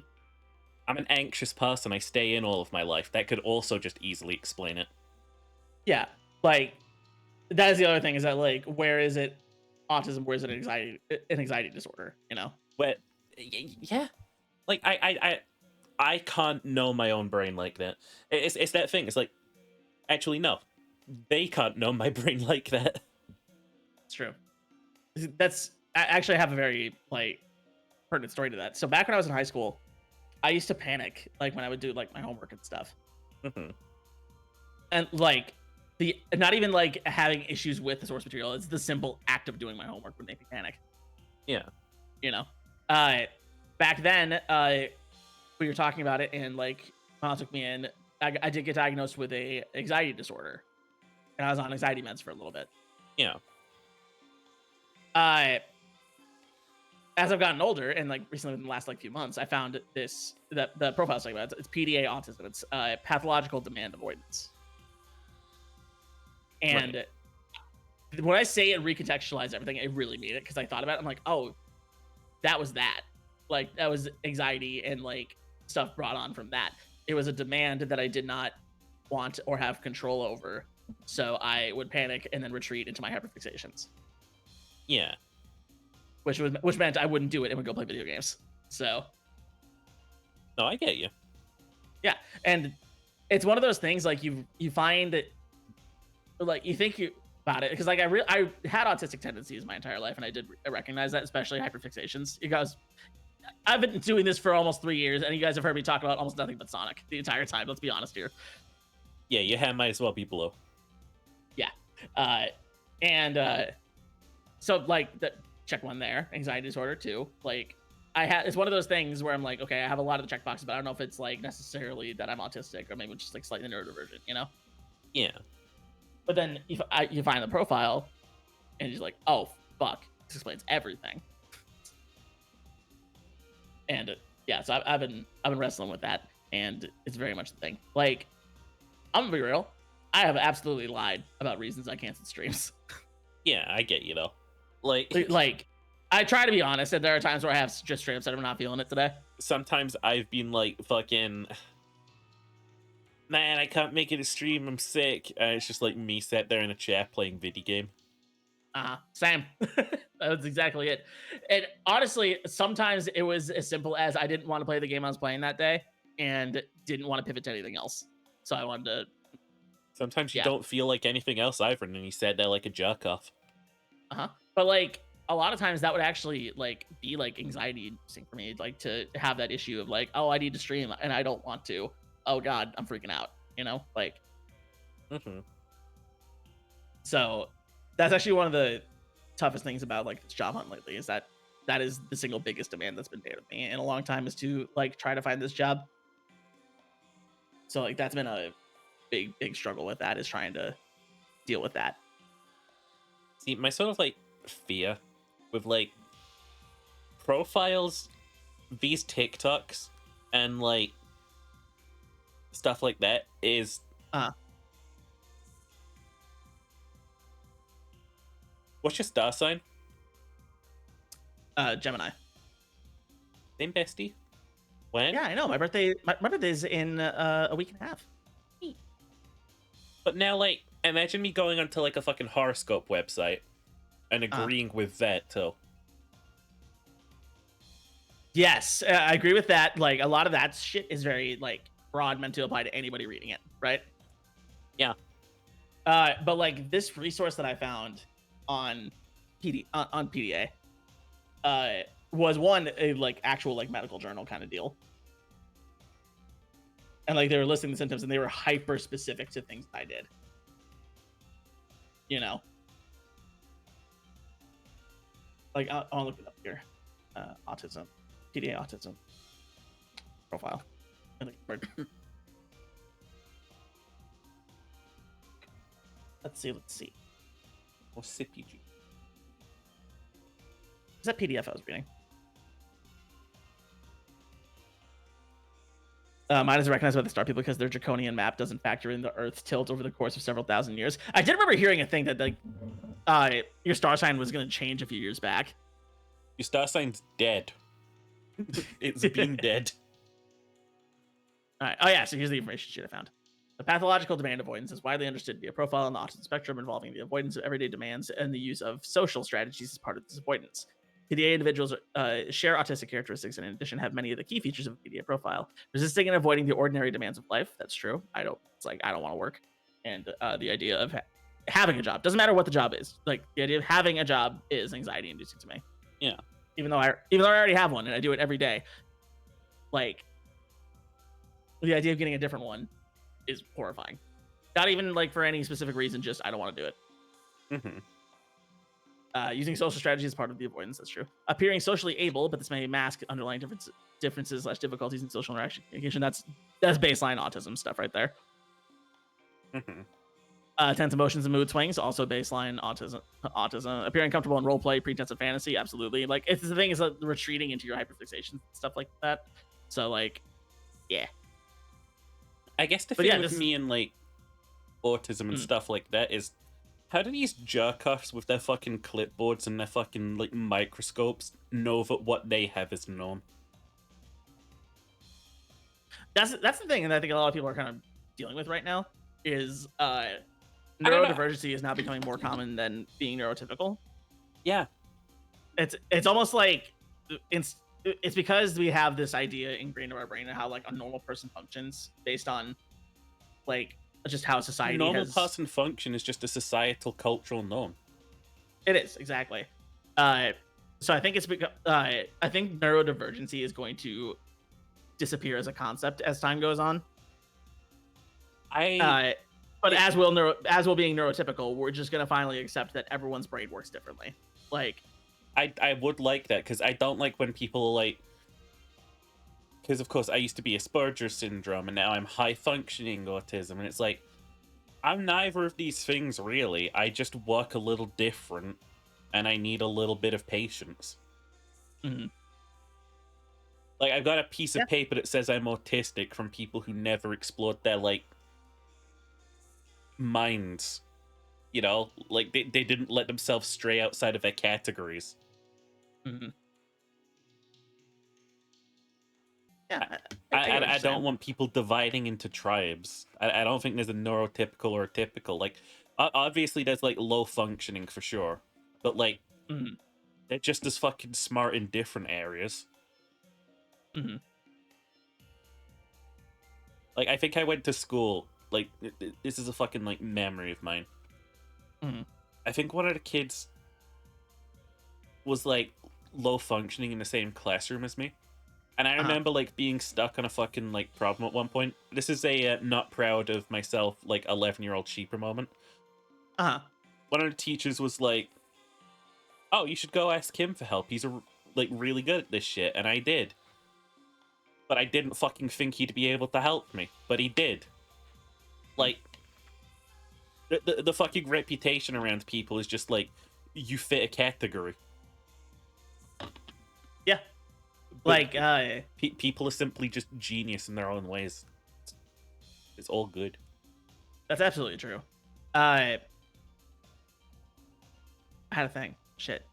I'm an anxious person. I stay in all of my life. That could also just easily explain it.
Yeah, like that is the other thing, is that like where is it autism? Where is it an anxiety disorder? You know?
But Yeah, like I can't know my own brain like that. It's that thing. It's like, actually, no, they can't know my brain like that.
It's true. I actually have a very like pertinent story to that. So back when I was in high school, I used to panic like when I would do like my homework and stuff.
Hmm.
And like the not even like having issues with the source material, it's the simple act of doing my homework would make me panic.
Yeah.
You know, back then, we were talking about it, and like mom took me in. I did get diagnosed with a anxiety disorder, and I was on anxiety meds for a little bit.
Yeah.
As I've gotten older, and like recently in the last like few months, I found this that the profile is like about it's PDA autism. It's pathological demand avoidance. And when I say it recontextualized everything, I really mean it because I thought about it. I'm like, oh, that was that. Like that was anxiety and like stuff brought on from that. It was a demand that I did not want or have control over. So I would panic and then retreat into my hyperfixations.
Yeah.
Which meant I wouldn't do it and would go play video games. So
No, I get you.
yeah, and it's one of those things like you find that like you think you about it because like I had autistic tendencies my entire life and I did recognize that, especially hyperfixations. You guys, I've been doing this for almost 3 years and you guys have heard me talk about almost nothing but Sonic the entire time. Let's be honest here.
Yeah, your hand might as well be below.
So like the check one there, anxiety disorder too. Like it's one of those things where I'm like, okay, I have a lot of the checkboxes, but I don't know if it's like necessarily that I'm autistic or maybe just like slightly neurodivergent, you know?
Yeah.
But then you find the profile and you're like, oh fuck, this explains everything. And yeah, so I've been wrestling with that, and it's very much the thing. Like, I'm gonna be real, I have absolutely lied about reasons I canceled streams.
Yeah, I get you though. Like
I try to be honest, and there are times where I have just straight up said I'm not feeling it today.
sometimes I've been like, fucking, man, I can't make it a stream, I'm sick. And it's just like me sat there in a chair playing video game.
Same. That's exactly it. And honestly, sometimes it was as simple as I didn't want to play the game I was playing that day and didn't want to pivot to anything else. So I wanted to.
Sometimes you
Yeah.
don't feel like anything else either, and then you sat there like a jerk off.
But like a lot of times that would actually like be like anxiety inducing for me, like to have that issue of like, oh, I need to stream and I don't want to. Oh God, I'm freaking out. You know, like.
Mm-hmm.
So that's actually one of the toughest things about like this job hunt lately is that is the single biggest demand that's been made of me in a long time is to like try to find this job. So like that's been a big struggle with that, is trying to deal with that.
See, my sort of like fear with like profiles, these TikToks, and like stuff like that is what's your star sign?
Gemini.
Same bestie. When?
Yeah, I know. My birthday's in a week and a half.
But now, like, imagine me going onto like a fucking horoscope website and agreeing with that too.
Yes, I agree with that. Like a lot of that shit is very like broad, meant to apply to anybody reading it, right?
Yeah.
But like this resource that I found on PDA was one a like actual like medical journal kind of deal, and like they were listing the symptoms and they were hyper specific to things I did. You know, like I'll look it up here. Autism, PDA autism profile. Let's see.
Or CPG.
Is that PDF I was reading? Mine is recognized by the star people because their draconian map doesn't factor in the Earth's tilt over the course of several thousand years. I did remember hearing a thing that like your star sign was going to change a few years back.
Your star sign's dead. It's been dead.
All right. Oh yeah. So here's the information sheet I found. The pathological demand avoidance is widely understood to be a profile on the autism spectrum involving the avoidance of everyday demands and the use of social strategies as part of this avoidance. PDA individuals share autistic characteristics and in addition have many of the key features of a PDA profile. Resisting and avoiding the ordinary demands of life. That's true. I don't. It's like I don't want to work, and the idea of having a job doesn't matter what the job is. Like the idea of having a job is anxiety inducing to me.
Yeah.
Even though I already have one and I do it every day, like the idea of getting a different one is horrifying. Not even like for any specific reason, just I don't want to do it.
Mm-hmm.
Using social strategies is part of the avoidance. That's true. Appearing socially able, but this may mask underlying differences / difficulties in social interaction communication. That's baseline autism stuff right there.
Mm-hmm.
Tense emotions and mood swings, also baseline autism. Appearing comfortable in role play, pretense of fantasy, absolutely. Like it's the thing is like retreating into your hyperfixation stuff like that. So like, yeah.
I guess the
But
thing
yeah,
with
this-
me and like autism and stuff like that is, how do these jerk-offs with their fucking clipboards and their fucking like microscopes know that what they have is known?
That's the thing, and I think a lot of people are kind of dealing with right now is
don't know.
neurodivergency is now becoming more common than being neurotypical.
Yeah.
It's almost like it's because we have this idea ingrained in our brain of how like a normal person functions based on like just how society
Normal
has.
person function is just a societal cultural norm.
It is exactly. So I think it's because I think neurodivergency is going to disappear as a concept as time goes on. But as will being neurotypical, we're just gonna finally accept that everyone's brain works differently. Like,
I would like that, because I don't like when people like, because of course I used to be Asperger's syndrome and now I'm high functioning autism, and it's like I'm neither of these things really. I just work a little different and I need a little bit of patience.
Mhm.
Like I've got a piece
Yeah.
of paper that says I'm autistic from people who never explored their like minds, you know, like they didn't let themselves stray outside of their categories.
Mhm. Yeah,
I don't want people dividing into tribes. I don't think there's a neurotypical or a typical. Like, obviously there's like low functioning for sure, but like
Mhm.
they're just as fucking smart in different areas.
Mhm.
Like, I think I went to school. Like, this is a fucking like memory of mine.
Mhm.
I think one of the kids was like low functioning in the same classroom as me. And I remember like being stuck on a fucking like problem at one point. This is a not proud of myself like 11-year-old sheeper moment. One of the teachers was like, "Oh, you should go ask him for help. He's like really good at this shit." And I did. But I didn't fucking think he'd be able to help me. But he did. Like, the fucking reputation around people is just like, you fit a category.
Yeah.
But
Like,
people are simply just genius in their own ways. It's all good.
that's absolutely true. I had a thing. Shit.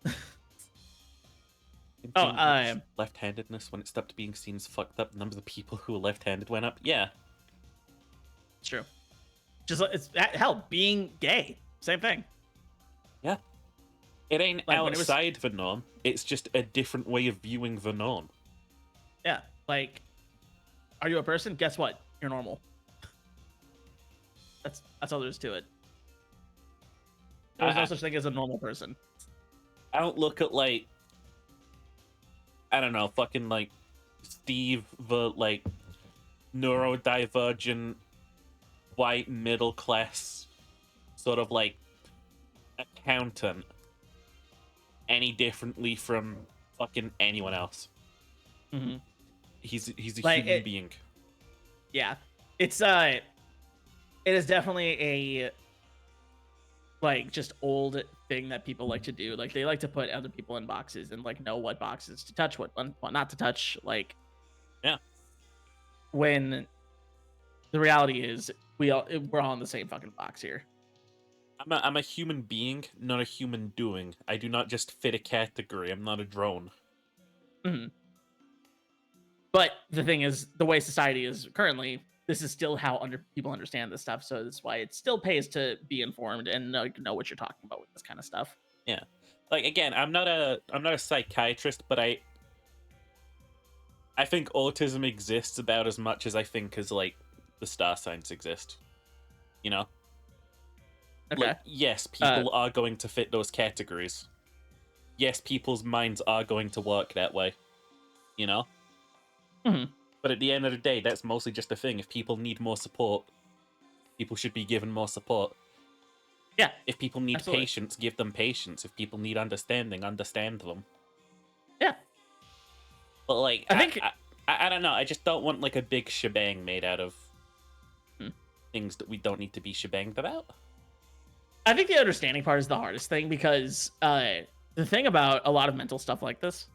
Left-handedness, when it stopped being seen as fucked up, the numbers of people who were left-handed went up. Yeah.
It's true. Just it's hell, being gay, same thing.
Yeah. It ain't
Like, when it was-
outside the norm. It's just a different way of viewing the norm.
Yeah. Like, are you a person? Guess what? You're normal. That's all there is to it. There's no such thing as a normal person.
I don't look at like, I don't know, fucking like Steve, the like neurodivergent white middle class sort of like accountant any differently from fucking anyone else.
Mm-hmm.
He's a
Like,
human being.
Yeah, it's it is definitely a like just old thing that people like to do. Like they like to put other people in boxes and like know what boxes to touch, what not to touch. Like,
Yeah.
When the reality is we're all in the same fucking box here.
I'm a human being, not a human doing. I do not just fit a category. I'm not a drone.
Mm-hmm. But the thing is, the way society is currently, this is still how people understand this stuff. So that's why it still pays to be informed and know what you're talking about with this kind of stuff.
like again, I'm not a psychiatrist, but I think autism exists about as much as I think as like the star signs exist. You know?
Okay.
Like, yes, people are going to fit those categories. Yes, people's minds are going to work that way. You know?
Mhm.
But at the end of the day, that's mostly just a thing. If people need more support, people should be given more support.
Yeah.
If people need
Absolutely.
patience, give them patience. If people need understanding, understand them.
Yeah.
But like,
I think-
I don't know. I just don't want like a big shebang made out of
Hmm.
things that we don't need to be shebanged about.
I think the understanding part is the hardest thing because the thing about a lot of mental stuff like this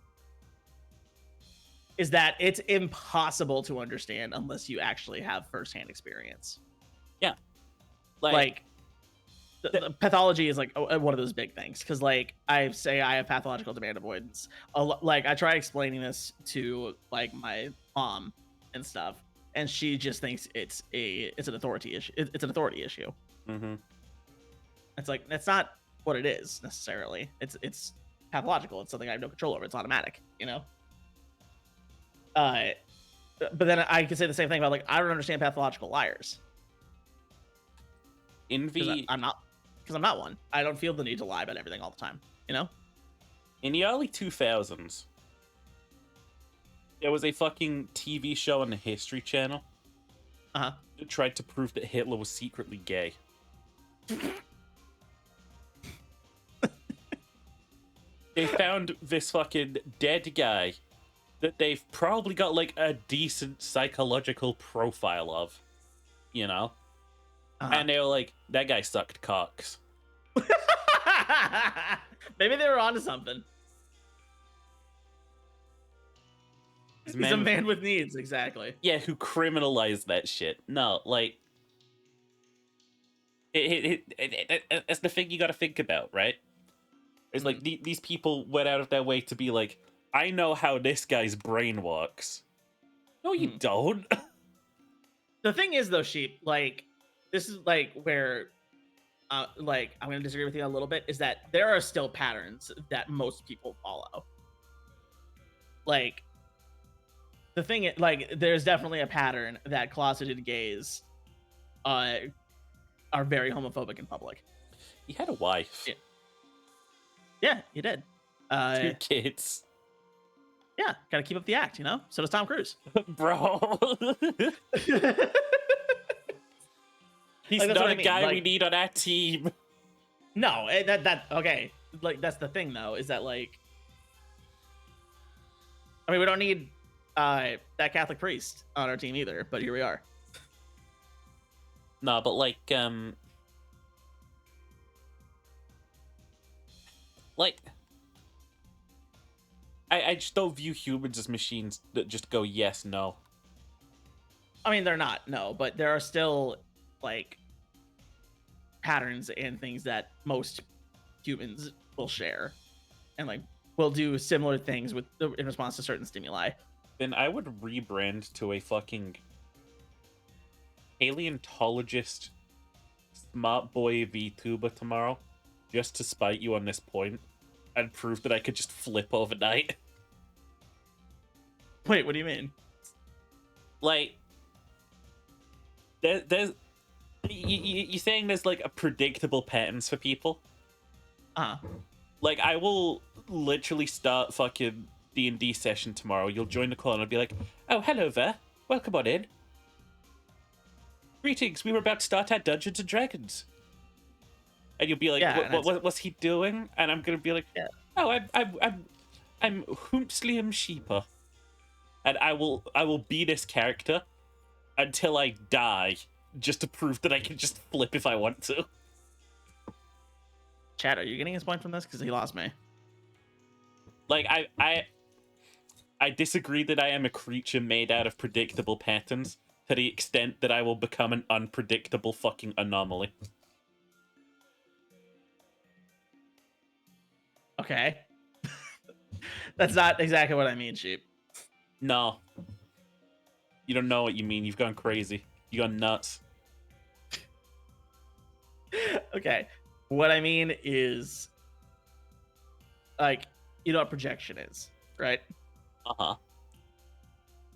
is that it's impossible to understand unless you actually have firsthand experience. Like the pathology is like one of those big things because like I say I have pathological demand avoidance. Like I try explaining this to like my mom and stuff, and she just thinks it's an authority issue. It's an authority issue.
Mm-hmm.
It's like that's not what it is necessarily. It's pathological. It's something I have no control over. It's automatic, you know. But then I could say the same thing about like I don't understand pathological liars
In
because
the
I'm not one. I don't feel the need to lie about everything all the time, you know.
in the early 2000s, there was a fucking TV show on the History Channel
Uh-huh.
that tried to prove that Hitler was secretly gay. They found this fucking dead guy that they've probably got like a decent psychological profile of, you know?
Uh-huh.
And they were like, that guy sucked cocks.
Maybe they were onto something.
This
He's a man with needs, exactly.
Yeah, who criminalized that shit. No, like, it's the thing you gotta think about, right? It's like these people went out of their way to be like, I know how this guy's brain works. No, you
Mhm.
don't.
The thing is, though, Sheep, like, this is like where, like, I'm gonna disagree with you a little bit. Is that there are still patterns that most people follow. Like, the thing, like, there's definitely a pattern that closeted gays, are very homophobic in public.
He had a wife,
Yeah, you did.
2 kids,
Yeah, gotta keep up the act, you know. So does Tom Cruise.
bro. He's
Like, that's
not
what
a
I mean,
guy we
like-
need on our team.
No, that okay. Like that's the thing though, is that like I mean we don't need that Catholic priest on our team either, but here we are.
No, but like I just don't view humans as machines that just go yes, no.
I mean they're not, no, but there are still like patterns and things that most humans will share and like will do similar things with in response to certain stimuli.
Then I would rebrand to a fucking paleontologist smart boy VTuber tomorrow, just to spite you on this point, and prove that I could just flip overnight.
Wait, what do you mean?
Like, there's you saying there's like a predictable patterns for people. Like, I will literally start fucking D&D session tomorrow. You'll join the call and I'll be like, oh, hello there. Welcome on in. Greetings, we were about to start our Dungeons and Dragons. And you'll be like,
Yeah,
what's he doing? And I'm gonna be like,
Yeah.
oh, I'm Hoomslium Sheeper. And I will be this character until I die, just to prove that I can just flip if I want to.
Chad, are you getting his point from this? Because he lost me.
Like, I disagree that I am a creature made out of predictable patterns to the extent that I will become an unpredictable fucking anomaly.
Okay. That's not exactly what I mean, Sheep.
No. You don't know what you mean. You've gone crazy. You gone nuts.
Okay. What I mean is like, you know what projection is, right?
Uh-huh.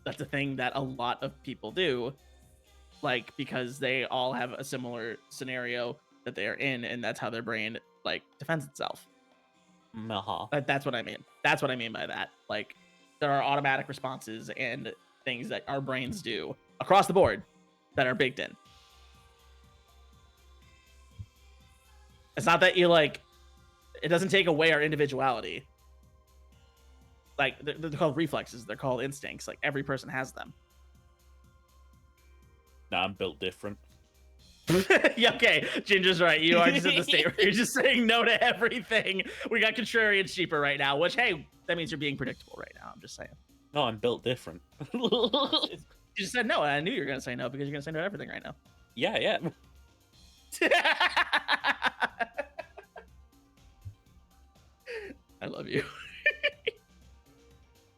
That's a thing that a lot of people do, like, because they all have a similar scenario that they are in, and that's how their brain like defends itself.
Uh-huh.
That's what I mean. That's what I mean by that. Like, there are automatic responses and things that our brains do across the board that are baked in. It's not that you like, it doesn't take away our individuality. Like, they're called reflexes. They're called instincts. Like, every person has them.
Nah, I'm built different.
Yeah, okay, Ginger's right. You are just in the state where you're just saying no to everything. We got contrarian sheeper right now, which, hey, that means you're being predictable right now. I'm just saying.
No, I'm built different.
You just said no, and I knew you were going to say no because you're going to say no to everything right now.
Yeah.
I love you.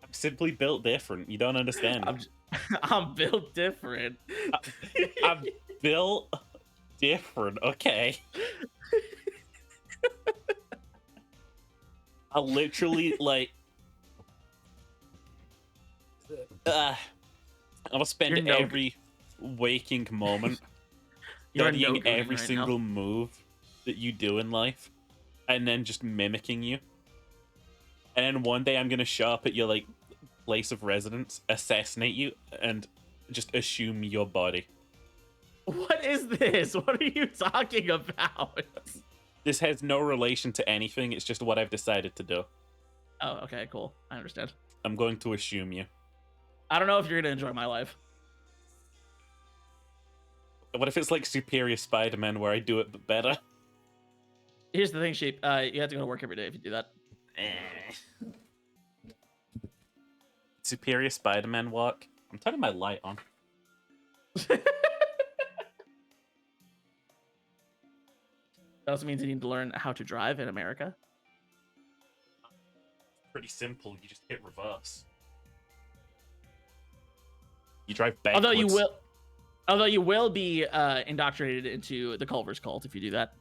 I'm simply built different. You don't understand.
I'm built different.
I'm built different. Okay. I literally like. I'll spend
You're no-
every waking moment
You're a
studying
no-gooing
every
right
single
now.
move that you do in life, and then just mimicking you. And then one day I'm gonna show up at your like place of residence, assassinate you, and just assume your body.
What is this? What are you talking about?
This has no relation to anything. It's just what I've decided to do.
Oh, okay, cool. I understand.
I'm going to assume you.
I don't know if you're gonna enjoy my life.
What if it's like Superior Spider-Man where I do it but better?
Here's the thing, Sheep. You have to go to work every day if you do that.
Superior Spider-Man walk. I'm turning my light on.
That also means you need to learn how to drive in America.
Pretty simple. You just hit reverse. You drive backwards.
Although you will be indoctrinated into the Culver's cult if you do that.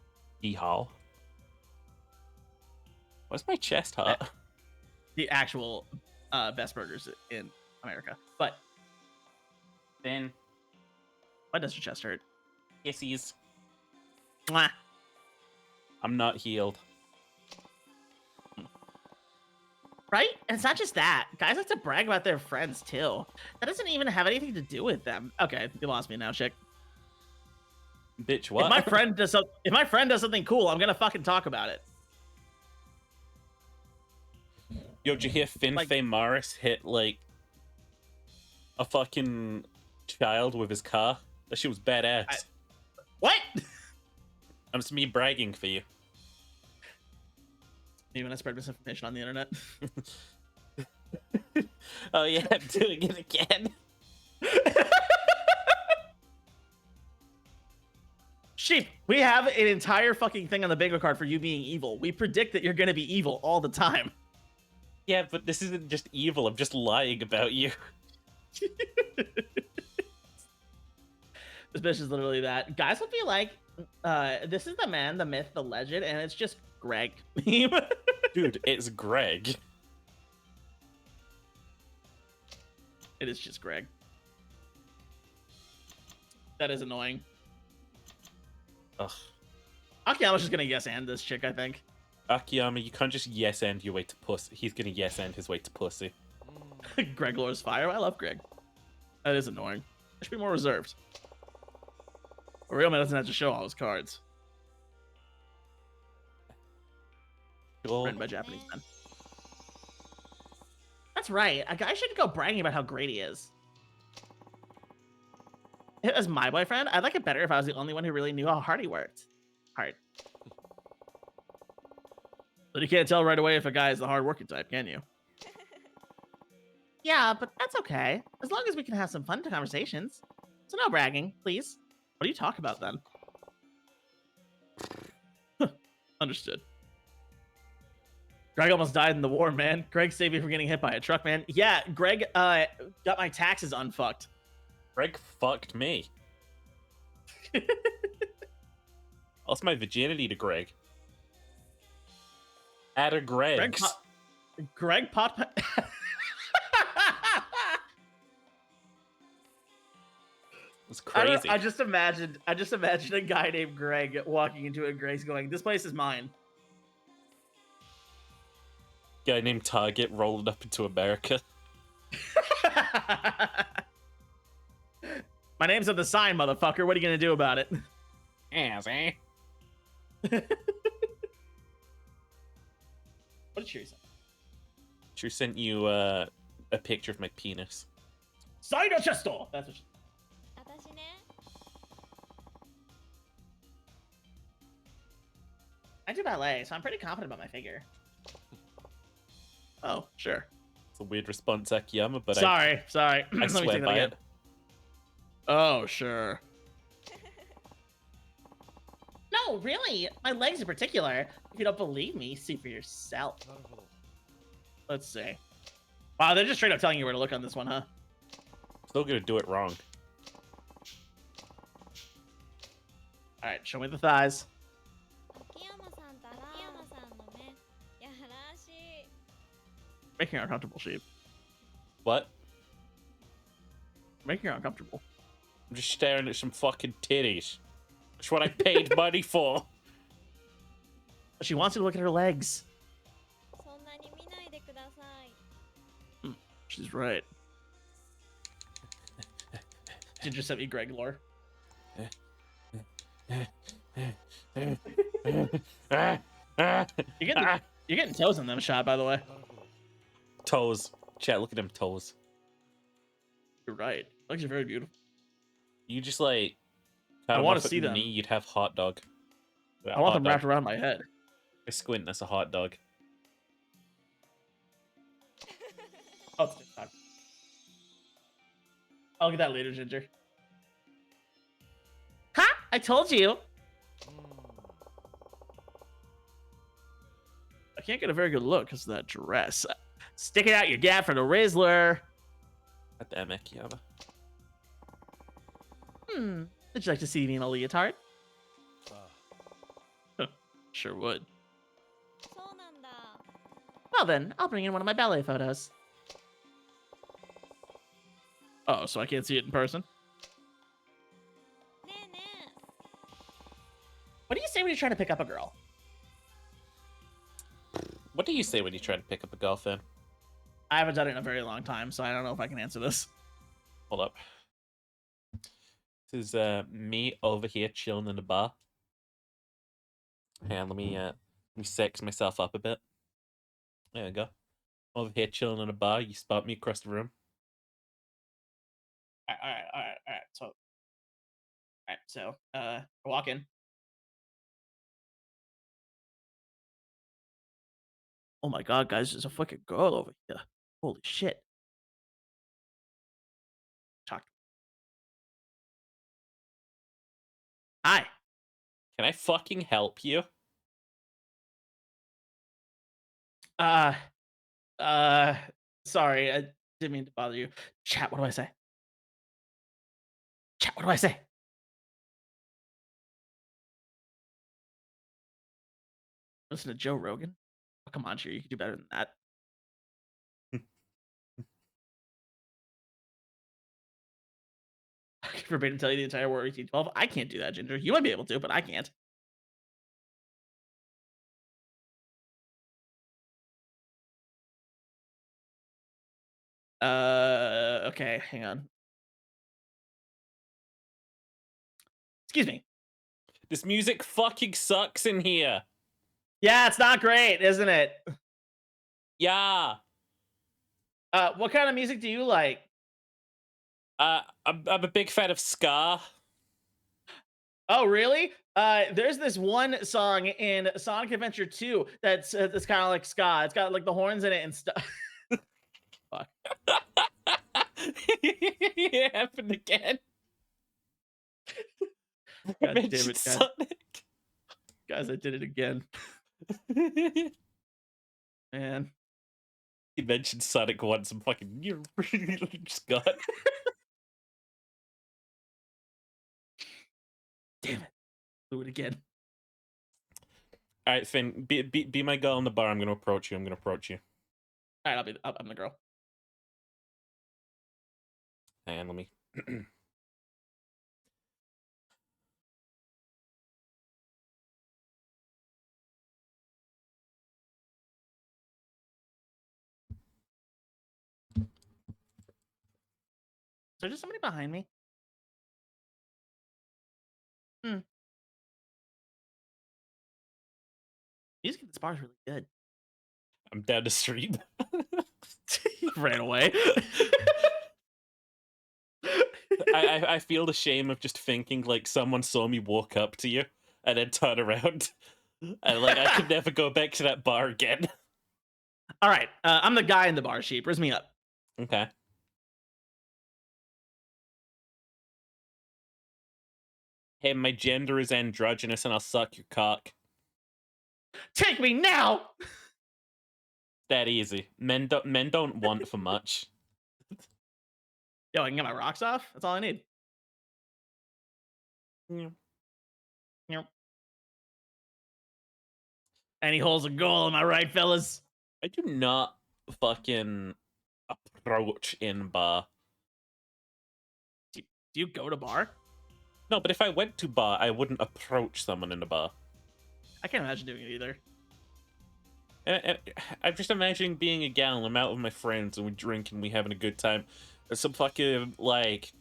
Yeehaw. What's my chest hurt?
The actual best burgers in America. But
Then
why does your chest hurt?
kissies.
Mwah.
I'm not healed.
Right? And it's not just that. Guys like to brag about their friends too. That doesn't even have anything to do with them. Okay, you lost me now, chick.
Bitch, what?
If my friend does something cool, I'm gonna fucking talk about it.
Yo, did you hear Finn
Like-
Faye Morris hit like a fucking child with his car? That shit was badass.
What?
It's me bragging for you.
You want to spread misinformation on the internet?
Oh yeah, I'm doing it again.
Sheep, we have an entire fucking thing on the bingo card for you being evil. We predict that you're gonna be evil all the time.
Yeah, but this isn't just evil. I'm just lying about you.
This bitch is literally that. Guys would be like, this is the man, the myth, the legend, and it's just Greg.
Dude, it's Greg.
It is just Greg. That is annoying.
Ugh.
Akiyama's just gonna yes and this chick, I think.
Akiyama, you can't just yes end your way to pussy. He's gonna yes end his way to pussy.
Greg Lore's fire. I love Greg. That is annoying. I should be more reserved. A real man doesn't have to show all his cards.
Cool.
Written by Japanese men. That's right. A guy shouldn't go bragging about how great he is. As my boyfriend, I'd like it better if I was the only one who really knew how hard he worked. Hard. But you can't tell right away if a guy is the hard-working type, can you? Yeah, but that's okay. As long as we can have some fun conversations. So no bragging, please. What do you talk about then? Understood. Greg almost died in the war, man. Greg saved me from getting hit by a truck, man. Yeah, Greg got my taxes unfucked.
Greg fucked me. Lost my virginity to Greg. At a Greg's.
Greg Pot.
It's
I don't-
crazy.
I just imagined a guy named Greg walking into a Greg's going, "This place is mine."
Guy named Target rolled up into America.
My name's on the sign, motherfucker. What are you gonna do about it?
Yes, eh?
What did she say?
She sent you a picture of my penis.
Sign a chest door. That's what she.
私ね
I do ballet, so I'm pretty confident about my figure. Oh, sure.
It's a weird response, Akiyama, but
Sorry.
I
Let me
swear
take that
by
again.
it.
Oh, sure. No, really. My legs in particular. If you don't believe me, see for yourself. Let's see. Wow, they're just straight up telling you where to look on this one, huh?
Still gonna do it wrong.
All right, show me the thighs.
秋山さんたら秋山さんの目やらしい
Making her uncomfortable, sheep.
What?
Making her uncomfortable.
I'm just staring at some fucking titties. That's what I paid money for.
She wants you to look at her legs.
そんなに見ないでください
She's right. Ginger sent me Greg lore. You're getting toes in them shot, by the way.
Toes. Chat, look at them toes.
You're right. Legs are very beautiful.
You just like. cut
I
'em
wanna
off at
see
the
them.
knee, you'd have hot dog.
I want them wrapped around my head.
I squint, that's a hot dog.
Oh, it's TikTok. I'll get that later, Ginger. Ha! I told you. I can't get a very good look because of that dress. Stick it out your gap for the Rizzler.
At the Akiyama.
Would you like to see me in a leotard? Sure would.
そうなんだ
Well then, I'll bring in one of my ballet photos. Oh, so I can't see it in person?
ねえねえ
What do you say when you're trying to pick up a girl?
What do you say when you try to pick up a girlfriend?
I haven't done it in a very long time, so I don't know if I can answer this.
Hold up. This is me over here chilling in the bar. Hang on, let me sex myself up a bit. There we go. Over here chilling in a bar. You spot me across the room.
All right. So, walk in. Oh my god, guys, there's a fucking girl over here. Holy shit. Talk. Hi.
Can I fucking help you?
Sorry, I didn't mean to bother you. Chat, what do I say? Chat, what do I say? Listen to Joe Rogan? Oh, come on, Cheer, you can do better than that. I can forbid to tell you the entire War 1812. I can't do that, Ginger. You might be able to, but I can't. Okay, hang on. Excuse me.
This music fucking sucks in here.
Yeah, it's not great, isn't it?
Yeah.
What kind of music do you like?
I'm a big fan of ska.
Oh, really? There's this one song in Sonic Adventure 2 that's it's kind of like ska. It's got like the horns in it and stuff. Fuck.
It happened again.
God
I
damn
mentioned
it, guys.
Sonic.
Guys, I did it again. Man.
He mentioned Sonic once and fucking you just got.
Damn it. Do it again.
All right, Finn, be my girl in the bar. I'm gonna approach you. I'm gonna approach you.
All right, I'm the girl.
And let me.
Is there just somebody behind me? Music at this bar is really good.
I'm down the street.
He ran away.
I feel the shame of just thinking like someone saw me walk up to you and then turn around, and like I could never go back to that bar again.
All right, I'm the guy in the bar. Sheep, raise me up.
Okay. Hey, my gender is androgynous, and I'll suck your cock.
Take me now.
That easy. Men don't want for much.
Yo, I can get my rocks off. That's all I need.
Yeah.
Yep. And he holds a goal. Am I right, fellas?
I do not fucking approach in bar.
Do you go to bar?
No, but if I went to bar, I wouldn't approach someone in a bar.
I can't imagine doing it either.
I'm just imagining being a gal. I'm out with my friends and we drink and we having a good time. There's some fucking like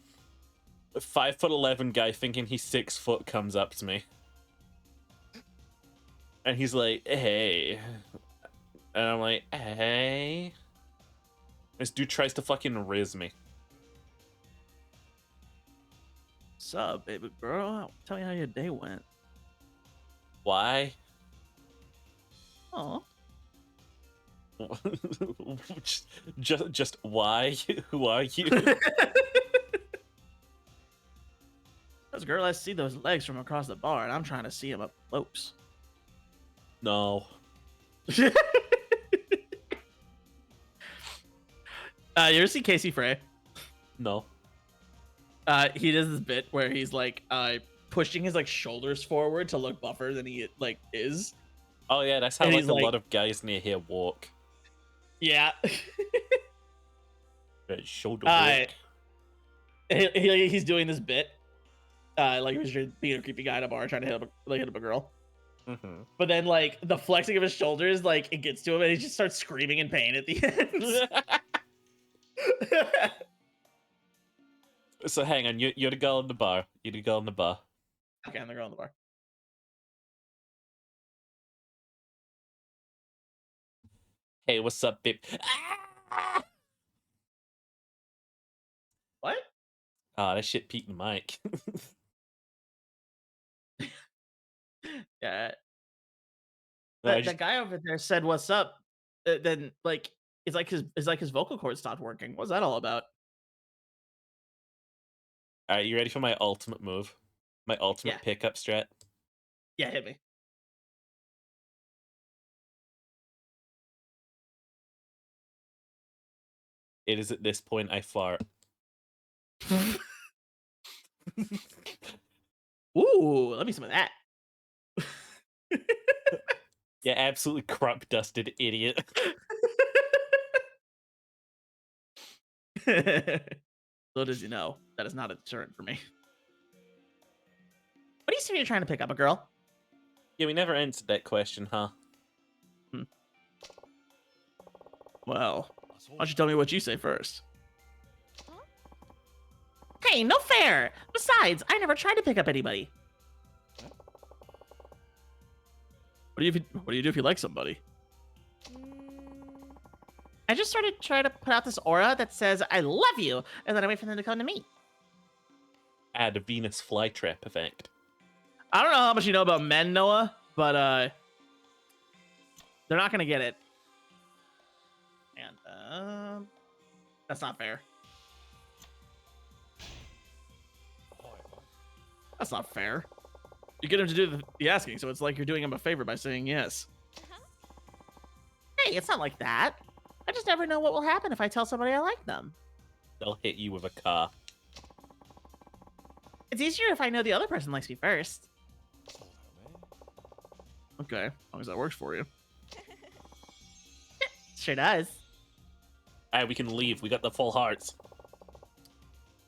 5'11" guy thinking he's 6 foot comes up to me, and he's like, "Hey," and I'm like, "Hey." This dude tries to fucking riz me.
Sup, baby girl? Tell me how your day went.
Why?
Oh.
just why? Who are you?
Those girl, I see those legs from across the bar, and I'm trying to see them up close.
No.
You ever see Casey Frey?
No.
He does this bit where he's like pushing his like shoulders forward to look buffer than he like is.
Oh yeah, that's how
And
like
he's
a
like-
lot of guys near here walk.
Yeah.
Shoulder walk.
He's doing this bit. Like he was just being a creepy guy at a bar trying to hit up a girl.
Mm-hmm.
But then like the flexing of his shoulders, like it gets to him and he just starts screaming in pain at the end.
So hang on, you're the girl in the bar. You're the girl in the bar.
Okay, I'm the girl in the bar.
Hey, what's up, babe? Ah!
What?
Ah, that shit peaked the mic.
Yeah.
No, I
That guy over there said, "What's up?" Then like it's like his vocal cords stopped working. What's that all about?
Alright, you ready for my ultimate move? My ultimate
Yeah.
pickup strat?
Yeah, hit me.
It is at this point I fart.
Ooh, let me some of that.
Yeah, absolutely crop dusted idiot.
Little does you know, that is not a deterrent for me. What do you say you're trying to pick up a girl?
Yeah, we never answered that question, huh?
Well, why don't you tell me what you say first? Hey, no fair! Besides, I never tried to pick up anybody. What do you do if you like somebody? I just sort of try to put out this aura that says I love you, and then I wait for them to come to me.
Add a Venus flytrap effect.
I don't know how much you know about men, Noah, but they're not gonna get it. And that's not fair. That's not fair. You get him to do the asking, so it's like you're doing him a favor by saying yes. Hey, it's not like that. I just never know what will happen if I tell somebody I like them.
They'll hit you with a car.
It's easier if I know the other person likes me first. Okay, as long as that works for you. Sure does.
Alright, we can leave. We got the full hearts.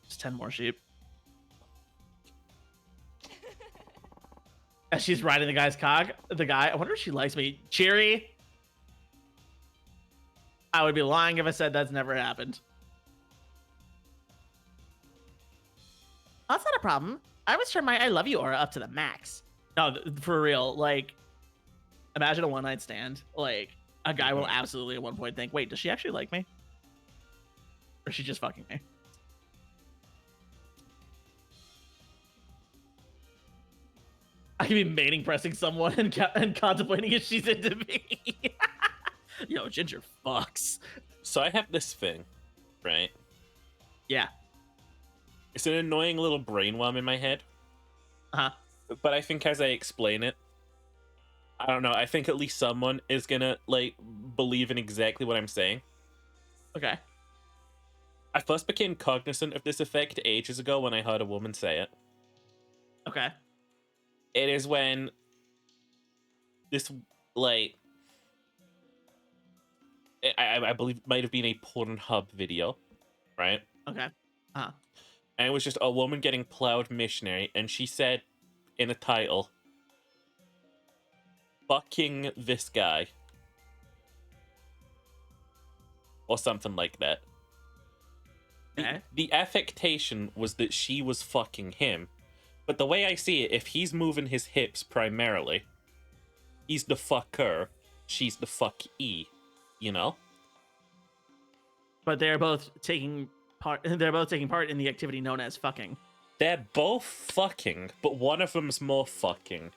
Just 10 more sheep. As she's riding the guy's cog, I wonder if she likes me. Cheery. I would be lying if I said that's never happened. That's not a problem. I always turn my I love you aura up to the max. No, for real. Like, imagine a one night stand. Like, a guy will absolutely at one point think, wait, does she actually like me? Or is she just fucking me? I could be mating pressing someone and contemplating if she's into me. Yo, Ginger fucks.
So I have this thing, right?
Yeah.
It's an annoying little brainworm in my head.
Uh-huh.
But I think as I explain it, I don't know, I think at least someone is gonna, like, believe in exactly what I'm saying.
Okay.
I first became cognizant of this effect ages ago when I heard a woman say it.
Okay.
It is when this, like, I believe it might have been a Pornhub video, right?
Okay.
And it was just a woman getting plowed missionary, and she said in a title, "Fucking this guy." Or something like that.
Okay.
The affectation was that she was fucking him. But the way I see it, if he's moving his hips primarily, he's the fucker, she's the fuck-e, you know?
But they're both taking part. They're both taking part in the activity known as fucking.
They're both fucking, but one of them's more fucking.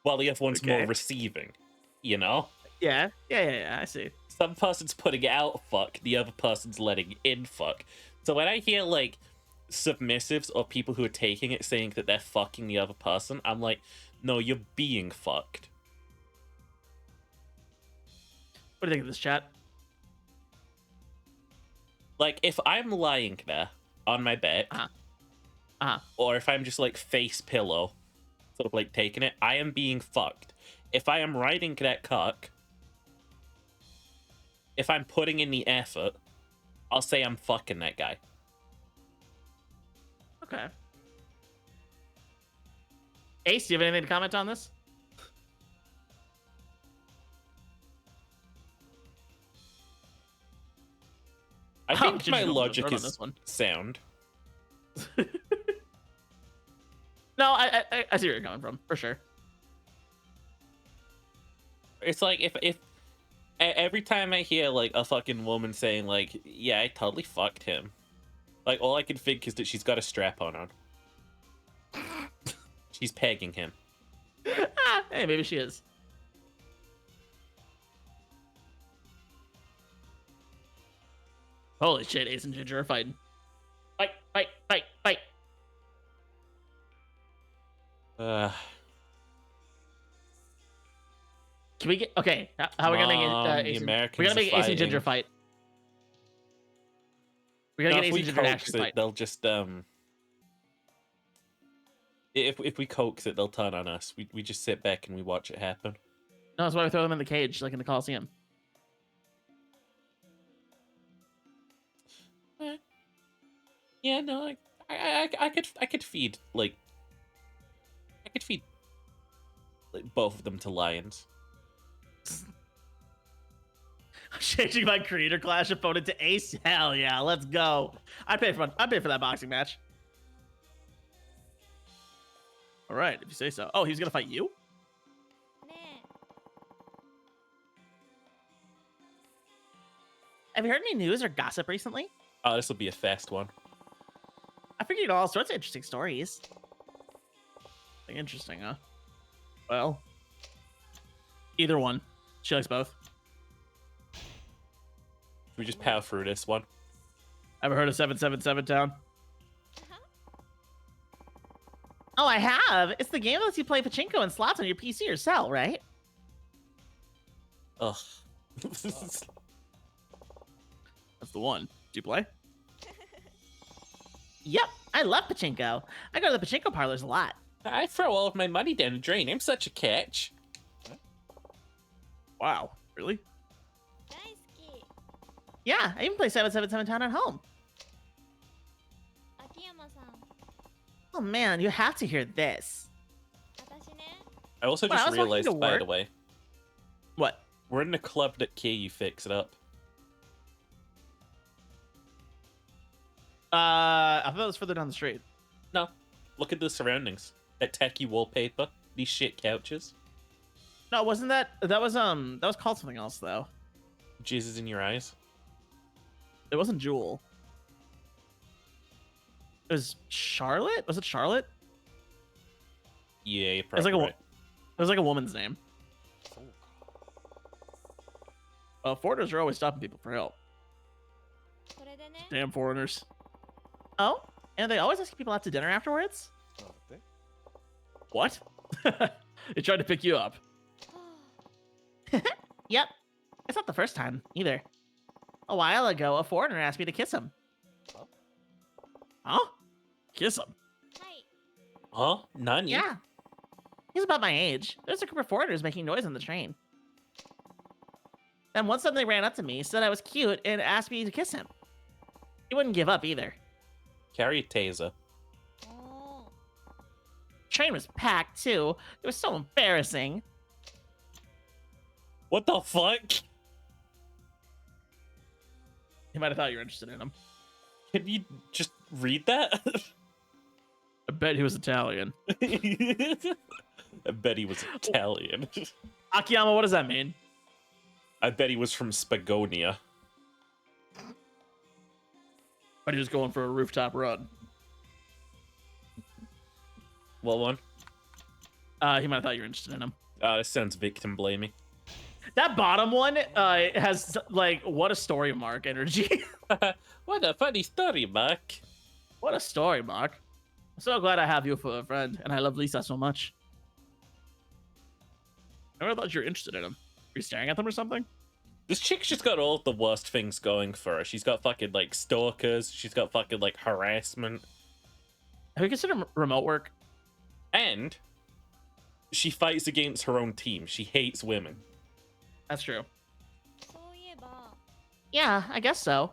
While the other one's more
Okay.
receiving, you know?
Yeah. I see.
Some person's putting out fuck, the other person's letting in fuck. So when I hear, like, submissives or people who are taking it saying that they're fucking the other person, I'm like, no, you're being fucked.
What do you think of this chat?
Like, if I'm lying there on my back, or if I'm just, like, face pillow, sort of, like, taking it, I am being fucked. If I am riding that cock, if I'm putting in the effort, I'll say I'm fucking that guy.
Okay. Ace, do you have anything to comment on this?
I think
Ginger
my
don't
logic
on
is
this one.
sound.
No, I see where you're coming from, for sure.
It's like if every time I hear like a fucking woman saying like, yeah, I totally fucked him, like all I can think is that she's got a strap on. She's pegging him.
Hey, maybe she is. Holy shit, Ace and Ginger are fighting. Fight, fight, fight, fight. Can we get okay? How are we gonna make it?
the
Ace
Americans
we're gonna make
are
Ace and Ginger
fighting.
fight. We're gonna
No,
get
if
Ace
we
and Ginger to
coax
actually
it,
fight.
they'll just If we coax it, they'll turn on us. We just sit back and we watch it happen.
No, that's why we throw them in the cage, like in the Coliseum.
Yeah, no, I could feed like both of them to lions.
Changing my creator clash opponent to Ace. Hell yeah, let's go. I'd pay for that boxing match. All right, if you say so. Oh, he's gonna fight you?
ね
Have you heard any news or gossip recently?
Oh, this will be a fast one.
I figured all sorts of interesting stories. Interesting, huh? Well, either one. She likes both.
We just power through this one.
Ever heard of 777 Town? Oh, I have. It's the game that lets you play pachinko and slots on your PC or cell, right?
Ugh.
That's the one. Do you play? Yep, I love pachinko. I go to the pachinko parlors a lot.
I throw all of my money down the drain. I'm such a catch.
Wow, really?
大好き
Yeah, I even play 777 Town at home.
秋山さん
Oh man, you have to hear this.
私ね
I also
Well, I
just
was walking
realized,
to
by
work.
the way,
What?
we're in the club that KU fix it up.
I thought it was further down the street.
No, look at the surroundings. That tacky wallpaper, these shit couches.
No, wasn't that was called something else though.
Jesus in your eyes.
It wasn't Jewel. It was Charlotte? Was it Charlotte?
Yeah, you're
was like
probably
a-
right.
It was like a woman's name. Foreigners are always stopping people for help.
これでね
Damn foreigners. Oh, and they always ask people out to dinner afterwards? What? They tried to pick you up.
はあ
Yep. It's not the first time, either. A while ago, a foreigner asked me to kiss him. Huh? Kiss him?
はい
Huh? Nani?
Yeah. He's about my age. There's a group of foreigners making noise on the train. Then one suddenly ran up to me, said I was cute, and asked me to kiss him. He wouldn't give up either.
Carry a taser.
おー
Train was packed, too. It was so embarrassing.
What the fuck?
He might have thought you were interested in him.
Can you just read that?
I bet he was Italian.
I bet he was Italian.
Akiyama, what does that mean?
I bet he was from Spagonia.
But he was going for a rooftop run.
What one?
He might have thought you were interested in him.
This sounds victim blaming.
That bottom one has, like, what a story mark energy.
What a funny story, Mark.
What a story, Mark. I'm so glad I have you for a friend, and I love Lisa so much. I never thought you were interested in him. Are you staring at them or something?
This chick's just got all the worst things going for her. She's got fucking, like, stalkers. She's got fucking, like, harassment.
Have you considered remote work?
And she fights against her own team. She hates women.
That's true.
そういえば
Yeah, I guess so.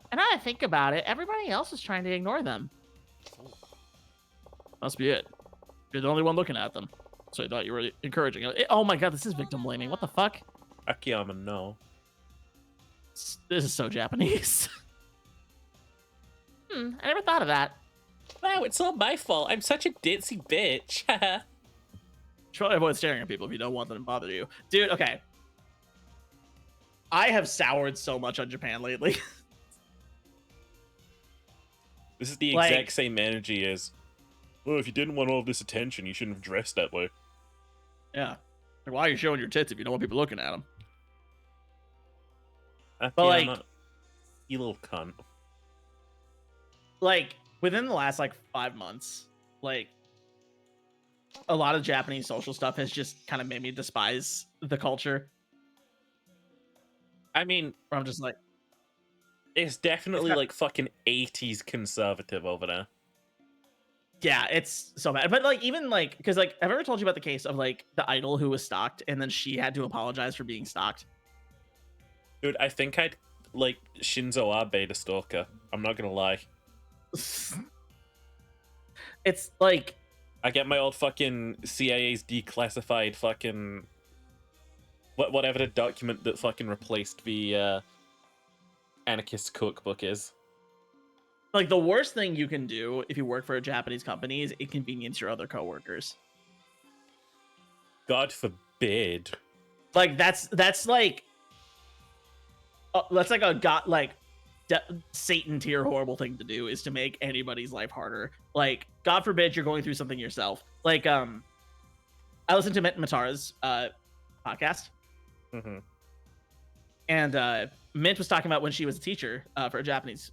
And now I think about it, everybody else is trying to ignore them. Must be it. You're the only one looking at them. So I thought you were encouraging it. Oh my god, this is victim blaming. What the fuck?
Akiyama, no.
This is so Japanese. I never thought of that.
Wow, it's all my fault. I'm such a ditzy bitch.
Try to avoid staring at people if you don't want them to bother you. Dude, okay. I have soured so much on Japan lately.
This is the
Like-
exact same energy as, well, if you didn't want all of this attention, you shouldn't have dressed that way.
Yeah. Like, why are you showing your tits if you don't want people looking at them?
Akiyama,
like-
you little cunt.
Like, within the last, like, 5 months, like, a lot of Japanese social stuff has just kind of made me despise the culture.
I mean,
Where I'm just like,
it's definitely
It's not-
like fucking 80s conservative over there.
yeah, it's so bad. But, like, even, like, because, like, I've ever told you about the case of, like, the idol who was stalked, and then she had to apologize for being stalked.
Dude, I think I'd like Shinzo Abe the stalker. I'm not gonna lie.
It's, like,
I get my old fucking CIA's declassified fucking whatever the document that fucking replaced the anarchist cookbook is.
like, the worst thing you can do if you work for a Japanese company is inconvenience your other coworkers.
God forbid.
Like, that's like that's like a god, like, Satan tier horrible thing to do, is to make anybody's life harder. Like, God forbid you're going through something yourself. Like, I listened to Mint Matara's podcast,
Mm-hmm.
and Mint was talking about when she was a teacher for a Japanese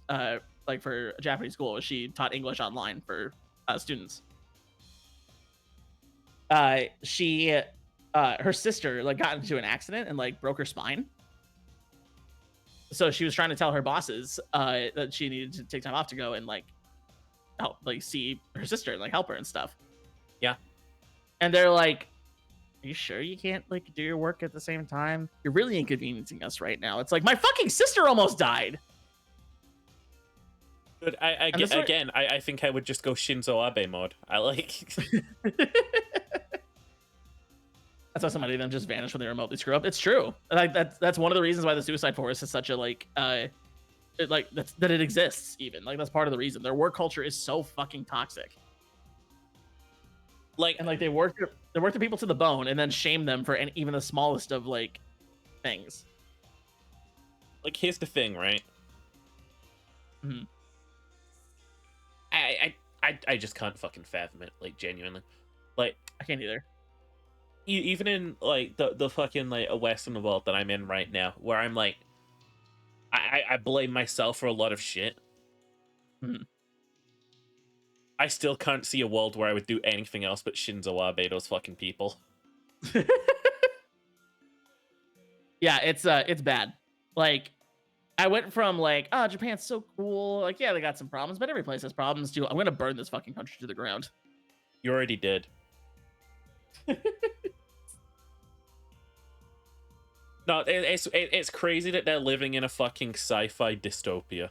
for a Japanese school. She taught English online for students. She her sister, like, got into an accident and, like, broke her spine. So she was trying to tell her bosses that she needed to take time off to go and, like, help, like, see her sister and, like, help her and stuff.
Yeah.
And they're like, "Are you sure you can't like do your work at the same time? You're really inconveniencing us right now." It's like my fucking sister almost died.
But
And this is what-
again, I think I would just go Shinzo Abe mode. I like.
That's why somebody of them just vanished when they remotely screw up. It's true. Like that's one of the reasons why the Suicide Forest is such a like that it exists. Even like that's part of the reason their work culture is so fucking toxic.
Like,
And like they work the people to the bone and then shame them for even the smallest of like things.
like here's the thing, right?
Mhm.
I just can't fucking fathom it, like genuinely. Like
I can't either.
even in like the fucking like a Western world that I'm in right now, where I'm like, I blame myself for a lot of shit.
Mhm.
I still can't see a world where I would do anything else but Shinzo Abe those fucking people.
Yeah, it's bad. Like I went from like, oh, Japan's so cool. Like, yeah, they got some problems, but every place has problems too. I'm gonna burn this fucking country to the ground.
You already did. No, it's crazy that they're living in a fucking sci-fi dystopia.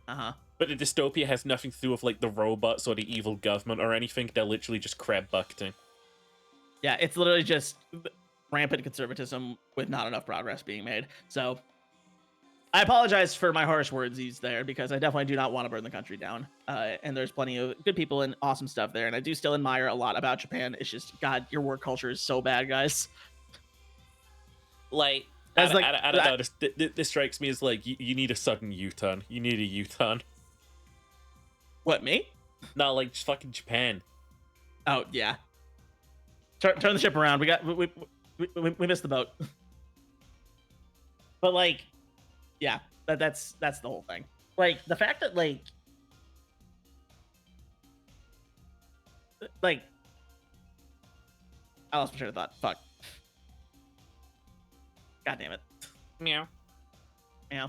Uh-huh.
But the dystopia has nothing to do with like the robots or the evil government or anything. They're literally just crab bucketing.
Yeah, it's literally just rampant conservatism with not enough progress being made. So I apologize for my harsh words used there because I definitely do not want to burn the country down. And there's plenty of good people and awesome stuff there. And I do still admire a lot about Japan. It's just, God, your work culture is so bad, guys.
Like,
As like-
I don't know. This strikes me as like you need a sudden U-turn. You need a U-turn.
What, me?
No, like just fucking Japan.
Oh, yeah. Turn the ship around. We missed the boat. But like, yeah, that's the whole thing. Like the fact that like I lost my train of thought. Fuck. God damn it.
Meow.
Yeah.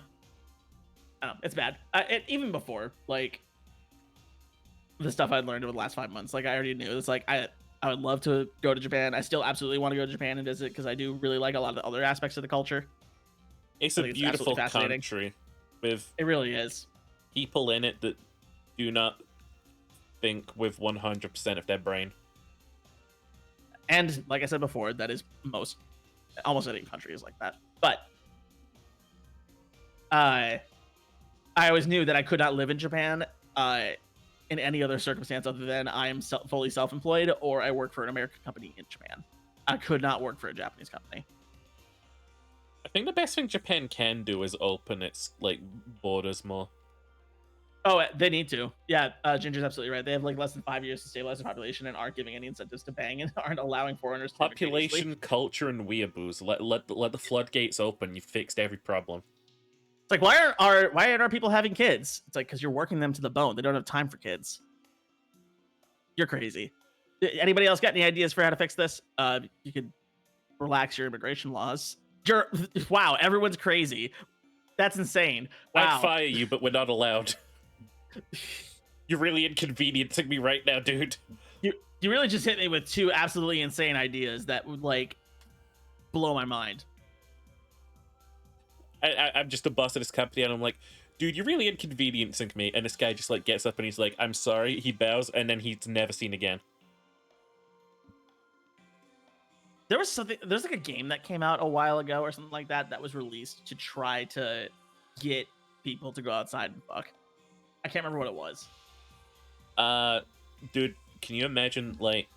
I don't know. It's bad. Even before like the stuff I'd learned over the last 5 months, like I already knew. It's like I would love to go to Japan. I still absolutely want to go to Japan and visit because I do really like a lot of the other aspects of the culture.
It's
I
a
think it's
beautiful
absolutely fascinating.
country with
It really is.
people in it that do not think with 100% of their brain.
And like I said before, that is almost any country is like that. But I always knew that I could not live in Japan in any other circumstance other than I am fully self-employed or I work for an American company in Japan. I could not work for a Japanese company.
I think the best thing Japan can do is open its like borders more.
Oh, they need to. Yeah, Ginger's absolutely right. They have like less than 5 years to stabilize the population and aren't giving any incentives to bang and aren't allowing foreigners to immigrate easily.
Population, culture, and weeaboos. Let the floodgates open. You fixed every problem.
It's like why aren't our people having kids? It's like because you're working them to the bone. They don't have time for kids. You're crazy. Anybody else got any ideas for how to fix this? You could relax your immigration laws. Wow, everyone's crazy. That's insane. Wow.
I'd fire you, but we're not allowed. You're really inconveniencing me right now, dude.
You really just hit me with two absolutely insane ideas that would like blow my mind.
I'm just a boss at this company, and I'm like, dude, you're really inconveniencing me. And this guy just like gets up and he's like, I'm sorry. He bows, and then he's never seen again.
There's like a game that came out a while ago or something like that was released to try to get people to go outside and fuck. I can't remember what it was.
Dude, can you imagine like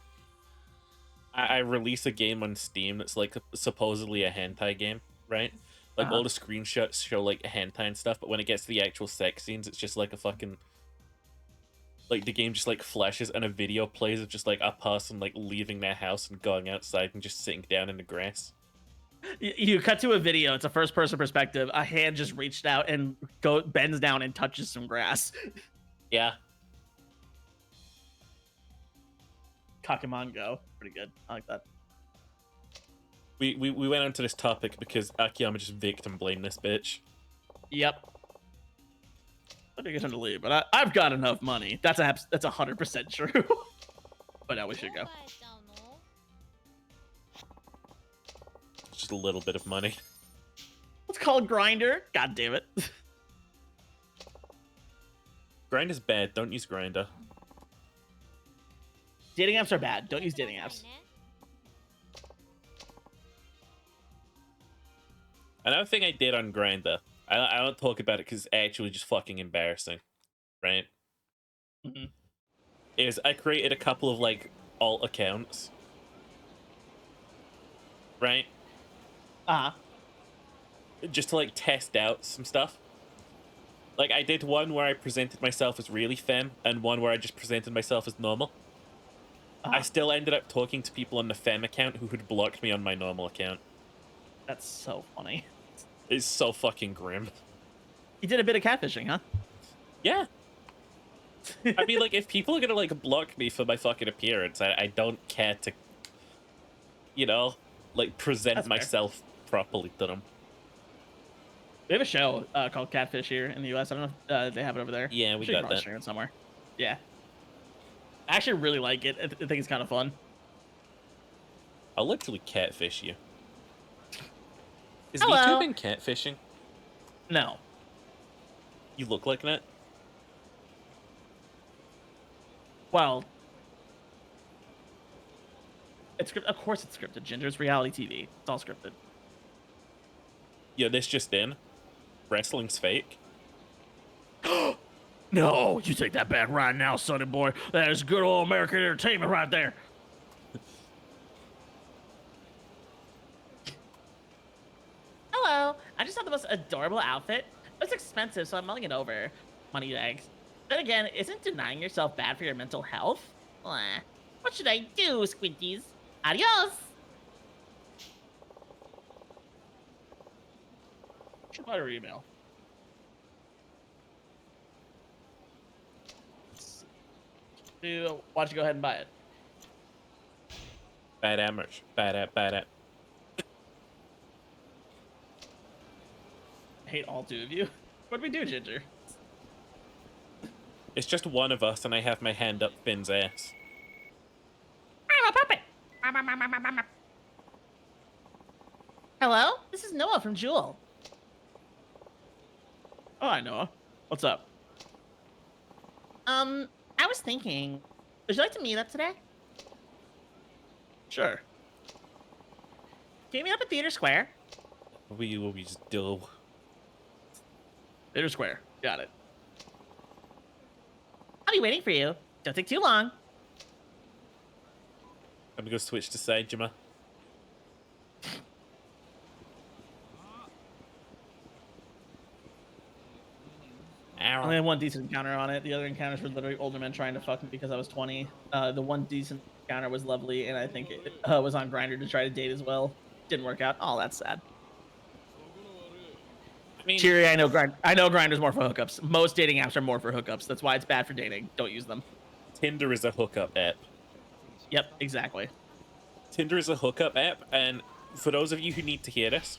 I release a game on Steam that's like supposedly a hentai game, right? Like all the screenshots show like hentai and stuff, but when it gets to the actual sex scenes, it's just like a fucking like the game just like flashes and a video plays of just like a person like leaving their house and going outside and just sitting down in the grass.
You cut to a video. It's a first-person perspective. A hand just reached out and bends down and touches some grass.
Yeah.
Kakemon Go. Pretty good. I like that.
We went onto this topic because Akiyama just victim blamed this bitch.
Yep. I think it's time to leave, but I've got enough money. That's 100% true. But now we should go.
帰っちゃうの
just a little bit of money.
It's called Grinder. God damn it.
Grinder's bad. Don't use Grinder.
Dating apps are bad. Don't use dating apps.
Another thing I did on Grinder, I don't talk about it because it's actually just fucking embarrassing, right?
Mhm.
Is I created a couple of like alt accounts, right?
Uh-huh.
Just to like test out some stuff. Like I did one where I presented myself as really femme and one where I just presented myself as normal. I still ended up talking to people on the femme account who had blocked me on my normal account.
That's so funny.
It's so fucking grim.
You did a bit of catfishing, huh?
Yeah. I mean, like, if people are gonna, like, block me for my fucking appearance, I don't care to, you know, like, present
That's fair.
myself properly to them.
We have a show called Catfish here in the U.S. I don't know if they have it over there.
Yeah, we
Should
got
probably
that.
stream it somewhere. Yeah. I actually really like it. I think it's kind of fun.
I'll literally catfish you. Is
Hello.
VTubing catfishing?
No.
You look like that?
Well, it's scripted. Of course it's scripted, Ginger. It's reality TV. It's all scripted.
Yeah, this just in. Wrestling's fake.
No, you take that back right now, sonny boy. That is good old American entertainment right there. Hello. I just saw the most adorable outfit. It's expensive, so I'm mulling it over. Money bags. Then again, isn't denying yourself bad for your mental health? What should I do, Squinties? Adios! Should buy her email. Why don't you go ahead and buy it?
Bad at merch. Bad at.
I hate all two of you. What do we do, Ginger?
It's just one of us, and I have my hand up Finn's ass.
I'm a puppet. Hello, this is Noah from Jewel. Oh, hi, Noah. What's up? I was thinking, would you like to meet up today? Sure. Can you meet up at Theater Square?
We just do.
Theater Square. Got it. I'll be waiting for you. Don't take too long.
I'm gonna go switch to Saejima.
I only had one decent encounter on it. The other encounters were literally older men trying to fuck me because I was 20. The one decent encounter was lovely, and I think it was on Grindr to try to date as well. Didn't work out. Oh, that's sad.
I mean,
Cheery, I know Grindr's more for hookups. Most dating apps are more for hookups. That's why it's bad for dating. Don't use them.
Tinder is a hookup app.
Yep, exactly.
Tinder is a hookup app, and for those of you who need to hear this,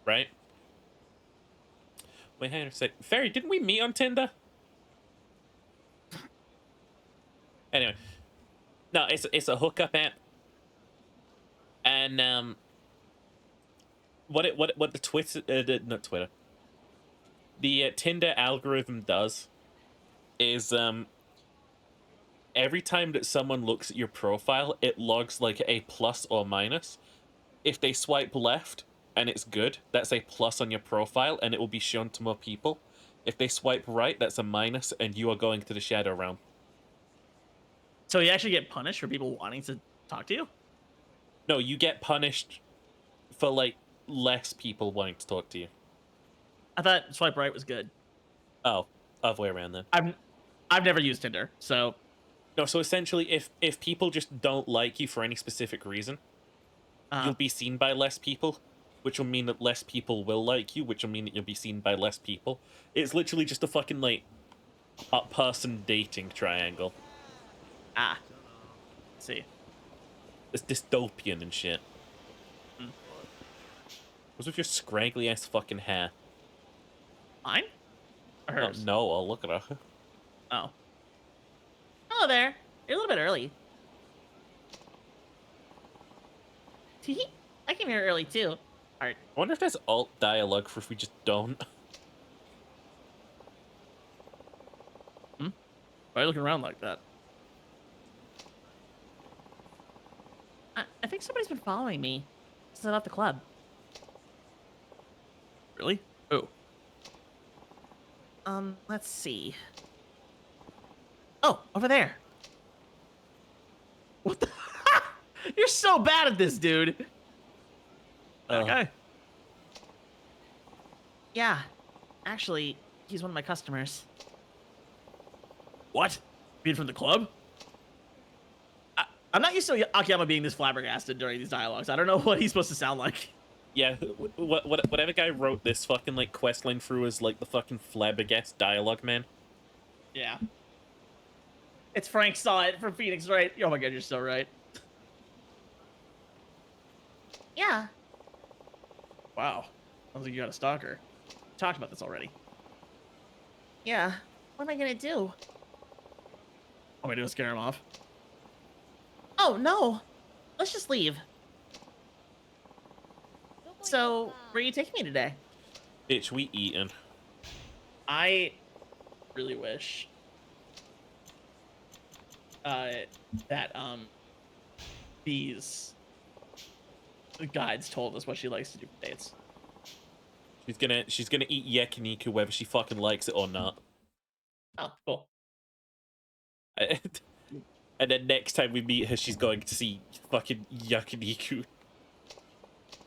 right? Wait, hang on a sec. Ferry, didn't we meet on Tinder? Anyway, no, it's a hookup app, and what the Twitter not Twitter, the Tinder algorithm does is every time that someone looks at your profile, it logs like a plus or minus. If they swipe left and it's good, that's a plus on your profile and it will be shown to more people. If they swipe right, that's a minus and you are going to the shadow realm.
So you actually get punished for people wanting to talk to you?
No, you get punished for like less people wanting to talk to you.
I thought swipe right was good.
Oh, other way around then.
I've never used Tinder, so
No, so essentially if people just don't like you for any specific reason, you'll be seen by less people, which will mean that less people will like you, which will mean that you'll be seen by less people. It's literally just a fucking, like, up-person dating triangle.
see.
It's dystopian and shit. What's with your scraggly-ass fucking hair?
Mine? Or
Oh,
hers?
no, I'll look at her.
Oh. Hello there. You're a little bit early. Tee. I came here early too. Art.
I wonder if there's alt dialogue for if we just don't.
Why are you looking around like that? I think somebody's been following me. This is about the club. Really? Oh. Let's see. Oh, over there. What the? You're so bad at this, dude. Okay. Yeah. Actually, he's one of my customers. What? Being from the club? I'm not used to Akiyama being this flabbergasted during these dialogues. I don't know what he's supposed to sound like.
Yeah, whatever guy wrote this fucking like quest line through is like the fucking flabbergast dialogue man.
Yeah. It's Frank saw it from Phoenix, right? Oh my god, you're so right. Yeah. Wow. Sounds like you got a stalker. We talked about this already. Yeah. What am I gonna do? Want me to scare him off? Oh no. Let's just leave. So, where are you taking me today?
Bitch, we eatin'.
I really wish that these guides told us what she likes to do for dates.
She's gonna eat yakiniku whether she fucking likes it or not.
Oh, cool.
And then next time we meet her, she's going to see fucking yakiniku.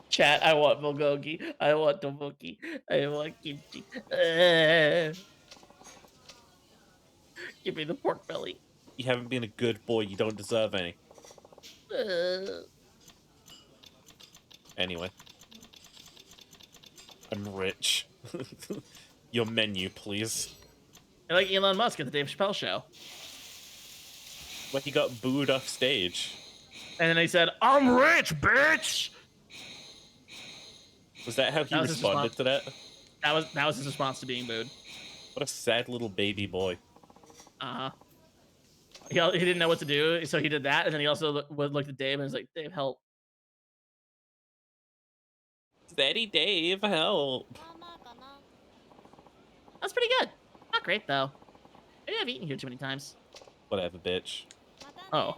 Chat, I want bulgogi. I want tteokbokki. I want kimchi. Give me the pork belly.
You haven't been a good boy. You don't deserve any. Anyway. I'm rich. Your menu, please.
I like Elon Musk at the Dave Chappelle show.
When he got booed off stage.
And then he said, I'm rich, bitch!
Was that how he
That was his
responded to that?
That was his response to being booed.
What a sad little baby boy.
Uh-huh. He didn't know what to do, so he did that, and then he also looked at Dave and was like, Dave, help.
Steady Dave, help.
まあまあかな。
That's pretty good. Not great, though. Maybe I've eaten here too many times.
Whatever, bitch.
またね。
Oh.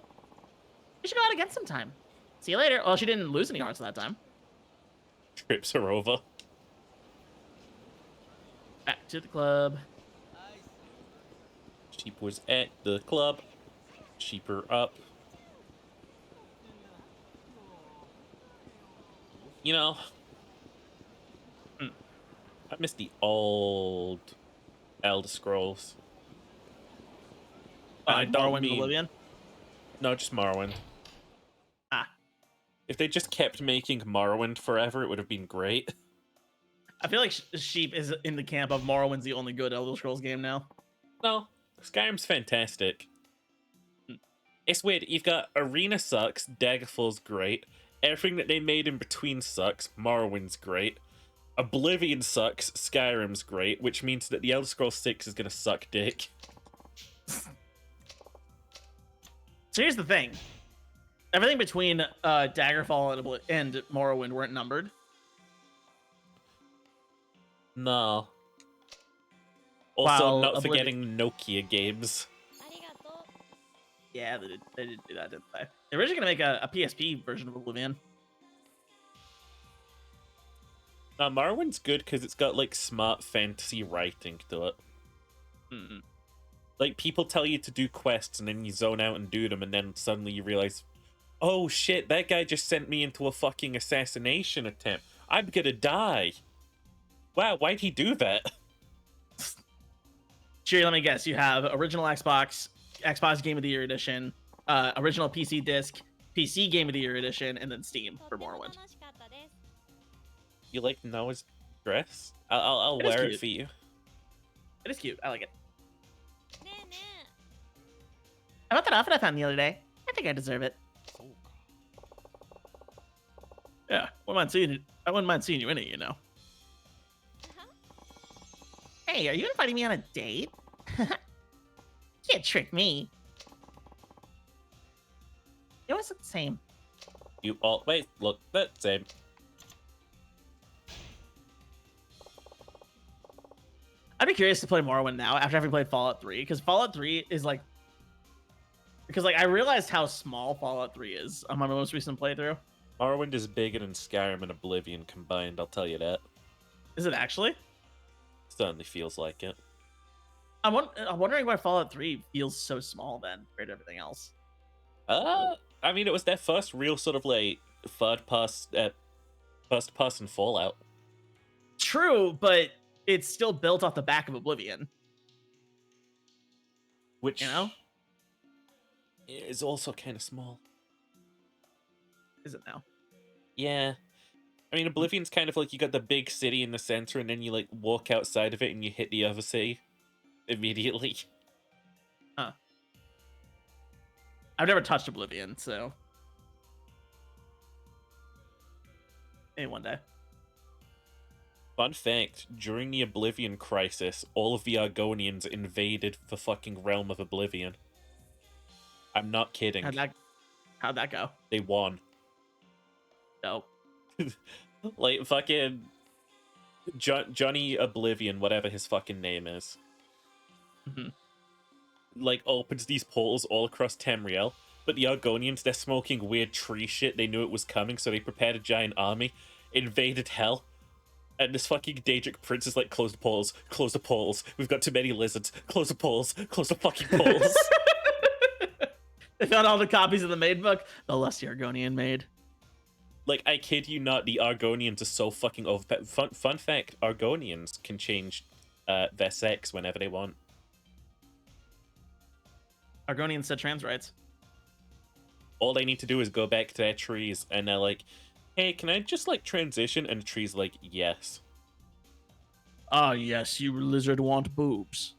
We should go out again sometime. See you later. Well, she didn't lose any hearts that time.
Trips are over.
Back to the club.
Sheep was at the club. Sheeper up. You know, I miss the old Elder Scrolls. I don't
Morrowind and
mean
Oblivion.
no, just Morrowind.
Ah.
If they just kept making Morrowind forever, it would have been great.
I feel like Sheep is in the camp of Morrowind's the only good Elder Scrolls game now.
No, Skyrim's fantastic. It's weird. You've got Arena sucks, Daggerfall's great. Everything that they made in between sucks. Morrowind's great. Oblivion sucks. Skyrim's great, which means that the Elder Scrolls 6 is gonna suck dick.
So here's the thing. Everything between Daggerfall and Morrowind weren't numbered.
No. Also,
While
not
Oblivion-
forgetting Nokia games.
ありがとう。
Yeah, they did do that, didn't they? They were originally going to make a PSP version of Oblivion.
Morrowind's good because it's got, like, smart fantasy writing to it.
Mm-hmm.
Like, people tell you to do quests and then you zone out and do them and then suddenly you realize, oh shit, that guy just sent me into a fucking assassination attempt. I'm gonna die. Wow, why'd he do that?
Sure, let me guess. You have original Xbox Game of the Year edition, original PC disc, PC Game of the Year edition, and then Steam
と
for
っても
Morrowind.
楽しかったです。
You like Noah's dress? I'll
It is
wear it
cute.
for you.
It is cute. I like it.
ねえね
I bought that outfit I found the other day. I think I deserve it. Yeah, I wouldn't mind seeing you in it, you know.
え。
Hey, are you inviting me on a date? Can't trick me. You always look the same.
You always look the same.
I'd be curious to play Morrowind now after having played Fallout 3, because Fallout 3 is like, because like I realized how small Fallout 3 is on my most recent playthrough.
Morrowind is bigger than Skyrim and Oblivion combined, I'll tell you that.
Is it actually?
Certainly feels like it.
I'm wondering why Fallout 3 feels so small then compared to everything else.
I mean, it was their first real sort of like first-person Fallout.
True, but it's still built off the back of Oblivion.
Which,
You know?
is also kind of small.
Is it now?
Yeah. I mean, Oblivion's kind of like you got the big city in the center, and then you like walk outside of it and you hit the other city immediately.
I've never touched Oblivion, so maybe one day.
Fun fact, during the Oblivion crisis, all of the Argonians invaded the fucking realm of Oblivion. I'm not kidding.
How'd that go?
They won.
No.
Like, fucking... Johnny Oblivion, whatever his fucking name is.
Mhm.
Like, opens these portals all across Tamriel, but the Argonians, they're smoking weird tree shit. They knew it was coming, so they prepared a giant army, invaded hell, and this fucking Daedric prince is like, close the portals, close the portals. We've got too many lizards. Close the portals, close the fucking portals.
They found all the copies of the Maid book. The lusty Argonian Maid.
Like, I kid you not, the Argonians are so fucking overpowered. Fun fact, Argonians can change their sex whenever they want.
Argonians said trans rights.
All they need to do is go back to their trees, and they're like, hey, can I just, like, transition? And the tree's like, yes.
Ah, yes, you lizard want boobs.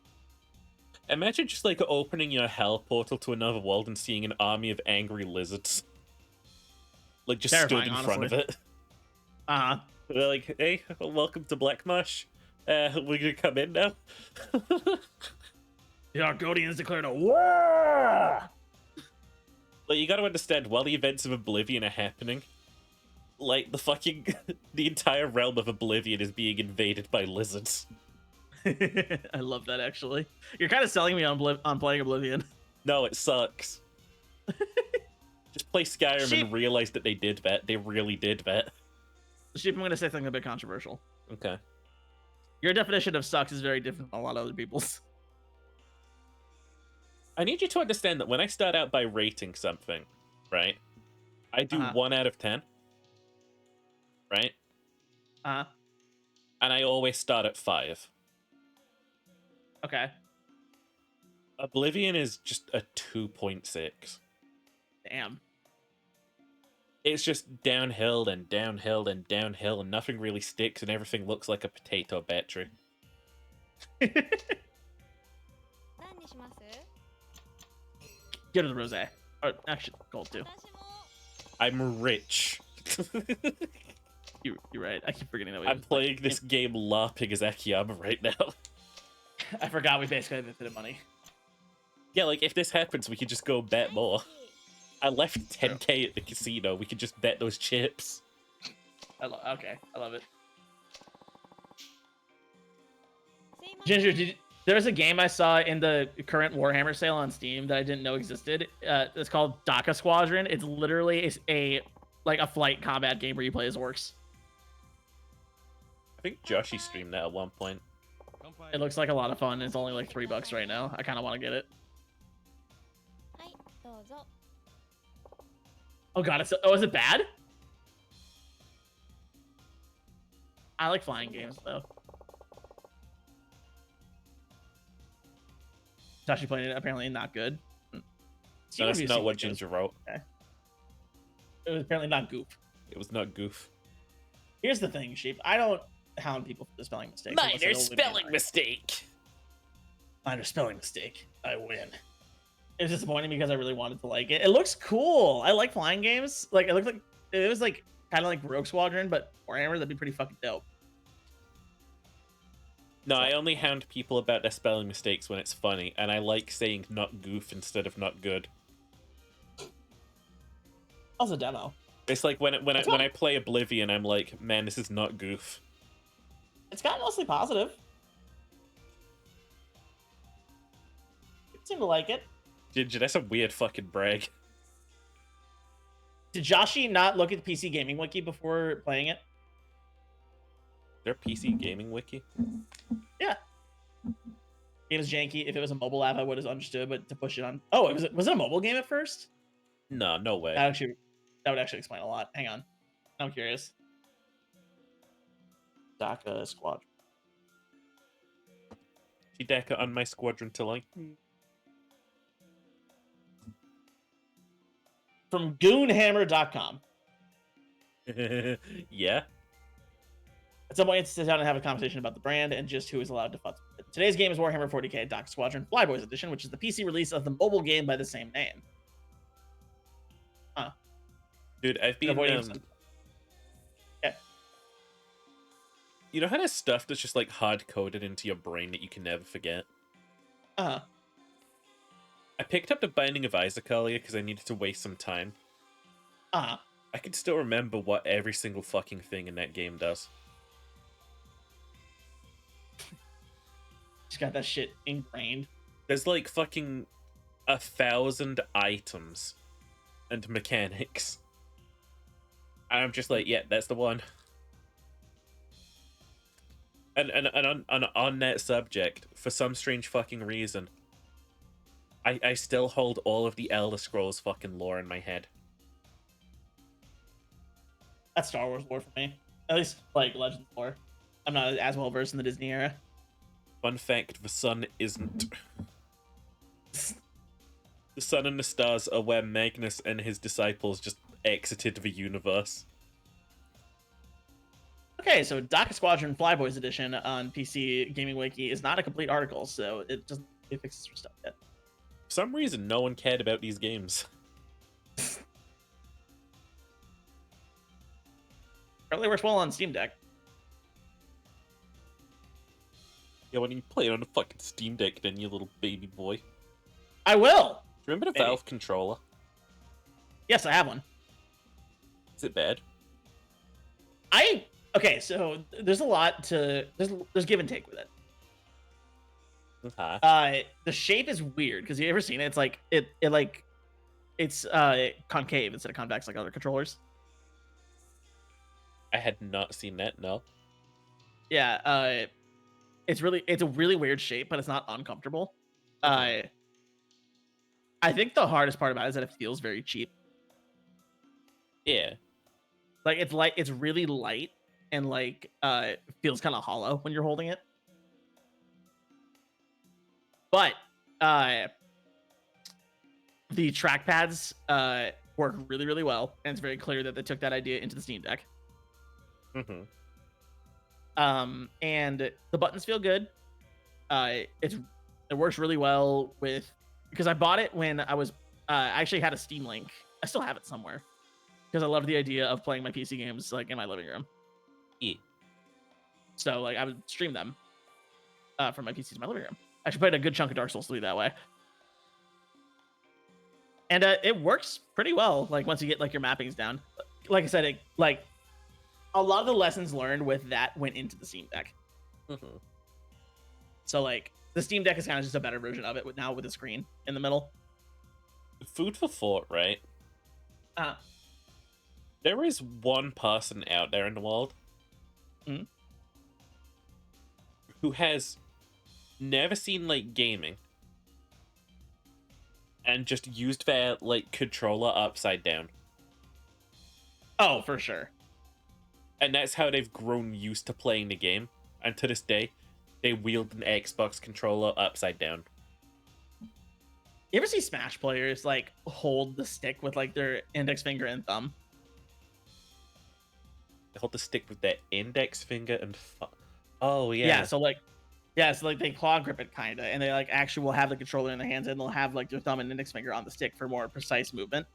Imagine just, like, opening your hell portal to another world and seeing an army of angry lizards. Like, just
Terrifying,
stood in front of
honestly.
it.
Uh-huh.
They're like, hey, welcome to Black Marsh. We're gonna come in now.
The Argonians declared a war!
Like, you gotta understand, while the events of Oblivion are happening, like, the entire realm of Oblivion is being invaded by lizards.
I love that, actually. You're kind of selling me on playing Oblivion.
No, it sucks. Just play Skyrim
Sheep.
and realize that they did that. They really did that.
Sheep, I'm going to say something a bit controversial.
Okay.
Your definition of sucks is very different from a lot of other people's.
I need you to understand that when I start out by rating something, right? I do 1 out of 10. Right?
Uh-huh.
And I always start at 5.
Okay.
Oblivion is just a 2.6.
Damn.
It's just downhill and downhill and downhill, and nothing really sticks, and everything looks like a potato battery.
何にします
Get to the rosé. Or, actually, gold, too.
私も
I'm rich.
You're right. I keep forgetting that we
I'm playing this game LARPing as Akiyama right now.
I forgot we basically have infinite money.
Yeah, like, if this happens, we could just go bet more. I left 10k at the casino. We could just bet those chips.
Okay, I love it.
すいません
Ginger, there's a game I saw in the current Warhammer sale on Steam that I didn't know existed. It's called Daka Squadron. It's literally a flight combat game where you play as orcs.
I think Joshi streamed that at one point.
It looks like a lot of fun. It's only like $3 right now. I kind of want to get it.
はいどうぞ
Oh god, is it bad? I like flying games though. It's actually playing it apparently not good.
No, that's not what Ginger wrote.
It was apparently not goof.
It was not goof.
Here's the thing, Sheep. I don't hound people for the spelling mistakes. unless they
Minor
don't leave me
spelling
alone.
mistake.
Minor spelling mistake. I win. It was disappointing because I really wanted to like it. It looks cool. I like flying games. Like it looked like it was like kind of like Rogue Squadron, but Warhammer. That'd be pretty fucking dope.
No, I only hound people about their spelling mistakes when it's funny, and I like saying not goof instead of not good.
Also, demo.
It's like when
That's
when
fine.
I play Oblivion, I'm like, man, this is not goof.
It's got mostly positive. People seem to like it.
Dude, that's a weird fucking brag.
Did Joshi not look at the PC Gaming Wiki before playing it?
Their PC gaming wiki.
Game is janky. If it was a mobile app, I would have understood, but to push it on. Oh, was it a mobile game at first?
No, no way.
That would actually explain a lot. Hang on. I'm curious. DACA Squadron.
Hideka on my squadron to like.
From goonhammer.com.
Yeah.
At some point, sit down and have a conversation about the brand and just who is allowed to futz with it. Today's game is Warhammer 40k Dark Squadron Flyboys Edition, which is the PC release of the mobile game by the same name.
Dude, I've been.
Yeah.
You know how there's stuff that's just like hard coded into your brain that you can never forget?
Uh-huh.
I picked up The Binding of Isaac earlier because I needed to waste some time.
Uh-huh.
I can still remember what every single fucking thing in that game does.
Just got that shit ingrained.
There's like fucking 1,000 items and mechanics. And I'm just like, yeah, that's the one. And on that subject, for some strange fucking reason, I still hold all of the Elder Scrolls fucking lore in my head.
That's Star Wars lore for me. At least, like, Legends lore. I'm not as well versed in the Disney era.
Fun fact, the sun isn't. The sun and the stars are where Magnus and his disciples just exited the universe.
Okay, so DACA Squadron Flyboys Edition on PC Gaming Wiki is not a complete article, so it doesn't fix some stuff yet.
For some reason, no one cared about these games.
Apparently works well on Steam Deck.
Yeah, when you play it on a fucking Steam Deck, then you little baby boy.
I will!
Do you remember the
Maybe.
Valve controller?
Yes, I have one.
Is it bad?
Okay, so there's a lot to... There's give and take with it.
Uh-huh.
The shape is weird, because you ever seen it? It's like... It's concave instead of convex like other controllers.
I had not seen that, no.
Yeah, it's a really weird shape, but it's not uncomfortable. I think the hardest part about it is that it feels very cheap.
Yeah.
Like it's really light and like feels kind of hollow when you're holding it. But the trackpads work really, really well, and it's very clear that they took that idea into the Steam Deck.
Mm-hmm.
And the buttons feel good. It works really well with, because I bought it when I was I actually had a Steam Link. I still have it somewhere because I love the idea of playing my PC games like in my living room.
Yeah.
So like I would stream them from my PC to my living room. I actually played a good chunk of Dark Souls 3 that way. And it works pretty well. Like once you get like your mappings down, like I said, like a lot of the lessons learned with that went into the Steam Deck.
Mm-hmm.
So like the Steam Deck is kind of just a better version of it now with a screen in the middle.
Food for thought, right? There is one person out there in the world
Mhm.
who has never seen like gaming and just used their like controller upside down.
Oh, for sure.
And that's how they've grown used to playing the game. And to this day, they wield an Xbox controller upside down.
You ever see Smash players like hold the stick with like their index finger and thumb?
They hold the stick with their index finger and oh yeah.
Yeah, so like they claw grip it kind of, and they like actually will have the controller in their hands, and they'll have like their thumb and index finger on the stick for more precise movement.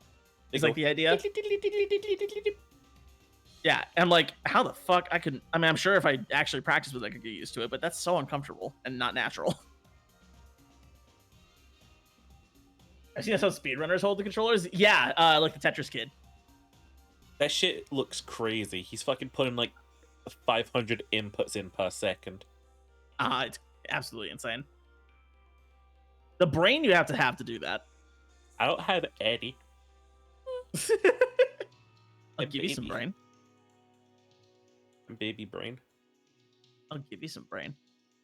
It's like the idea. Yeah, and I'm like, how the fuck I could? I mean, I'm sure if I actually practice with it, I could get used to it, but that's so uncomfortable and not natural. I've seen some speedrunners hold the controllers. Yeah, like the Tetris kid.
That shit looks crazy. He's fucking putting like 500 inputs in per second.
It's absolutely insane. The brain you have to do that.
I don't have any.
I'll give you some
baby.
brain.
Baby brain.
I'll give you some brain.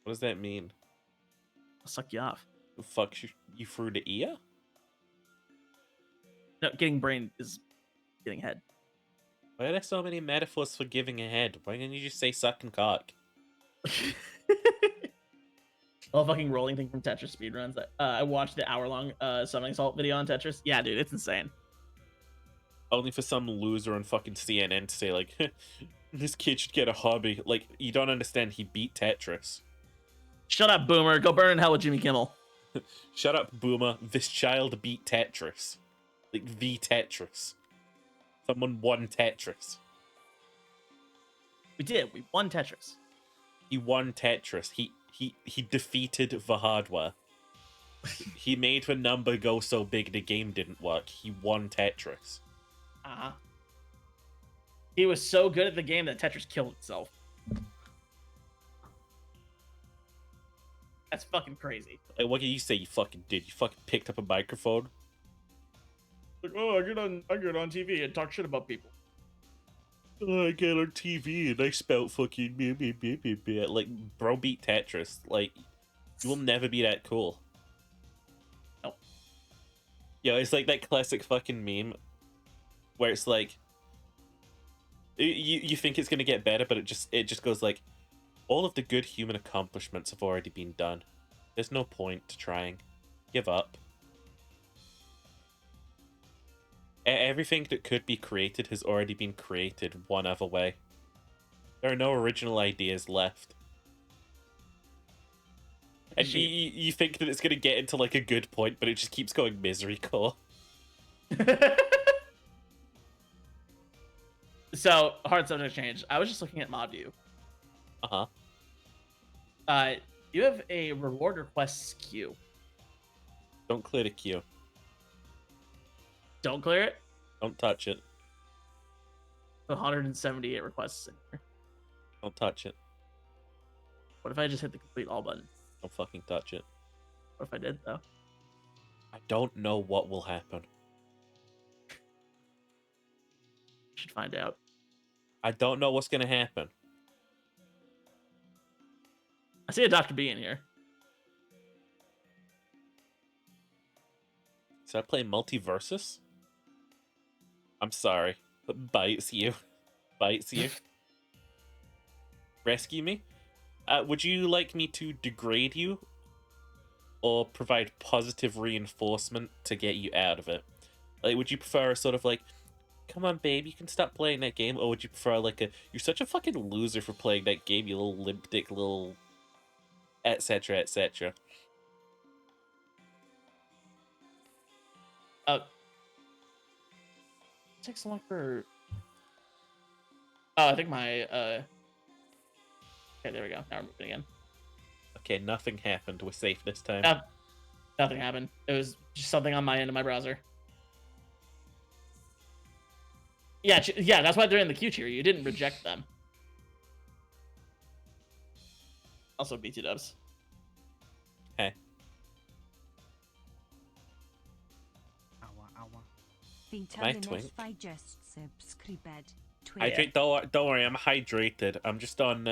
What does that mean?
I'll suck you off.
The fuck you through the ear?
No, getting brain is getting head.
Why are there so many metaphors for giving a head? Why didn't you just say sucking cock?
Well, fucking rolling thing from Tetris speedruns. I watched the hour-long summoning salt video on Tetris. Yeah, dude, it's insane.
Only for some loser on fucking CNN to say like, this kid should get a hobby. Like, you don't understand. He beat Tetris.
Shut up, Boomer. Go burn in hell with Jimmy Kimmel.
Shut up, Boomer. This child beat Tetris. Like, the Tetris. Someone won Tetris.
We did. We won Tetris.
He won Tetris. He defeated the hardware. He made the number go so big the game didn't work. He won Tetris.
Uh-huh. He was so good at the game that Tetris killed itself. That's fucking crazy.
Like, what did you say you fucking did? You fucking picked up a microphone?
Like, oh, I get on TV and talk shit about people.
Oh, I get on TV and I spout fucking blah. Like, bro beat Tetris. Like, you will never be that cool.
Nope.
Yeah, it's like that classic fucking meme where it's like, you think it's gonna get better, but it just goes like, all of the good human accomplishments have already been done. There's no point to trying. Give up. Everything that could be created has already been created one other way. There are no original ideas left. And you think that it's going to get into like a good point, but it just keeps going misery core.
So, hard subject change. I was just looking at ModView.
Uh-huh.
You have a reward requests queue.
Don't clear the queue.
Don't clear it.
Don't touch it.
178 requests in here.
Don't touch it.
What if I just hit the complete all button?
Don't fucking touch it.
What if I did, though?
I don't know what will happen.
Should find out.
I don't know what's going to happen.
I see a Dr. B in here.
So I play Multiversus? I'm sorry, but bites you. Bites you. Rescue me? Would you like me to degrade you? Or provide positive reinforcement to get you out of it? Like, would you prefer a sort of like, come on babe, you can stop playing that game? Or would you prefer like a, you're such a fucking loser for playing that game, you little limp dick little... etc, etc.
Take select for. Oh, I think my Okay, there we go. Now we're moving again.
Okay, nothing happened. We're safe this time.
Nothing happened. It was just something on my end of my browser. Yeah, that's why they're in the queue tier. You didn't reject them. Also, BT dubs.
Okay. Am I twink? Hydrate. Don't worry. I'm hydrated. I'm just on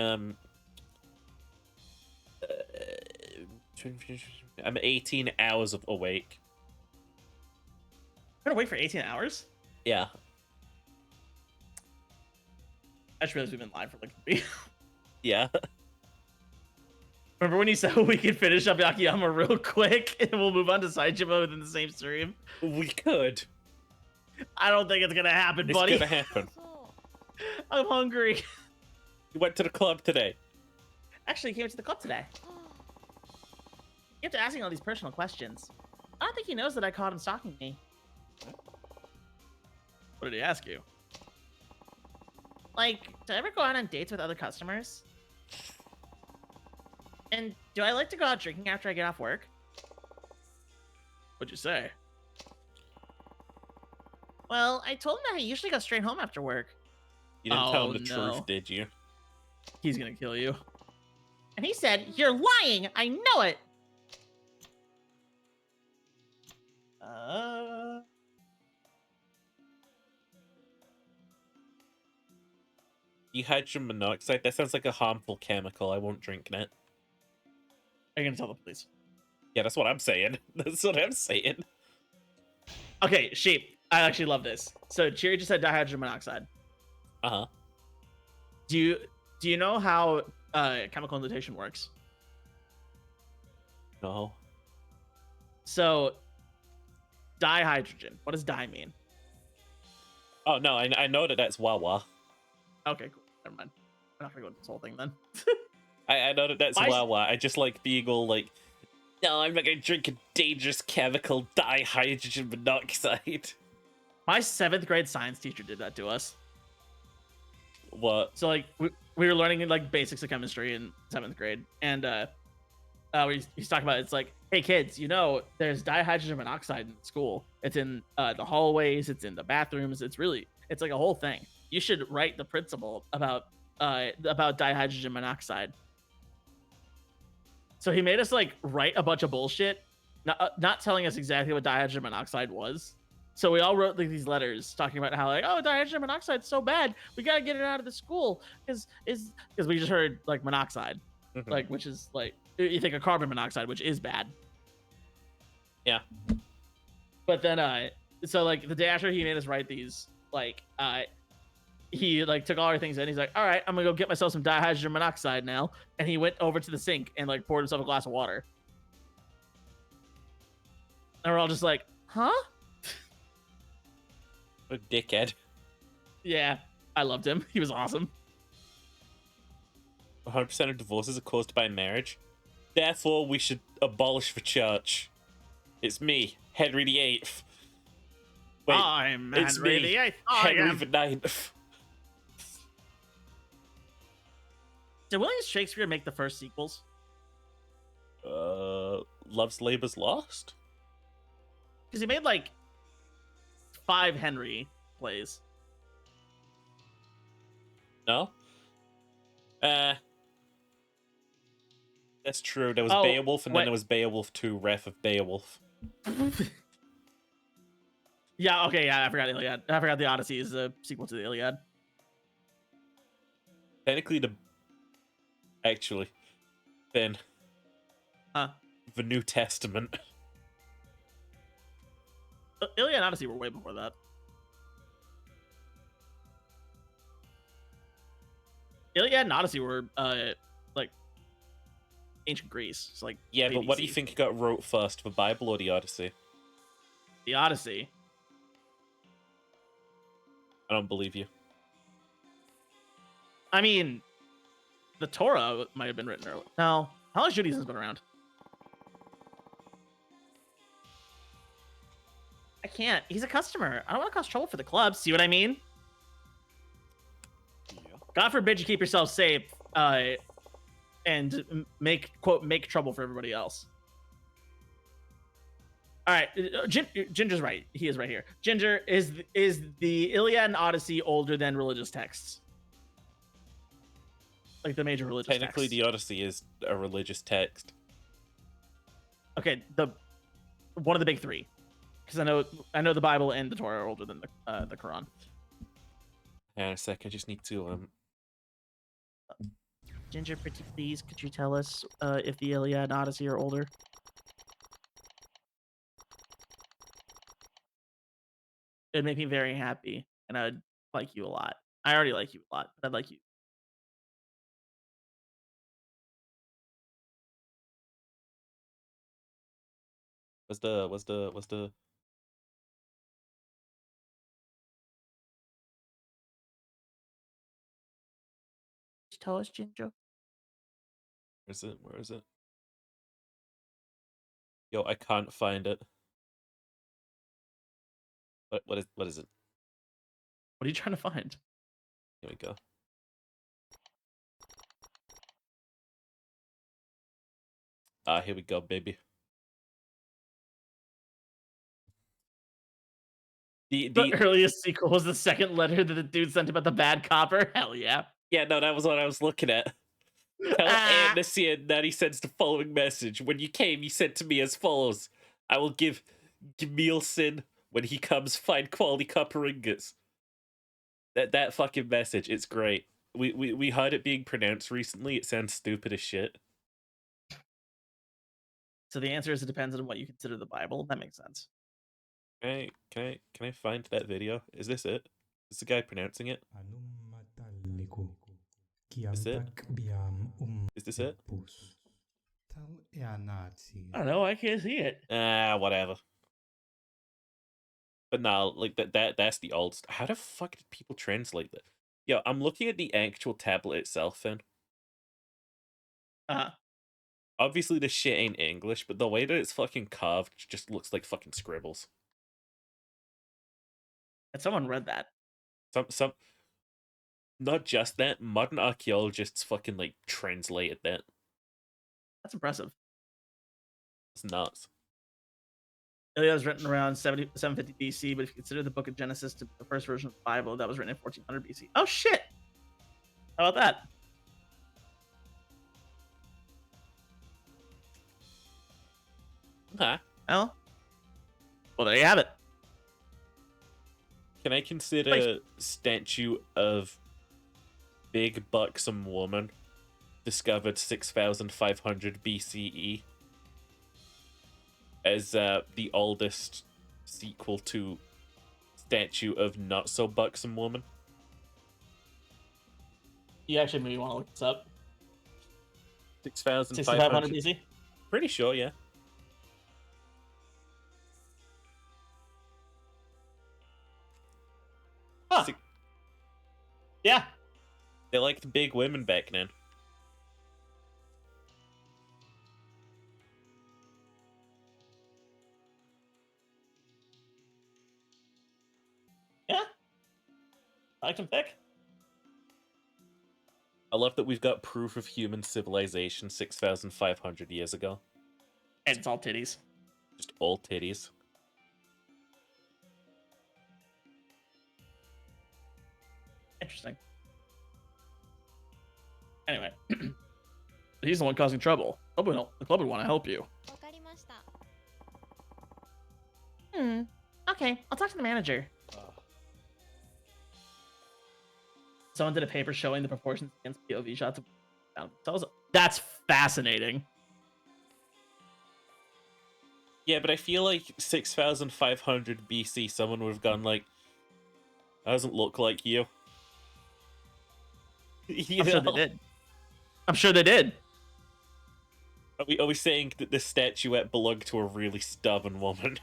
I'm 18 hours of awake.
We're gonna wait for 18 hours.
Yeah.
I just realized we've been live for like 3.
Yeah.
Remember when you said we could finish up Yakiyama real quick and we'll move on to Saijima within the same stream?
We could.
I don't think it's gonna happen,
It's
buddy.
gonna happen.
そう
I'm hungry.
You went to the club today.
Actually, he came to the club today. You have to asking all these personal questions. I don't think he knows that I caught him stalking me. What did he ask you? Like, do I ever go out on dates with other customers? And do I like to go out drinking after I get off work? What'd you say? Well, I told him that I usually go straight home after work.
You didn't tell
Oh,
him the
no.
truth, did you?
He's gonna kill you. And he said, "You're lying. I know it."
Dihydrogen monoxide? That sounds like a harmful chemical. I won't drink it.
Are you gonna tell the police?
Yeah, that's what I'm saying. That's what I'm saying.
Okay, Sheep. I actually love this. So Cheery just said dihydrogen monoxide.
Uh-huh.
Do you know how chemical notation works?
No.
So dihydrogen. What does di mean?
Oh, no, I know that that's Wawa.
Okay, cool. Never mind. I'm not gonna go into this whole thing then.
I know that that's
Why-
Wawa. I just like being all like, no, I'm not gonna drink a dangerous chemical, dihydrogen monoxide.
My 7th grade science teacher did that to us.
What?
So like we were learning like basics of chemistry in 7th grade, and he's talking about, it's like, hey kids, you know there's dihydrogen monoxide in school. It's in the hallways, it's in the bathrooms. It's like a whole thing. You should write the principal about dihydrogen monoxide. So he made us like write a bunch of bullshit, not telling us exactly what dihydrogen monoxide was. So we all wrote like these letters talking about how like, oh, dihydrogen monoxide's so bad, we gotta get it out of the school because we just heard like monoxide,
Mhm.
like, which is like, you think of carbon monoxide, which is bad.
Yeah.
But then so like the day after he made us write these, like he like took all our things in. He's like, all right, I'm gonna go get myself some dihydrogen monoxide now. And he went over to the sink and like poured himself a glass of water. And we're all just like, huh?
What a dickhead.
Yeah, I loved him. He was awesome.
100% of divorces are caused by marriage. Therefore, we should abolish the church. It's me, Henry VIII. Wait,
I'm
it's
Henry
me,
VIII.
Henry the Ninth.
Did William Shakespeare make the first sequels?
Love's Labour's Lost?
Because he made like 5 Henry plays.
No? That's true. There was
Oh,
Beowulf, and
wait.
then there was Beowulf 2, Wrath of Beowulf.
Yeah, okay, yeah, I forgot Iliad. I forgot the Odyssey is a sequel to the Iliad.
Technically, Actually, then...
Huh?
The New Testament.
Iliad and Odyssey were way before that. Iliad and Odyssey were like ancient Greece. It's like
Yeah, but what do you
BC.
think got wrote first, the Bible or the Odyssey?
The Odyssey.
I don't believe you.
I mean, the Torah might have been written early. No, how long has Judaism been around? I can't. He's a customer. I don't want to cause trouble for the club. See what I mean? God forbid you keep yourself safe and make trouble for everybody else. All right, Ginger's right. He is right here. Ginger, is the Iliad and Odyssey older than religious texts? Like the major religious
Technically,
texts?
the Odyssey is a religious text.
Okay, one of the big 3, because I know the Bible and the Torah are older than the Quran.
Hang on a sec, I just need to
Ginger, pretty please, could you tell us if the Iliad and Odyssey are older? It'd make me very happy, and I'd like you a lot. I already like you a lot, but I'd like you.
what's the
Could you tell us, Ginger?
Where is it? Yo, I can't find it. What is it?
What are you trying to find?
Here we go. Here we go, baby.
The earliest sequel was the second letter that the dude sent about the bad copper. Hell yeah.
Yeah, no, that was what I was looking at. Tell
Ah.
Anisian that he sends the following message. When you came, you said to me as follows: I will give Gmilson when he comes find quality copper ingots. That fucking message, it's great. We heard it being pronounced recently. It sounds stupid as shit.
So the answer is it depends on what you consider the Bible. That makes sense.
Can I find that video? Is this it? Is the guy pronouncing it? Is it? Is this it?
I don't know. I can't see it.
Whatever. But no, like that's the old How the fuck did people translate that? Yo, I'm looking at the actual tablet itself then.
Uh-huh.
Obviously this shit ain't English, but the way that it's fucking carved just looks like fucking scribbles.
And someone read that.
Some not just that, modern archaeologists fucking like translated that.
That's impressive.
It's nuts.
Iliad was written around 750 BC, but if you consider the book of Genesis to be the first version of the Bible, that was written in 1400 BC. Oh shit! How about that?
Okay.
Well, there you have it.
Can I consider statue of big buxom woman discovered 6500 BCE as the oldest sequel to statue of not so buxom woman?
You actually maybe want to look this up.
6500
6500 BC?
Pretty sure, yeah.
Huh. Yeah.
They liked big women back then.
Yeah. I liked him thick.
I love that we've got proof of human civilization 6,500 years ago.
And it's all titties.
Just all titties.
Interesting. Anyway. He's the one causing trouble. The club would want to help you.
わかりました。
Okay, I'll talk to the manager. Someone did a paper showing the proportions against POV shots of themselves. That's fascinating.
Yeah, but I feel like 6,500 BC, someone would have gone like, that doesn't look like you.
I'm sure they did. I'm sure they did.
Are we saying that this statuette belonged to a really stubborn woman?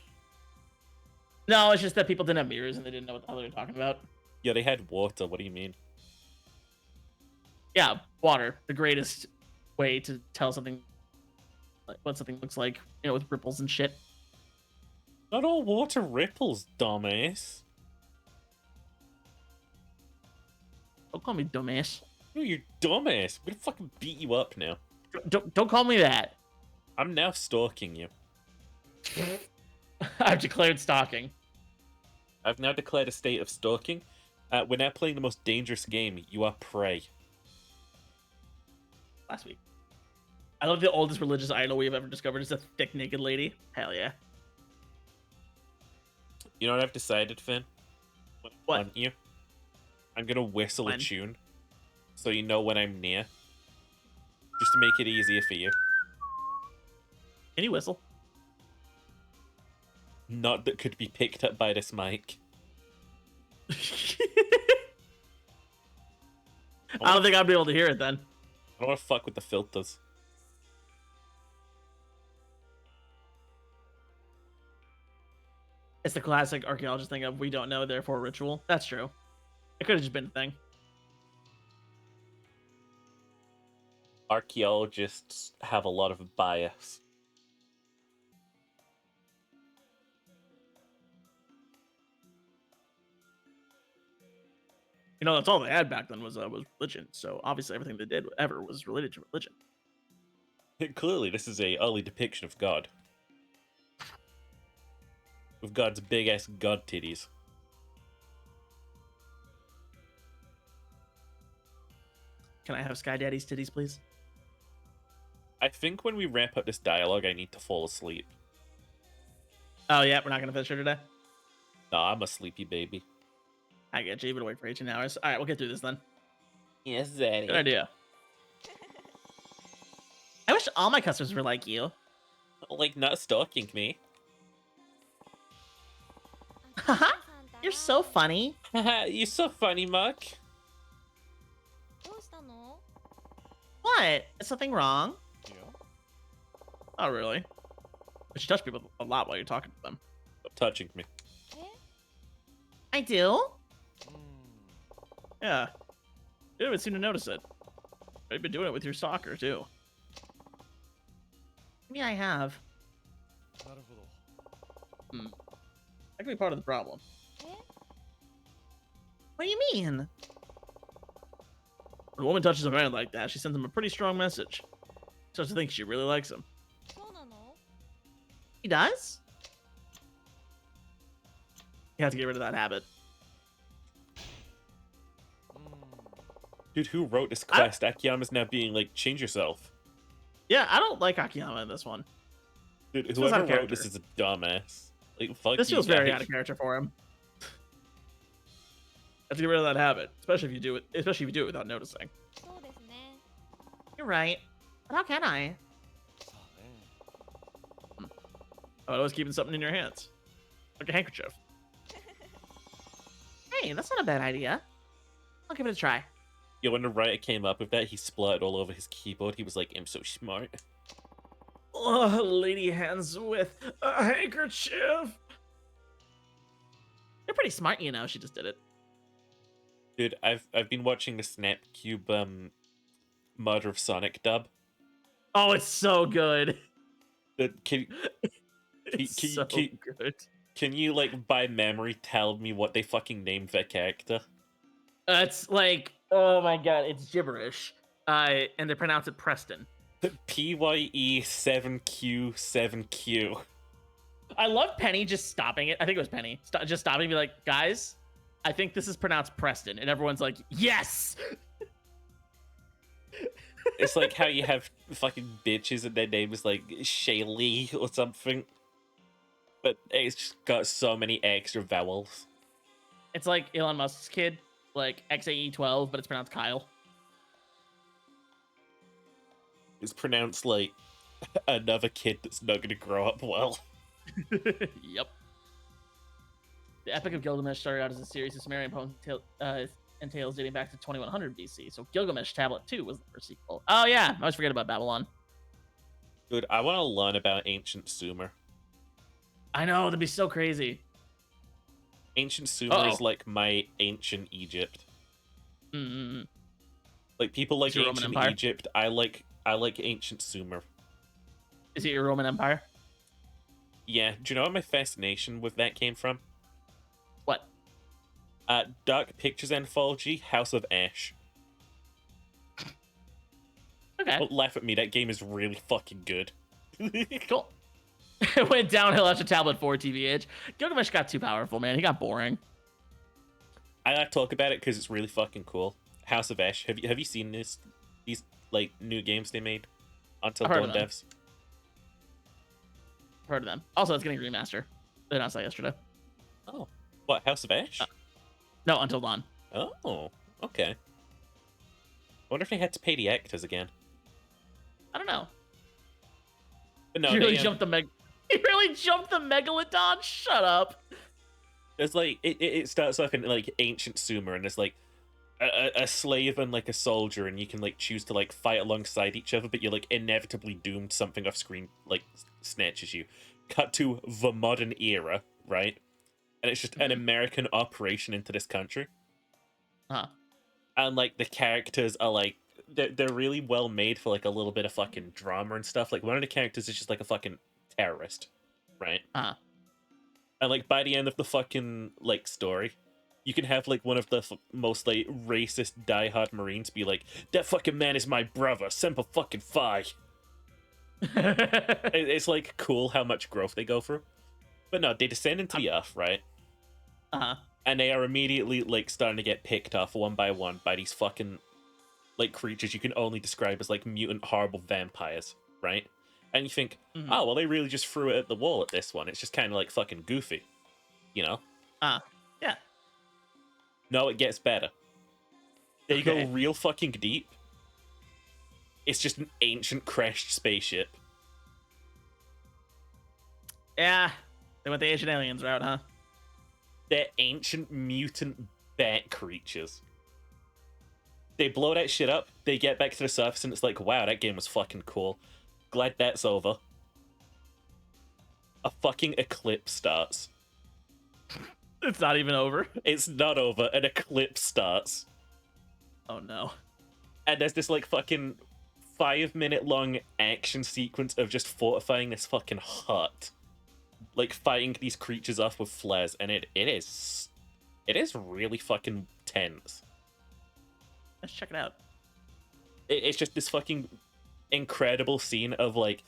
No, it's just that people didn't have mirrors and they didn't know what the hell they were talking about.
Yeah, they had water. What do you mean?
Yeah, water. The greatest way to tell something, like what something looks like, with ripples and shit.
Not all water ripples, dumbass.
Don't call me dumbass.
No, you're dumbass. I'm gonna fucking beat you up now.
Don't call me that.
I'm now stalking you.
I've declared stalking.
I've now declared a state of stalking. We're now playing the most dangerous game. You are prey.
Last week. I love the oldest religious idol we've ever discovered is a thick naked lady. Hell yeah.
You know what I've decided, Finn? When I
What?
hunt you, I'm gonna whistle a
When?
tune, so you know when I'm near. Just to make it easier for you.
Can you whistle?
Not that could be picked up by this mic.
I don't think I'd be able to hear it then.
I don't want to fuck with the filters.
It's the classic archaeologist thing of we don't know, therefore ritual. That's true. It could have just been a thing.
Archaeologists have a lot of bias.
That's all they had back then was religion. So obviously everything they did ever was related to religion.
Clearly, this is a early depiction of God. With God's big-ass god titties.
Can I have Sky Daddy's titties, please?
I think when we wrap up this dialogue, I need to fall asleep.
Oh yeah, we're not gonna finish her today.
No, I'm a sleepy baby.
I get you. You've been awake for 18 hours. All right, we'll get through this then.
Yes, Daddy.
Good idea. I wish all my customers were like you.
Like, not stalking me.
Haha, you're so funny.
Haha, you're so funny, Muck.
どうしたの
What? Is something wrong? Oh, really? But you touch people a lot while you're talking to them.
Stop touching me.
え
I do? Yeah. You didn't seem to notice it. You've been doing it with your stalker, too. Maybe I have. Hmm. That could be part of the problem.
え
What do you mean? When a woman touches a man like that, she sends him a pretty strong message. Starts to think she really likes him.
そうなの
He does? You have to get rid of that habit.
Dude, who wrote this
I-
quest? Akiyama's now being like, change yourself.
Yeah, I don't like Akiyama in this one.
Dude,
This feels out
whoever
of
wrote this is
character.
a dumbass. Like, fuck
This
you
feels very
guys.
out of character for him. Have to get rid of that habit, especially if you do it without noticing.
そうですね
You're right. But how can I? I was keeping something in your hands. Like a handkerchief. Hey, that's not a bad idea. I'll give it a try.
Yeah, when the writer came up with that, he spluttered all over his keyboard. He was like, I'm so smart.
Oh, lady hands with a handkerchief. You're pretty smart, you know. She just did it.
Dude, I've been watching the Snapcube Murder of Sonic dub.
Oh, it's so good.
Can
It's
can-
so
can-
good.
can you like by memory tell me what they fucking named their character?
It's like, oh my god, it's gibberish. And they pronounce it Preston.
PYE7Q7Q.
I love Penny just stopping it. I think it was Penny. Just stopping and be like, guys, I think this is pronounced Preston. And everyone's like, yes!
It's like how you have fucking bitches and their name is like Shaylee or something. But it's just got so many extra vowels.
It's like Elon Musk's kid, like XAE12, but it's pronounced Kyle.
It's pronounced like another kid that's not gonna grow up well.
Yep. The Epic of Gilgamesh started out as a series of Sumerian poems and tales dating back to 2100 BC. So Gilgamesh Tablet 2 was the first sequel. Oh yeah, I always forget about Babylon.
Dude, I want to learn about ancient Sumer.
I know, that'd be so crazy.
Ancient Sumer
Uh-oh.
is like my ancient Egypt.
Mm-mm.
Like people like
Is your Roman
ancient
Empire?
Egypt. I like ancient Sumer.
Is it your Roman Empire?
Yeah, do you know what my fascination with that came from?
What?
Dark Pictures Anthology, House of Ash.
Okay,
Don't laugh at me, that game is really fucking good.
cool. It went downhill after Tablet 4, TVH. Gilgamesh got too powerful, man. He got boring.
I like to talk about it because it's really fucking cool. House of Ash. Have you seen these like new games they made? Until
I've heard
Dawn
of them.
devs.
Heard of them. Also, it's getting a remaster. They announced that yesterday.
Oh, what House of Ash?
No, Until Dawn.
Oh, okay. I wonder if they had to pay the actors again.
I don't know.
But no,
He really
they,
jumped the He really jumped the Megalodon. Shut up.
there's like it starts off in like ancient Sumer, and there's like a slave and like a soldier, and you can like choose to like fight alongside each other, but you're like inevitably doomed. Something off screen like snatches you. Cut to the modern era, right? And it's just an American operation into this country.
Huh.
And like the characters are like they're really well made for like a little bit of fucking drama and stuff. Like one of the characters is just like a fucking terrorist, right?
Uh-huh.
And like by the end of the fucking like story, you can have like one of the most like racist diehard Marines be like, "That fucking man is my brother, Semper fucking Fi." It's like cool how much growth they go through. But no, they descend into the earth, right?
Uh-huh.
And they are immediately like starting to get picked off one by one by these fucking like creatures you can only describe as like mutant horrible vampires, right? And you think,
Mhm.
oh well, they really just threw it at the wall at this one. It's just kind of like fucking goofy, you know?
Yeah.
No, it gets better. They
Okay.
go real fucking deep. It's just an ancient crashed spaceship.
Yeah. They went the Asian aliens route, huh?
They're ancient mutant bat creatures. They blow that shit up, they get back to the surface, and it's like, wow, that game was fucking cool. Glad that's over. A fucking eclipse starts.
It's not even over.
It's not over, an eclipse starts.
Oh no.
And there's this like fucking 5-minute long action sequence of just fortifying this fucking hut. Like fighting these creatures off with flares, and it is really fucking tense.
Let's check it out.
It's just this fucking incredible scene of like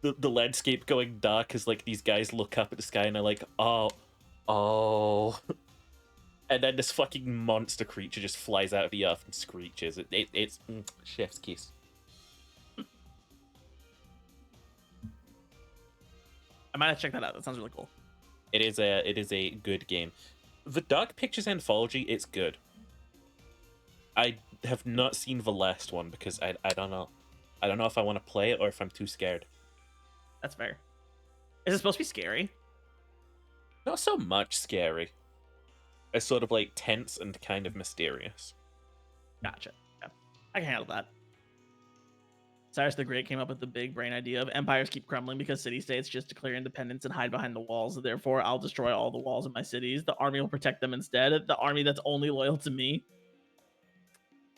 the landscape going dark as like these guys look up at the sky and they're like, oh, and then this fucking monster creature just flies out of the earth and screeches. It's chef's kiss.
I might have to check that out. That sounds really cool.
It is a good game. The Dark Pictures anthology, it's good. I have not seen the last one because I don't know. I don't know if I want to play it or if I'm too scared.
That's fair. Is it supposed to be scary?
Not so much scary. It's sort of like tense and kind of mysterious.
Gotcha. Yeah. I can handle that. Cyrus the Great came up with the big brain idea of empires keep crumbling because city-states just declare independence and hide behind the walls. Therefore, I'll destroy all the walls of my cities. The army will protect them instead. The army that's only loyal to me.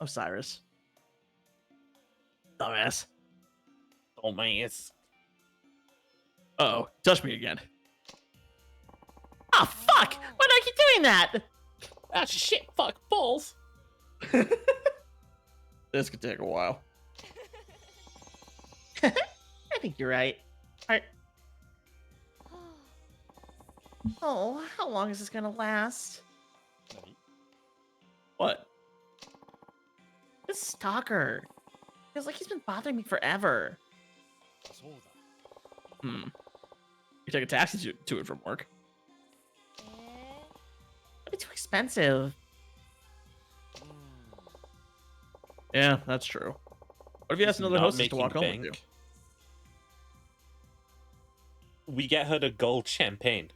Osiris. Dumbass.
Oh man, it's
Uh-oh. Touch me again. Oh, fuck! Why do I keep doing that?
ah shit, fuck balls.
This could take a while. I think you're right. Alright. Oh, how long is this gonna last? What? This stalker. Feels like he's been bothering me forever. You take a taxi to and from work.
え
That'd be too expensive. Yeah, that's true. What if you ask another
Not
hostess to
making
walk home
bank.
with you?
We get her to gold champagne.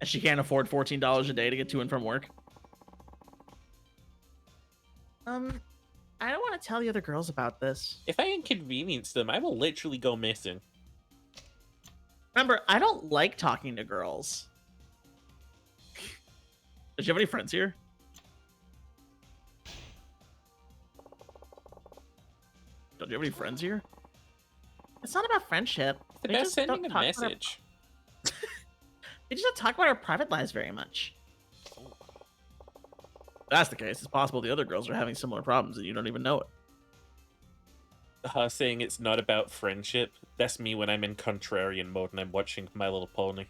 And she can't afford $14 a day to get to and from work? I don't want to tell the other girls about this.
If I inconvenience them, I will literally go missing.
Remember, I don't like talking to girls. Does she have any friends here? Don't you have any friends here? It's not about friendship.
It's
They
about
just don't
sending a
talk about our-
message.
They just don't talk about our private lives very much. If that's the case, it's possible the other girls are having similar problems and you don't even know it.
Her saying it's not about friendship. That's me when I'm in contrarian mode and I'm watching My Little Pony.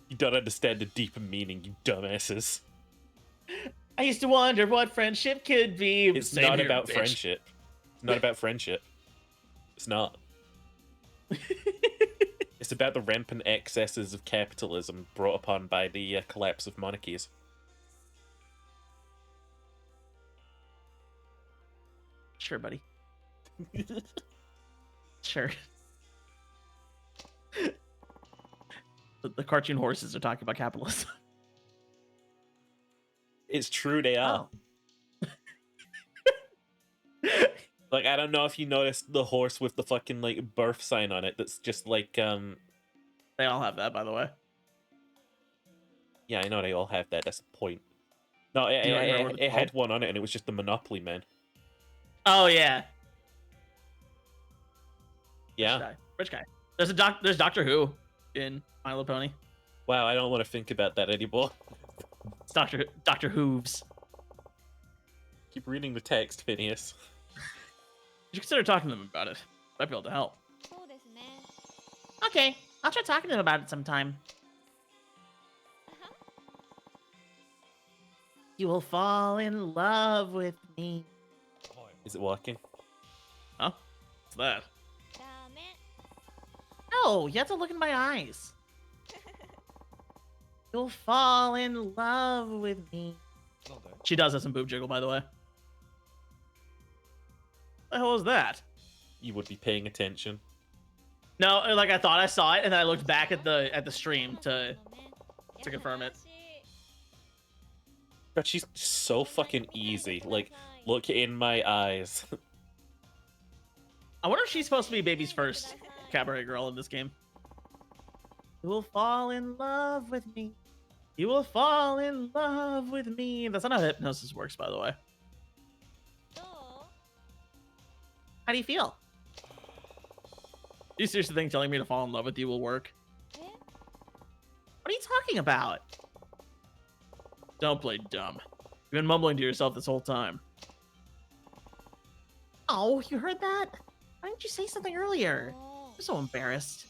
You don't understand the deeper meaning, you dumbasses.
I used to wonder what friendship could be.
It's
Same
not
here,
about
bitch.
friendship. It's not about friendship. It's not. It's about the rampant excesses of capitalism brought upon by the collapse of monarchies.
Sure, buddy. Sure. The cartoon horses are talking about capitalism.
It's true, they are. Like, I don't know if you noticed the horse with the fucking, like, birth sign on it that's just, like,
They all have that, by the way.
yeah, I know they all have that, that's the point. No,
Do you remember what
it
it's
had
called?
one on it, and it was just the Monopoly Man.
Oh, yeah.
Yeah.
Rich guy. There's Doctor Who in My Little Pony.
Wow, I don't want to think about that anymore.
It's Doctor Hooves.
Keep reading the text, Phineas.
You should consider talking to them about it. Might be able to help.
そうですね
Okay, I'll try talking to them about it sometime. You will fall in love with me.
Is it working?
Huh? What's that?
ダメ
No, you have to look in my eyes. You'll fall in love with me. She does have some boob jiggle, by the way. The hell is that?
You would be paying attention.
No, like I thought I saw it, and then I looked back at the stream to confirm it.
But she's so fucking easy. Like, look in my eyes.
I wonder if she's supposed to be baby's first cabaret girl in this game. You will fall in love with me. You will fall in love with me. That's not how hypnosis works, by the way.
どう
How do you feel? Do you seriously think telling me to fall in love with you will work?
え
What are you talking about? Don't play dumb. You've been mumbling to yourself this whole time. Oh, you heard that? Why didn't you say something earlier?
も
I'm so embarrassed.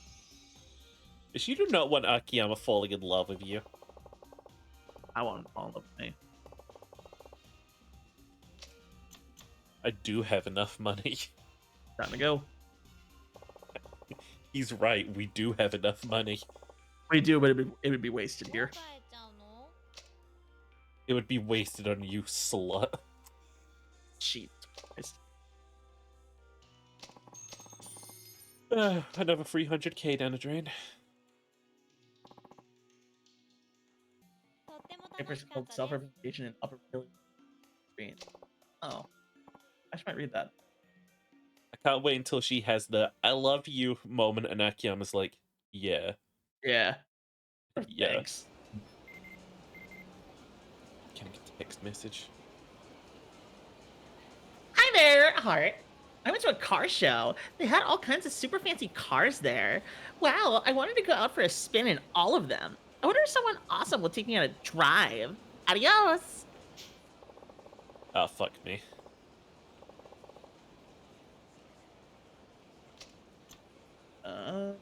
You do not want Akiyama falling in love with you.
I want him to fall in love with me.
I do have enough money.
Time to go.
He's right, we do have enough money.
We do, but it would be wasted
う
here.
帰っちゃうの
It would be wasted on you, slut.
Jeez Christ.
Another 300k down the drain.
とっても楽
Papers
しかっ
called
たです
self-representation and upper screen. Oh, I should might read that.
I can't wait until she has the I love you moment and Akiyama's like, yeah.
Yeah.
Yeah.
Thanks.
Can I get a text message?
Hi there, Heart. I went to a car show. They had all kinds of super fancy cars there. Wow, I wanted to go out for a spin in all of them. I wonder if someone awesome will take me on a drive. Adios.
Ah, fuck me.
I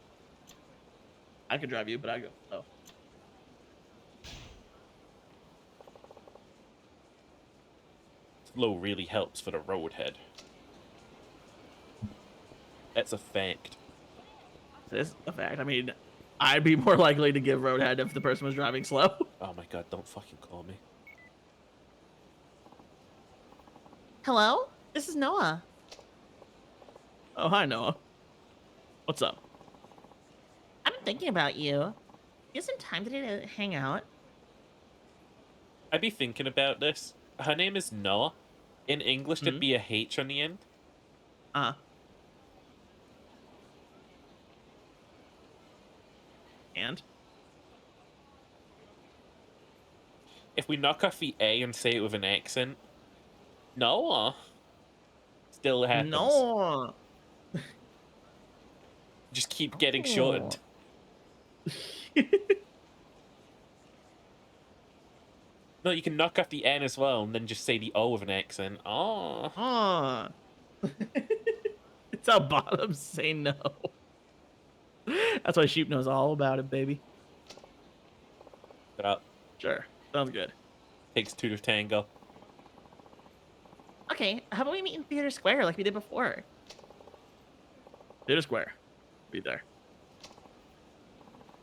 could drive you, but I go slow.
Slow really helps for the roadhead. That's a fact.
This is a fact. I mean, I'd be more likely to give roadhead if the person was driving slow.
Oh my god, don't fucking call me.
Hello? This is Noah. Oh, hi, Noah. What's up? I've been thinking about you. You have some time today to hang out?
I'd be thinking about this. Her name is Noah. In English, there'd be a H on the end.
And?
If we knock off the A and say it with an accent, Noah. Still happens.
No.
Just keep getting shortened. No, you can knock off the N as well and then just say the O with an accent. Oh.
Huh. It's how bottoms say no. That's why Sheep knows all about it, baby.
Shut up.
Sure. Sounds good.
Takes two to tango.
Okay, how about we meet in Theater Square like we did before? Theater Square. Be there.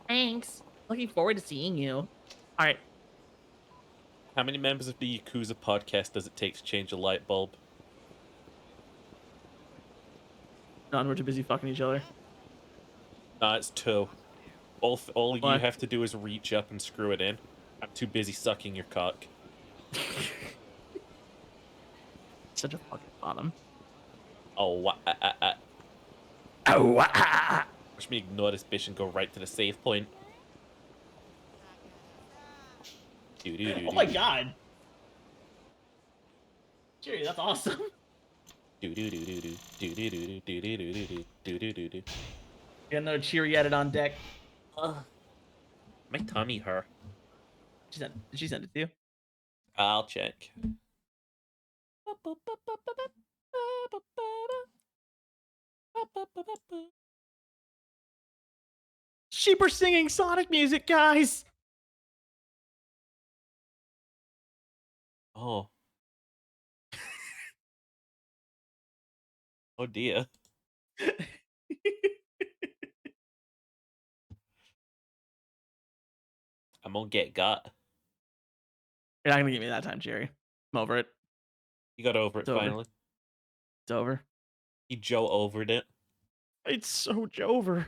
Thanks. Looking forward to seeing you. All right.
How many members of the Yakuza podcast does it take to change a light bulb?
None, we're too busy fucking each other.
Nah, it's two. All you
Why?
have to do is reach up and screw it in. I'm too busy sucking your cock.
Such a fucking bottom.
Oh,
Oh,
watch me ignore this bitch and go right to the save point.
oh my god. Jerry, that's awesome. Got another cheery edit on deck.
My tummy hurt.
Did she send it to you?
I'll check.
Sheep are singing Sonic music, guys.
Oh. Oh dear. I'm gonna get got.
You're not gonna give me that time, Jerry. I'm over it.
You got over it
It's over.
finally.
It's over.
You Joe overed it.
It's so over.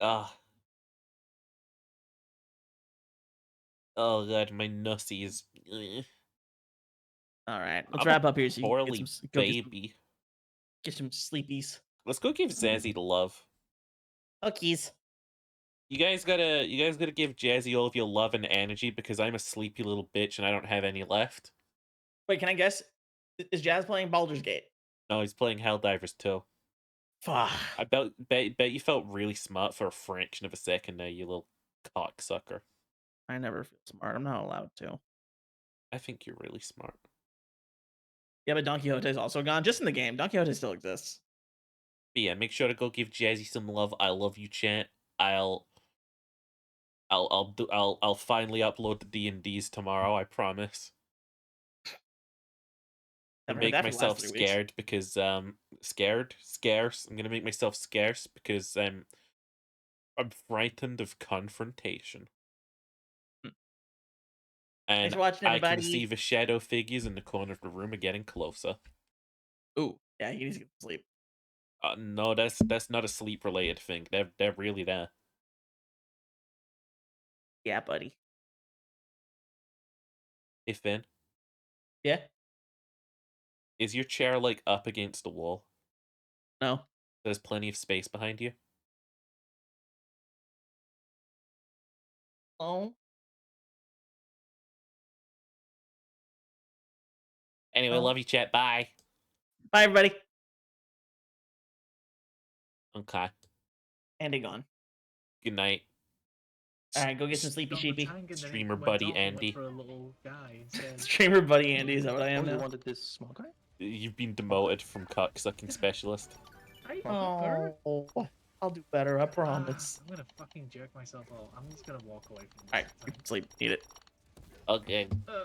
Ah. Oh god, my nussies. Ugh.
All right, let's
I'm a
wrap up here so you can
poorly
get some, go
baby.
get some sleepies.
Let's go give Zazzy the love.
Cookies.
You guys gotta give Jazzy all of your love and energy because I'm a sleepy little bitch and I don't have any left.
Wait, can I guess? Is Jazz playing Baldur's Gate?
No, he's playing Helldivers too.
Fuck.
I bet you felt really smart for a fraction of a second there, you little cocksucker.
I never feel smart. I'm not allowed to.
I think you're really smart.
Yeah, but Don Quixote's also gone. Just in the game, Don Quixote still exists.
But yeah, make sure to go give Jazzy some love. I love you, chat. I'll finally upload the D&Ds tomorrow, I promise. And
Haven't heard
make
that for the last
myself
3 weeks.
scared because scarce. I'm gonna make myself scarce because I'm frightened of confrontation.
Hmm.
And
Thanks for watching,
I can
everybody.
see the shadow figures in the corner of the room are getting closer.
Ooh, yeah, he needs to get to sleep.
No, that's not a sleep related thing. They're really there.
Yeah, buddy.
Hey Finn,
Yeah.
is your chair like up against the wall?
No.
There's plenty of space behind you.
Oh.
Anyway,
Oh.
love you, chat. Bye.
Bye, everybody.
Okay.
Andy gone.
Good night.
All right, go get some sleepy sheepy.
Streamer buddy Andy.
For a little guy instead.
Streamer buddy Andy, is that what I
Oh,
am
you
now?
wanted this small guy?
You've been demoted from cocksucking specialist.
Oh, I'll do better. I promise.
I'm gonna fucking jerk myself off. I'm just gonna walk away from this.
All right, sleep. Eat it.
Okay.
Uh,